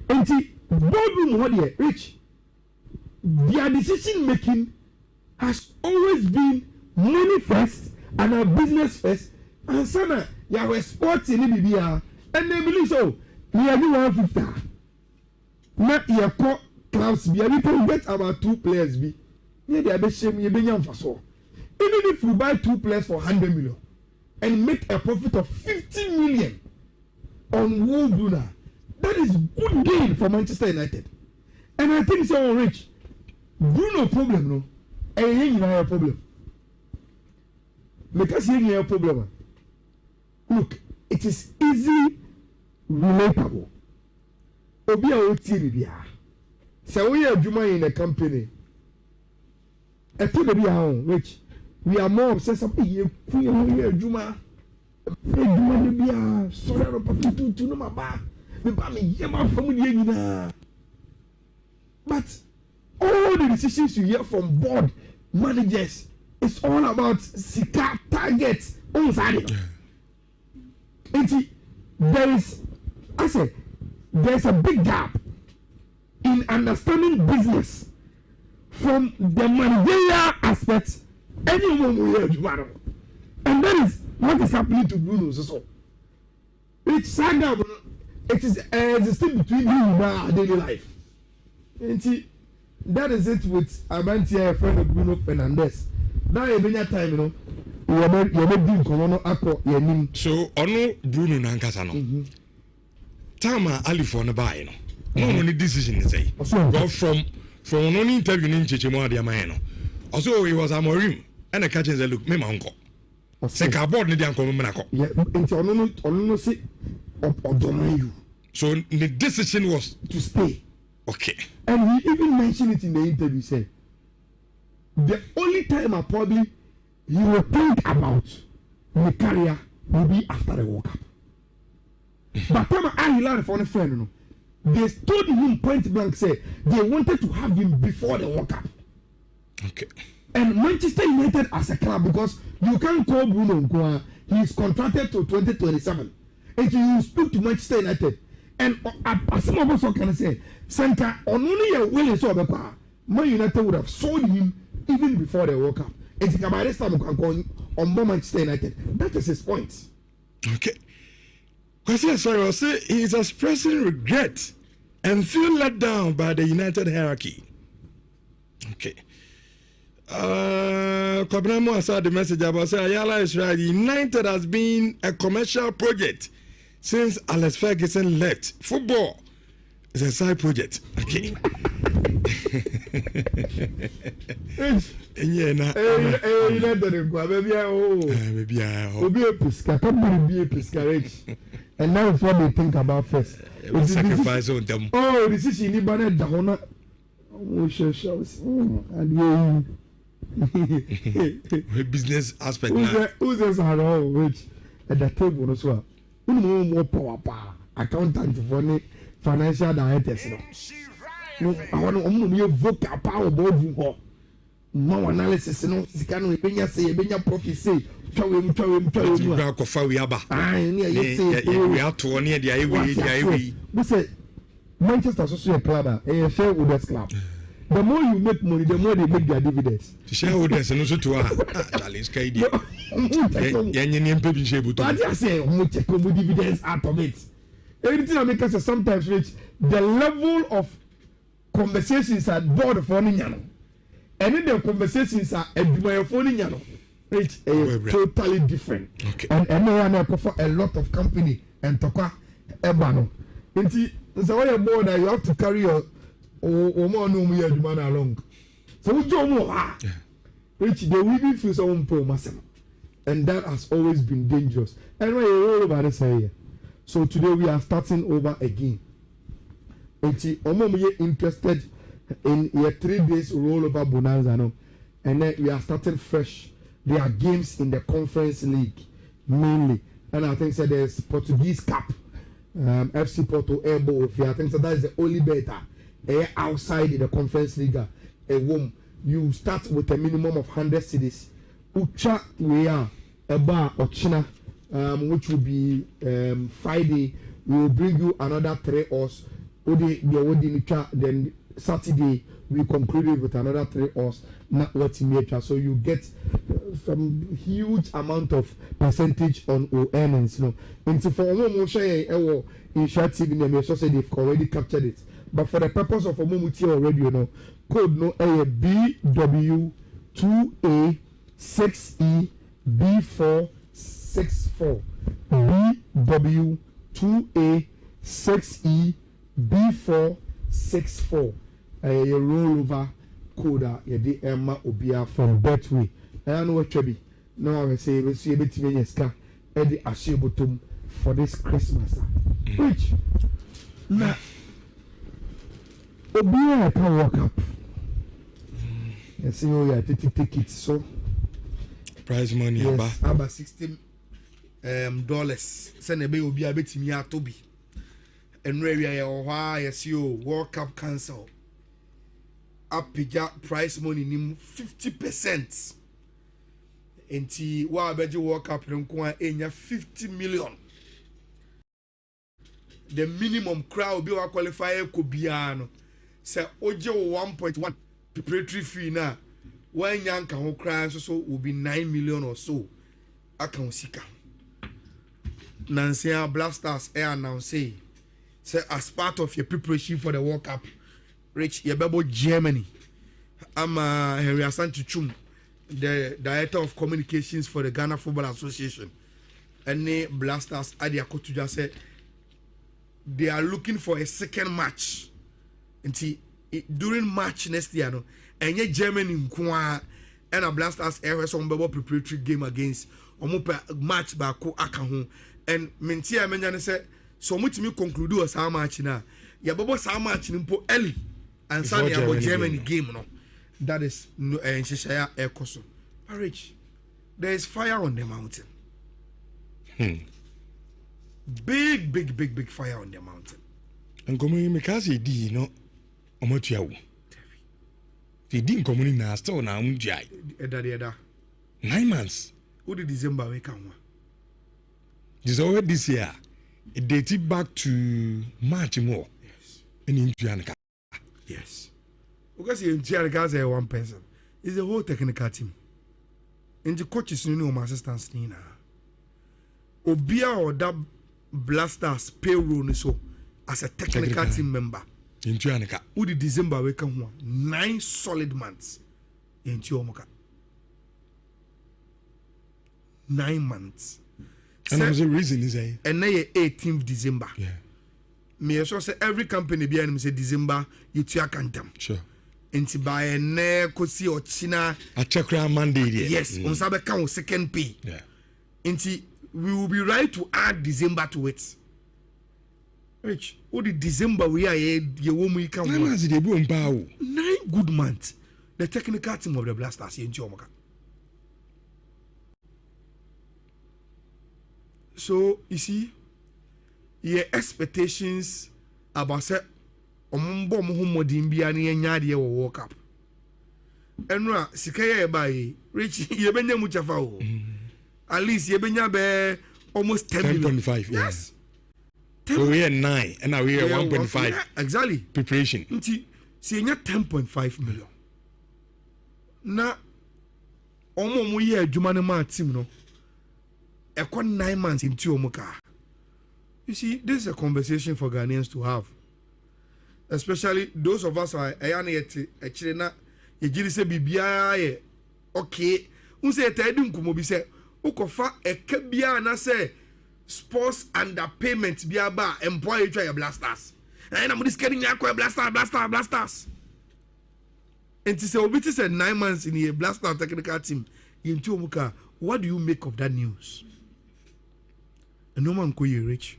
And the boardroom what they Rich, their decision making has always been money first and our business first. And sana you are sports in the and they believe so. We are doing 150. Not your core clubs be we can get about 2 players be. Yeah, they are the same. You be young for so. Even if you buy 2 players for 100 million and make a profit of 50 million on Wolf Bruno, that is good gain for Manchester United. And I think so Rich. Bruno problem no, and you have a problem. Because you have a problem. Look, it is easily relatable. Obi a oti bibia. So we are Juma in a company. I told the bia Rich. We are more obsessed about here. Juma. Juma bia. Sorry, I don't to no maba. Me ba me yema from the But all the decisions you hear from board managers, it's all about sika targets. There's a big gap in understanding business from the managerial aspect. Anyone will hear Jumaro. And that is what is happening to Bruno. So it's sad that it is existing between you and our daily life. And see, that is it with Abantia, a friend of Bruno Fernandes. Now you been your time, you know. You're not doing Colono Akko, your name. So, ono Bruno Nankasano. Tama Ali for the buy, no only decision is say. Go from an interview in Chichimo de Amano. Also, he was a Morim and a catching the look, me uncle. Seka board ni uncle Manako. Yeah, and ono say or you. So the decision was to stay. Okay. And he even mentioned it in the interview. Say the only time I probably he will think about the career will be after the World Cup. But time I learned from a friend, you know, they told him point blank say they wanted to have him before the World Cup. Okay. And Manchester United as a club, because you can't call Bruno Nkoa, he is contracted to 2027. And you speak to Manchester United. And as some of us can say, Santa on only a willing so Man United would have sold him even before the World Cup. And this time can go on Manchester United. That is his point. Okay. Because yes, I will say he is expressing regret and feel let down by the United hierarchy. Okay. Kwabnamo said the message about say Ayala is right. United has been a commercial project since Alex Ferguson left, football is a side project. Okay. You know and now it's what they think about first. Sacrifice on them. Oh, this is in Ibadan down. Oh, and business aspect. Who's this around which at the table as well? Who more power accountant for financial directors. No, I want to be a vocal power board. No analysis, no, you can't say, profit say, we say Manchester Associate Club, a shareholders club. The more you make money, the more they make their dividends. The shareholders and also to our Charles Kady. I just say, dividends out of it. Everything I make us sometimes reach the level of conversations at board for Ninyano. And then the conversations are it's totally different. Okay. And everyone offer a lot of company and Toka Ebano. So when you're born, you have to carry your more along. So we don't know which they will be feel so massive. And that has always been dangerous. And when you roll over this here. So today we are starting over again. And you're interested in your 3 days rollover bonanza, no? And then we are starting fresh. There are games in the Conference League mainly, and I think so there's Portuguese Cup, FC Porto Airbo. I think so that is the only beta outside the Conference League. You start with a minimum of 100 cities. Ucha we are a bar or China, which will be Friday. We will bring you another 3 hours. Then Saturday we concluded with another 3 hours. Not what's in nature, so you get some huge amount of percentage on our earnings. You know, and so for in short TV, they've already captured it. But for the purpose of already, you know, code no BW2A6E B464 BW2A6E B464 a rollover code yɛde ɛma obia from Betway ɛna no watwa bi na wa say we see betimi nyeska ɛde ahye botom for this Christmas which na obia can walk up yes you ya ticket so prize money yes, about $60 send ebe obia betimi atobi enre wi ya ho yes you World Cup cancel apija price money nim 50%. Enti wa beji World Cup nko enya 50 million. The minimum crowd be wa qualify ko bia no. Say oje 1.1 preparatory fee na when yanka ho cry so will be 9 million or so. Account sika. Nancy Blasters announce say as part of your preparation for the World Cup, Rich Yabebo Germany. I'm Henry Asantuchum, the Director of Communications for the Ghana Football Association. And the Blasters Adia Kotuja said they are looking for a second match. And during March next year, no, and yet Germany and a Blasters air some preparatory game against match bako akahu. And Mentia Menjane said, so much me conclude us how much now. Yababo sa match nimpo early. And Sunday about Germany game no. That is no Shishaya Air Koso. Rich, there is fire on the mountain. Big fire on the mountain. And community mekazi di no omotuawo. They didn't community na still na umjai. Eda. 9 months. Who did December we come? This already this year. It dated back to March more. Yes. In Intuanica. Yes. Because in Intuanica is one person. It's a whole technical team. And the coaches you know my assistants Nina. Obia or that Blasters payroll so as a technical team member. In Intuanica. Who did December we come 9 solid months in Intuanica. 9 months. And the reason is and now 18th December. Yeah. Me sure say every company be and say December you can them. Sure. Into by a ne kosi or China. A check round Monday. Yes, on Sabe count second pay. Yeah. Into we will be right to add December to it. Rich, what the December we are here, you won't make 9 months they go 9 good months. The technical team of the Blasters in Chomaka. So you see, your expectations about say omumbo muhumodi mbiani yenyadi wo World Cup. Enra sikaya by Rich yebenya muchafa o. At least yebenya be almost 10.5. Yes. So we are 9 and now we are 1.5. Yeah, exactly. Preparation. Nti see 10.5 million. Na omo mu ye adwuma ne ma team no. Ekon 9 months into omuka. You see, this is a conversation for Ghanaians to have. Especially those of us are actually na ye say bibia ye okay. Unse etedum kumo bi say ukofa ekebia na say sports underpayment biaba employee try Blasters. And I'm just getting yakwa Blasters. And to say obiti said 9 months in a Blaster technical team in Omuka. What do you make of that news? And no man you rich.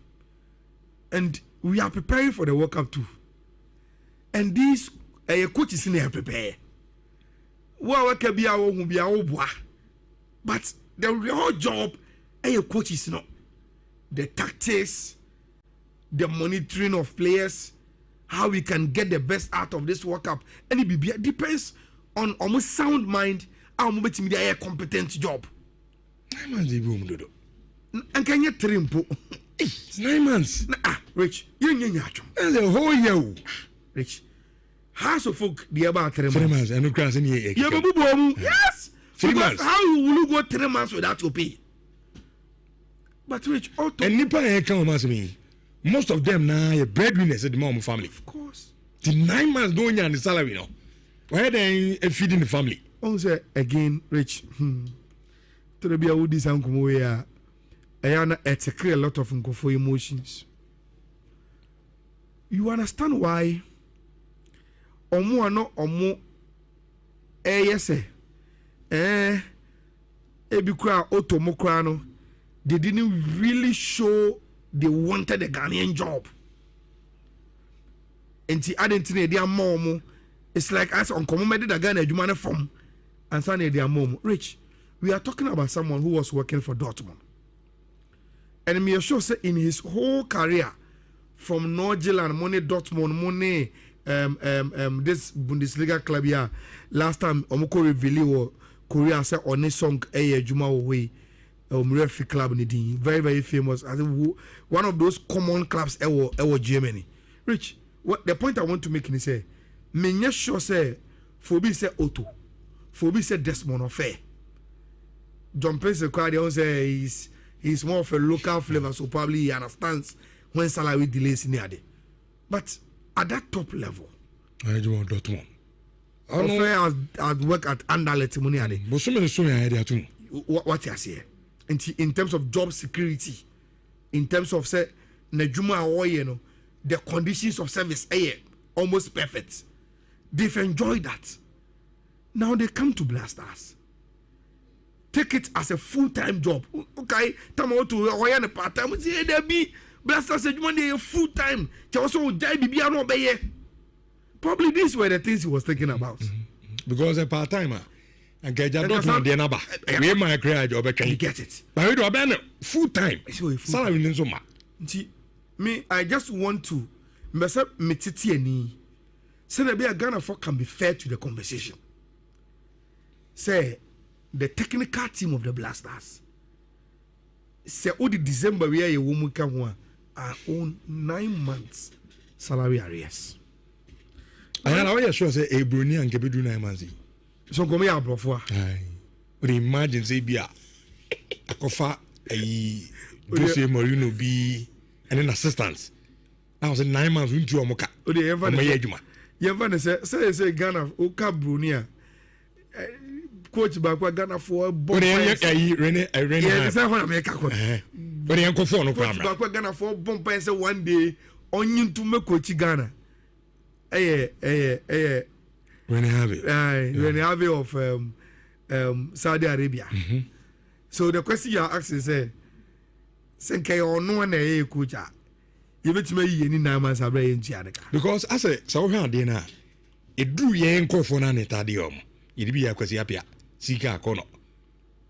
And we are preparing for the World Cup too. And these coaches in there prepare. But the real job coaches not. The tactics, the monitoring of players, how we can get the best out of this World Cup. And it depends on almost sound mind, how much a competent job. 9 months And can you trim? 9 months. Rich, you that's a whole year. Rich, house of folk, the about 3 months. 3 months, and no cross in here. Yes, 3 months. How will you go 3 months without your pay? But Rich, and Nipa come as me. Most of them now are breadwinners at the mom family. Of course. The 9 months going on the salary now. Why they feeding the family? Also, again, Rich, to be a woody sound come away. It's a clear lot of for emotions. You understand why? Omo ano omo yes ebikura otomokra no. They didn't really show they wanted a Ghanaian job. And the identity they are more. It's like as on common the Ghana Jumane form and Sunday they are more. Rich, we are talking about someone who was working for Dortmund. And me sure say in his whole career, from Nordjylland, money Dortmund, money this Bundesliga club here. Last time Omoko reveal Korea said on this song Juma way. Referee club in the very, very famous. I think one of those common clubs ever Germany. Rich, what the point I want to make is say, me sure say, Phoebe say Otto, Phoebe say Desmond Affair. John Pence say he's more of a local flavor, so probably he understands when salary delays in there. But at that top level, I do want Dortmund. Affair has worked at Anderlecht money. But so many idea too. What you say? In terms of job security, in terms of say Najuma or the conditions of service almost perfect. They've enjoyed that. Now they come to Blasters. Take it as a full-time job. Okay, come out to a part-time. Say there be Blasters a full-time. Probably these were the things he was thinking about. Because a part-timer. And get your daughter on the number. We my career job. You get it. But we do a full time. Salary in so much. Me, I just want to mess up me titi ani. Say that be a Ghana for can be fair to the conversation. Say the technical team of the Blasters. Say all the December we are a woman can are on 9 months salary arrears. I know you sure say a Bruni and Kebedu 9 months. So come here, bro. But imagine say be a kofa a Jose Mourinho be and an assistant. I was 9 months into a moka. You ever say Ghana Oka Brunia coach back Ghana for Rene But the uncle for no coach problem. back Ghana for bomb say one day on to make coach Ghana. When you have it. When you have it of Saudi Arabia. So the question you are asking is say or no one coach. You bet me any 9 months are in Chianica. Because I say so here dinner. It drew ye uncle for an etadium. It be a quasiapia. Sika kono.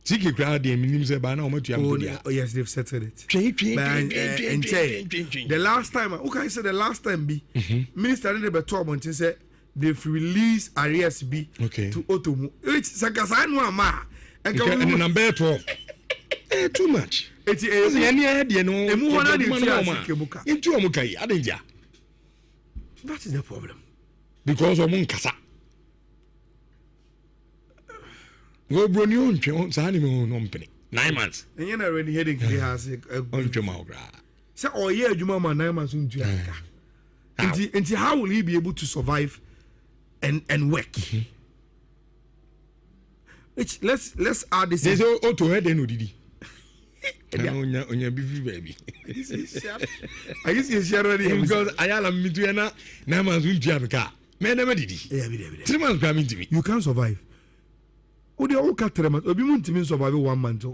Siki crowd the minimum say by now much you have. Oh yes, they've settled it. The last time, okay, I said the last time be Minister Beto said they've released Arias B to Otomo. It's Sakasano Ma. And number 12. Too much. It's any idea no. Into Mukai, Adinja. That is the problem. Because of Munkasa. Go Brunion, Sanimo, Nompany. 9 months. And you're already heading to the house. So, oh, yeah, you mama 9 months into Africa. And how will he be able to survive and work? Which let's add this. There's auto head and Udidi. On your baby. I used to share already because I am Mituana 9 months into Africa. Man, never did he. 3 months coming to me. You can't survive. O de o ka 3 months. Obi mu ntimi survive 1 month.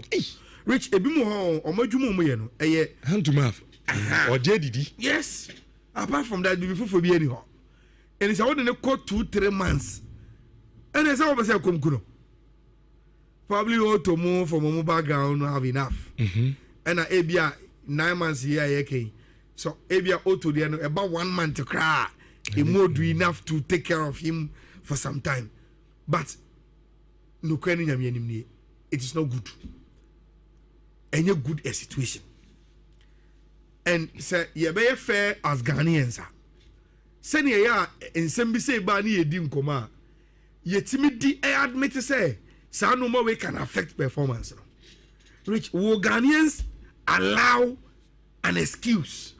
Rich ebi mu ho o madwuma mu ye no. Hand to mouth. Or JDD. Yes. Apart from that, before for be any ho. And it's only 2-3 months. And it's all say komkuno. Probably all to move from a background have enough. And Abia 9 months here yake. So Abia auto there about 1 month to cry. He more do enough to take care of him for some time. But no it is not good. Any good a situation. And say ye be fair as Ghanaians. Say ya in some be say ba ni edi nkoma. Ye timi di admit say sa no more we can affect performance. Which will Ghanaians allow an excuse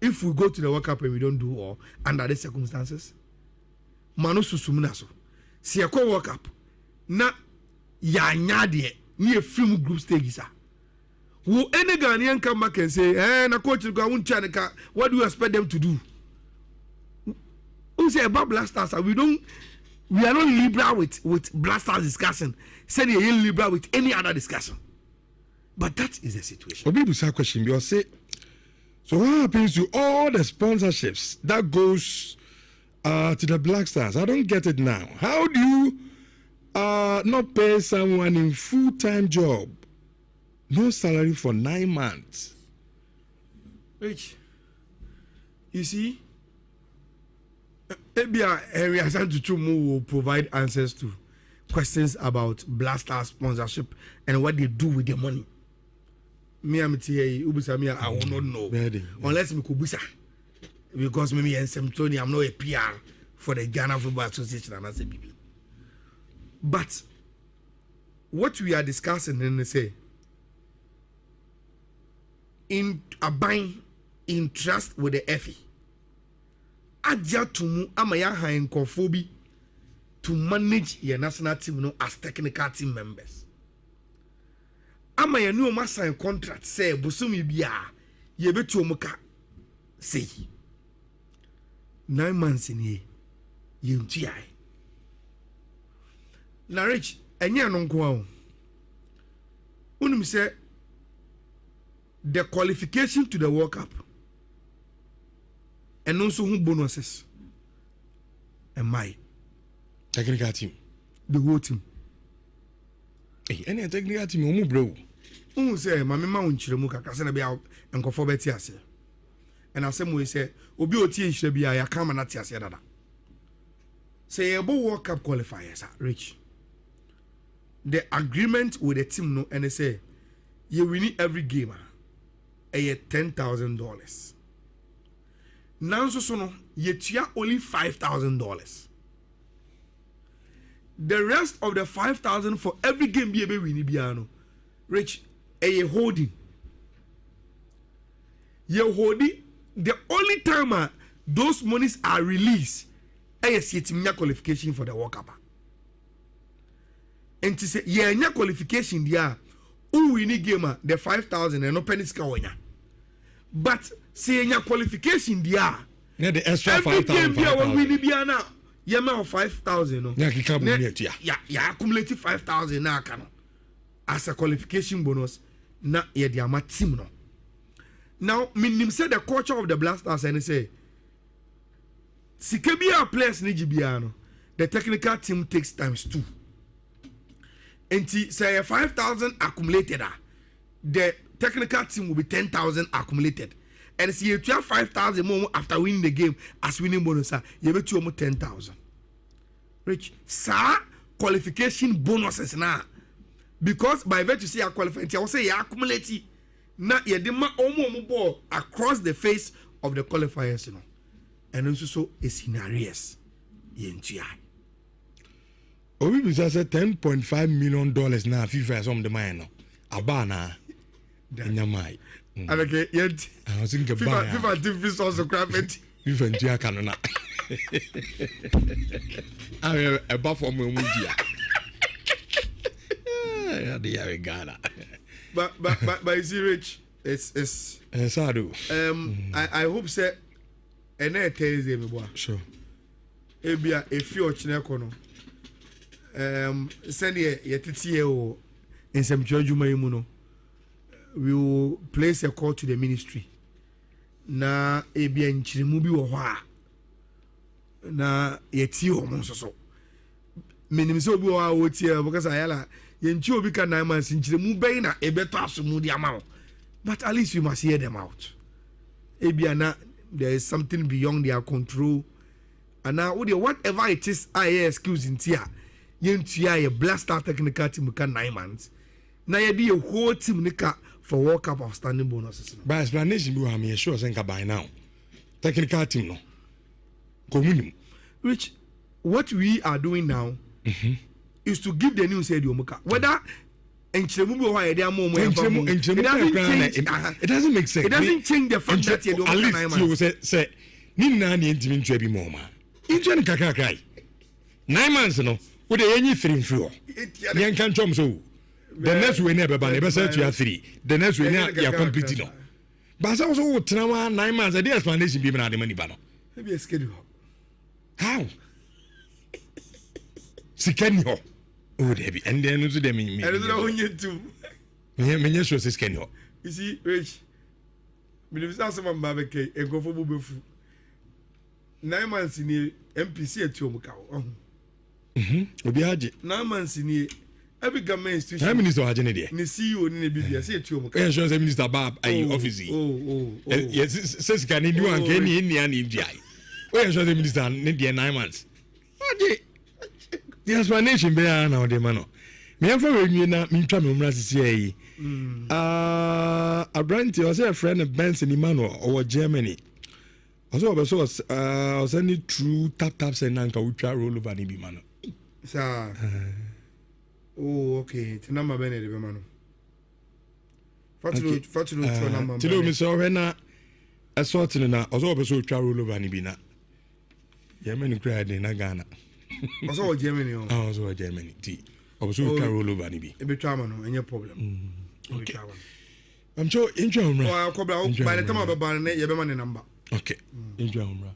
if we go to the World Cup and we don't do all under the circumstances? Manu susumunaso. Si a World Cup. Na ya nyade ni a film group stage sa. Will any Ghanaian come back and say, na coach go won Chanika, what do you expect them to do? Who say about Blasters? We are not liberal with Blasters discussion. Say they are liberal with any other discussion. But that is the situation. Obi busa question be say, so what happens to all the sponsorships that goes to the Black Stars? I don't get it now. How do you not pay someone in full-time job, no salary for 9 months? Rich, you see, maybe Henry Asantuchumu will provide answers to questions about Blaster sponsorship and what they do with their money. Me, I'm Ubusami, I will not know. Unless me Kubusa. Because maybe in Semtoni, I'm not a PR for the Ghana Football Association and as a BB. But what we are discussing and say in abiding in trust with the FE. Aja tumu amaya ha enkofobi to manage your national team no as technical team members. Amaya no ma sign contract say bosumi bia ye betu omuka say 9 months in here you ntia. Na Rich enye no nko a unum say the qualification to the World Cup and also who bonuses and my technical team, the whole team. Hey, any technical team omu bro. Who say mama ma unchiremu kakase na bia enkofo beti ase. And asem we say obi oti ehire bia ya kama na ti ase dada. Say ebo World Cup qualifiers Rich. The agreement with the team no and they say you win every game $10,000. Now so no yetua only $5,000. The rest of the $5,000 for every game be win biano. Rich holding. You holding the only time those monies are released is qualification for the World Cup. And to say qualification there who win the game the 5,000 and no penny ska. But say your qualification dia. Yeah, the extra 5,000. When we be now, you have 5,000. Yeah, accumulated 5,000 now as a qualification bonus. Na ye dia ma team no. Now, minim say the culture of the Blasters and say, Sikebia players Nijibiano, the technical team takes times 2. And say 5,000 accumulated, the technical team will be 10,000 accumulated. And see you have 5,000 more after winning the game as winning bonus, you bet you almost 10,000. Rich, sir, qualification bonuses now. Because by virtue say you qualify, I will say you accumulate. Now you demand almost ball across the face of the qualifiers, you know, and also so a scenarios. Yentia. Obi bisa say $10.5 million now FIFA some the man abana. Nyamai. Okay, yet. I was thinking about FIFA TV also crap it. FIFA ntia kanona. I above for me media. Yeah, we got it. But you see, Rich, it's I do. I hope say and I tell you me boy. Sure. Ebia if you ochine kono. Send ye titi o in some church you no. We will place a call to the ministry. Na ebia nchirimu bi wo ho a. Na yeti o mo so. Minim so bi wo a wo tie because ayala yenchi obi ka 9 months nchirimu bɛn na ebeto asomu di ama. But at least we must hear them out. Ebiana, there is something beyond their control. And now, whatever it is, I excuse in Tia. Yentia a blaster technical team can 9 months. Now you be a whole team nika for World Cup outstanding bonuses. By explanation, you have me sure senka by now. Technical team no. Communum. Which what we are doing now is to give the news Muka. Whether it doesn't make sense. It doesn't change the fact that you at least you say Nina ni intimate to be more. Injury Kakakai 9 months no. Would any 3 floor? Yan can chom so. The next we never ban ever said you are 3. The next we never you are completing no. But also 9 months a day explanation be the money banner. Maybe a schedule. How? Sikenyo. Oh, Debbie, and then to them in me. I don't know you too. Many shows is Kenyo. You see, Rich, Minister Saman Babeke, and go for Bubu. 9 months in the MPC at Yomaka. Obiaji. 9 months in the every government institution. How many is the Hajanidi? And the CEO in the BBS at Yomaka. And shows Minister Bab, office. Yes, says can you do and Kenny in the India? Where shows the Minister in India 9 months? The explanation be now the man. Me am for you na me twa me mra sisi Abranti was a friend of Benson Emmanuel or Germany. Also send it through taps and nanka we try roll over ni bi man. Sir. Oh, okay. Ti number be ne be man. Fatulo number. Tilo me so we na assault na also try roll over ni bi na. Germany cry dey na Ghana. Also Germany. Also Germany. Also roll over nibi. E be trauma no, any problem. Okay. I'm sure enjoy umra. Oh, by the time I ban you be man number. Okay. Enjoy umra.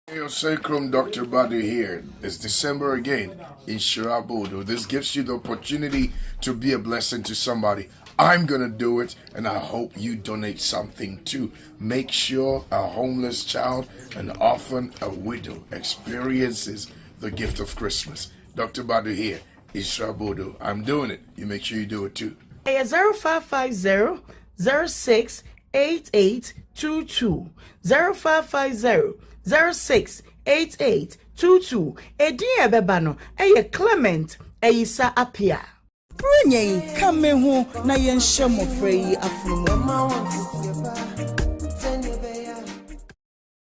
Hey, Sacrum, Dr. Badu here. It's December again in Shirabodo. This gives you the opportunity to be a blessing to somebody. I'm going to do it, and I hope you donate something too. Make sure a homeless child, an orphan, a widow experiences the gift of Christmas. Dr. Badu here in Shirabodo. I'm doing it. You make sure you do it too. Hey, 0550 068822 0550 068822 Edia Bebano, Clement, Isa Apia. Brunye, come home, na yen shamo free afro.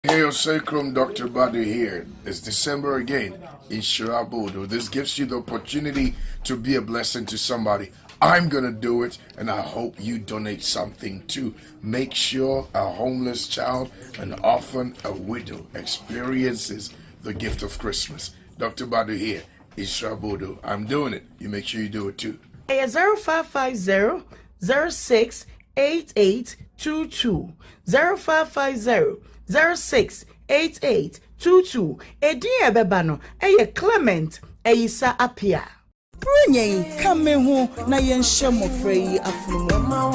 Hey, Hey, Sacrum Dr. Badu here. It's December again in Shirabodo. This gives you the opportunity to be a blessing to somebody. I'm going to do it, and I hope you donate something too. Make sure a homeless child, an orphan, a widow experiences the gift of Christmas. Dr. Badu here in Shirabodo. I'm doing it. You make sure you do it too. Hey, 0550 068822 0550 068822 Edin ebebano eye Clement eyisa apia Brunye kame hu na yenhye mofra yi afunu.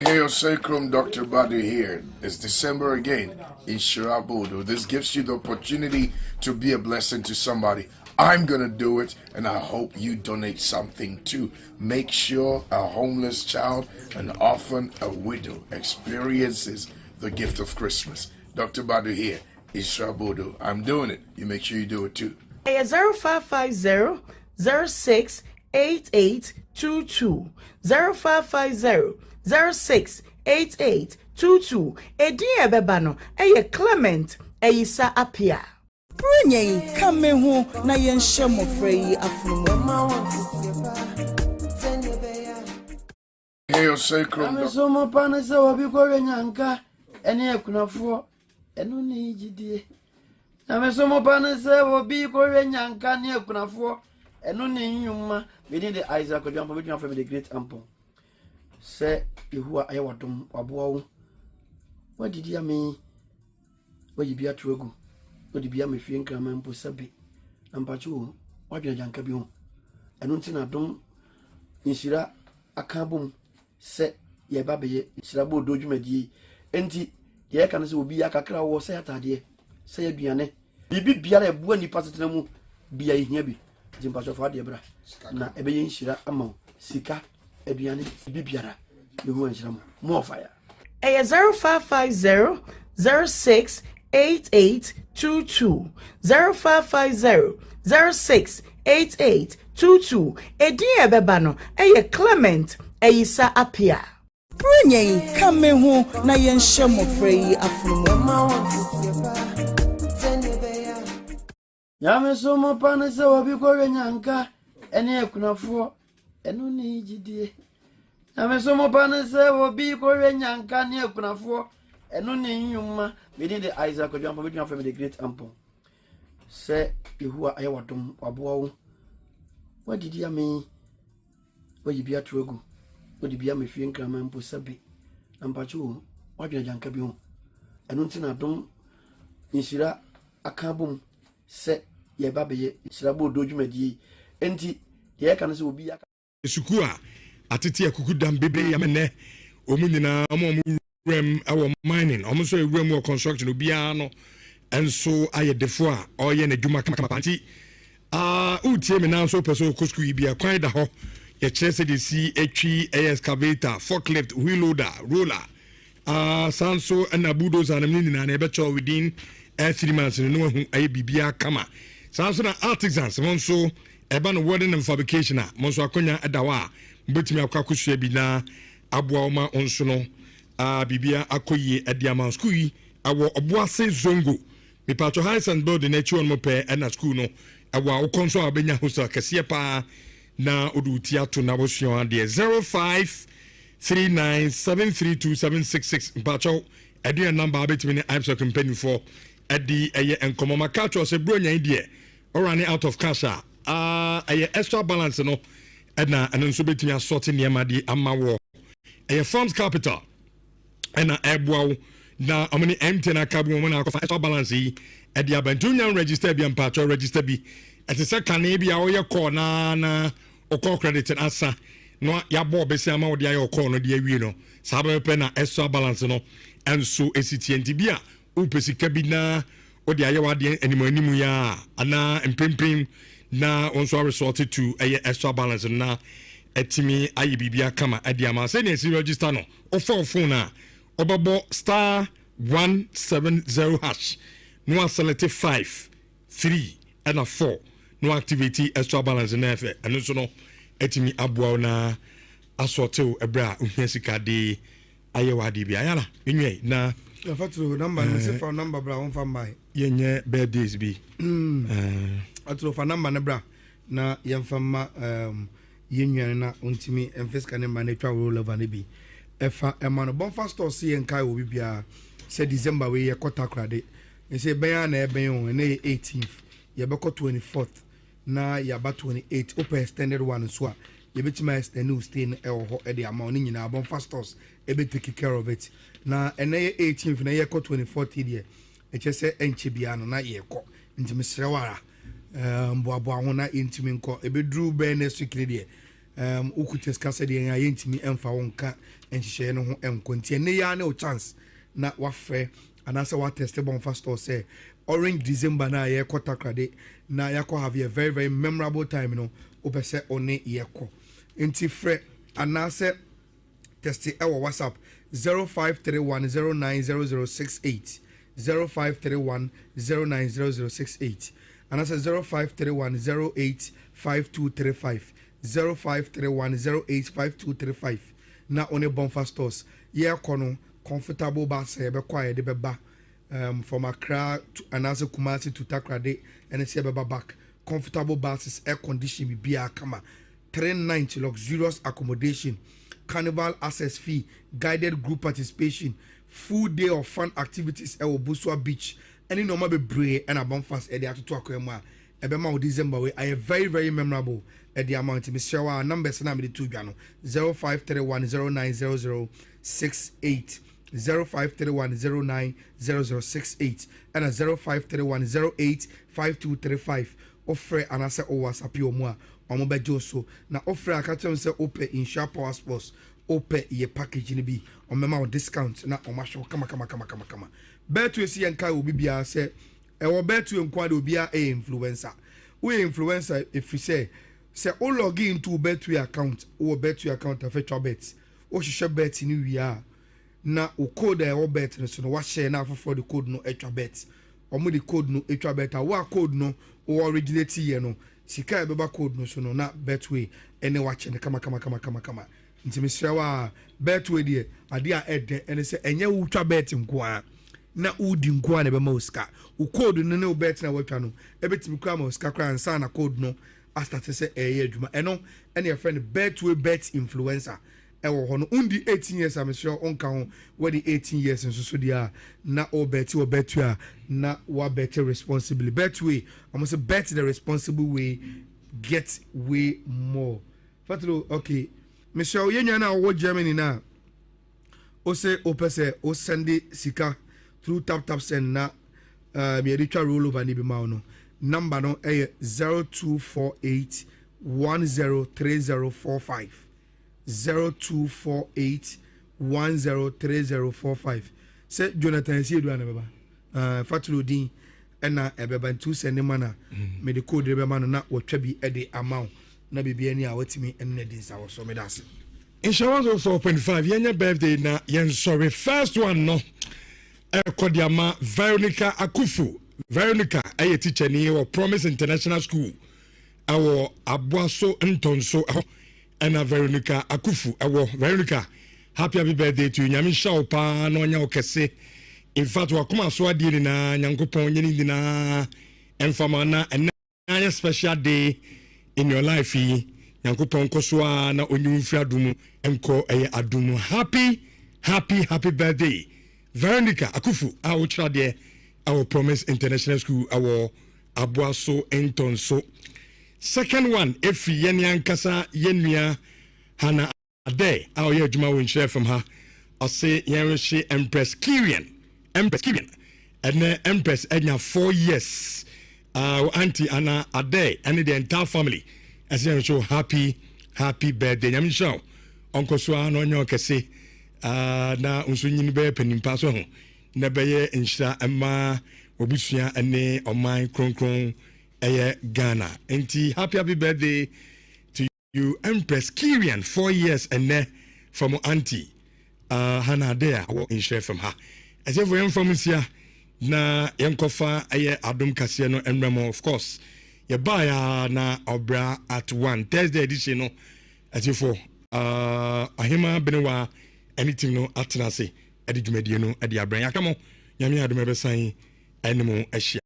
Hey, Sacrum Dr. Badu here. It's December again in Shirabodo. This gives you the opportunity to be a blessing to somebody. I'm going to do it, and I hope you donate something too. Make sure a homeless child, an orphan, a widow experiences the gift of Christmas. Dr. Badu here in Shirabodo. I'm doing it. You make sure you do it too. Hey, 0550 068822 0550 068822 Edin ebebano eye Clement eyisa apia Brunye kame hu na yenhye mofra yi afunu. Hey, Sacrum Dr. Somo pana se obi kore nyanka ene akunafo eno ne jidie. Na somo pana se obi kore nyanka ne akunafo eno ne nyuma within the Isaac Odwampo between from the great ample. Say Yehowa ayewadom aboa wo. What did you mean? What you be at rogu? What did you be fie nkrama mpo sabe? Ampacho wadwena janka bi ho. Eno ntina dom Nhyira akabom se ye babeye Shirabo dodwumadi enti ye kan se obi akakra wo se atade se aduane bibi biara ebu ani pasetena mu bia ihia bi jimpacho fa de bra na ebeye Nhyira ama sika aduane bibi biara me hu Nhyira mo fire. Eye 0550 068822 0550 068822 Edin ebebano eye Clement eyisa apia Brunye kame hu na yenhye mofra yi afunu. Yame somo pana se obi kore nyanka ene akunafo eno ne jidie. Yame somo pana se obi kore nyanka ne akunafo eno ne nyuma within the Isaac Odwampo between from the great ample. Say Yehowa ayewadom aboa wo. What did you mean? What you be at rogu? What you be am fie nkrama mpo sabe? Ampacho wadwena janka bi ho. Eno ntina dom Nhyira akabom se ye babeye Shirabo dodwumadi enti ye kan se obi aka suku a atete akuku dam bebe amene omu nyina omu rem awo mining omu so rem wo construction obi ano enso aye defo a oye na dwuma kama panti utie me na so person kosku yi bia kwan da ho ye kire se de si etwi excavator forklift wheel loader roller sanso na bulldozer na nyina na ebe cho within 3 months no hu aye bibia kama sanso na artisans monso eba no wedding and fabrication a monso akonya edawa betimi akwakosu bi na aboa oma onso no bibia akoyi ediama school yi awo oboase zongo me patro high and building na chi on mo pe na school no awa okonso abenya hostel kese pa na oduti ato na bosuo ade 0539732766 patro edian number betimi ni IPSO company for edi eye enkomo makacho se bronya ide or running out of cash aye extra balance no na nso betimi assorting niam di amawo aye funds capital na eboawo na omni empty na kabu mo na akofa extra balance yi edi abantunya register bi ampacho register bi etese kane bi a oye call na okọ credit asa no ya bo besi ama wo dia ya okọ no dia wi no sabe pe na extra balance no enso esitienti bi a upesi kabina odi aye wade animu ya ana empempem na onso resort to aye extra balance na etimi aye bibia kama adi ama se ne si register no ofo phone na obabo star 170 hash no select 5 3 and a 4 no activity extra balance na efe eno so no etimi aboa na asortew ebra uhiasika de ayɛ wade bi ayala enwe na fatro number no se fa number bra on fa mai yenye birthdays bi atro fa number ne bra na yemfa ma yenwan na ontimi emfiska ne ma na twa roll over ne bi efa ema no bon fast store se enkai obi bia se December we ye kota krade e se ben na eben on na 18th ye be 24th na ya ba 28 open extended one so a ye betima extend stay e ho e de amount ni nyina bon fast stores e be take care of it na ene 18th na ye 24th de e che se enche bia no na ye ko ntimi srewara mboabo ho na intimi nko e be dru ben next week de ukutes kase de ya yentimi emfa wonka enhihye no ho enko ntie ne ya na o chance na wafre anasa wa test bon fast or say orange December na ye kwata krade na yakọ have a very very memorable time no opese one ye ko enti fre anasa test e wo WhatsApp 0531090068 0531090068 anasa 0531085235 0531085235 na one bon fast stores ye kono comfortable bus be quiet de beba from Accra to another Kumasi to Takrade and see beba back comfortable buses air condition be kama 390 luxurious accommodation carnival access fee guided group participation full day of fun activities at Obuswa beach any normal be brave and a bonfast at the atu akwema ebema December we are very very memorable at the amount me share our numbers na me the two gano 0531090068 0531090068 and 0531085235 offer anasa o WhatsApp yo mu a omo bejo so na offer akatem se ope insure power sports ope ye package ni bi omema o discount na o ma show kama betu esi enka obi bia se e wo betu enko ade obi a influencer we influencer if you say o log into betu account o betu account afetwa bet o hihye bet ni wi na o code e wo bet no so no wa share na for the code no etwa bet omo the code no etwa bet wa code no o originate ye no sika e beba code no so no na betway ene wa che ne kama ntimi srewa betway de ade a ede ene se enye wo twa bet nko a na udi nko a ne be ma osika o code no ne o bet na watwa no e betimi kwa ma osika kra nsa na code no a start se eye adwuma eno ene your friend betway bet influencer ewo hono undi 18 years am sure onka ho we 18 years nso so dia na o bet a na wa bet responsibly betway almost bet the responsible way get way more fatlo okay Michelle yenya na wo Germany na o say o pese o send sika through tap send na me retwa roll over ni bi ma no number no 0248 103045 0248103045 say Jonathan si edu anabeba fatlo din ena ebeba ntu send mana me the code ebe mana na wotwa bi e de amount na bibia ni a watimi enne din sa wo so me das Insurance 4.5 yenya birthday na yen sorry first one no Kodiama Veronica Akufu Veronica aye teacher ni wo Promise International School awo Abuaso Ntonso Anna Veronica Akufu awo Veronica happy birthday to you nyame shaw pa no nya okese in fact wakoma so ade ni na nyankopon nyeni ni na enfama na a special day in your life nyankopon kosoa na onyumfi adumu enko eye adumu happy birthday Veronica Akufu awo trade our Promise International School our Abuaso Ntonso. Second one efi yeni ankasa yenua hana ade awo ye adwuma won share from her I say yenhye Empress Kirian and Empress enya 4 years auntie Anna ade and the entire family as you show happy birthday nyame show onko so ano nyo kese na unsunyi be penimpa so ho na beye nhira ema obusua ene oman kronkron eye Ghana enti happy birthday to you Empress Kirian 4 years and from auntie Hannah there in share from her as if we from here na yankofa eye adom kase no enremo of course ye buy na obra at 1 Thursday edition no as if for ahima benwa anything no atena ase ɛde dwumadie no ɛde abrɛn aka mo nyame adom ɛbɛsan ɛne mo ahyia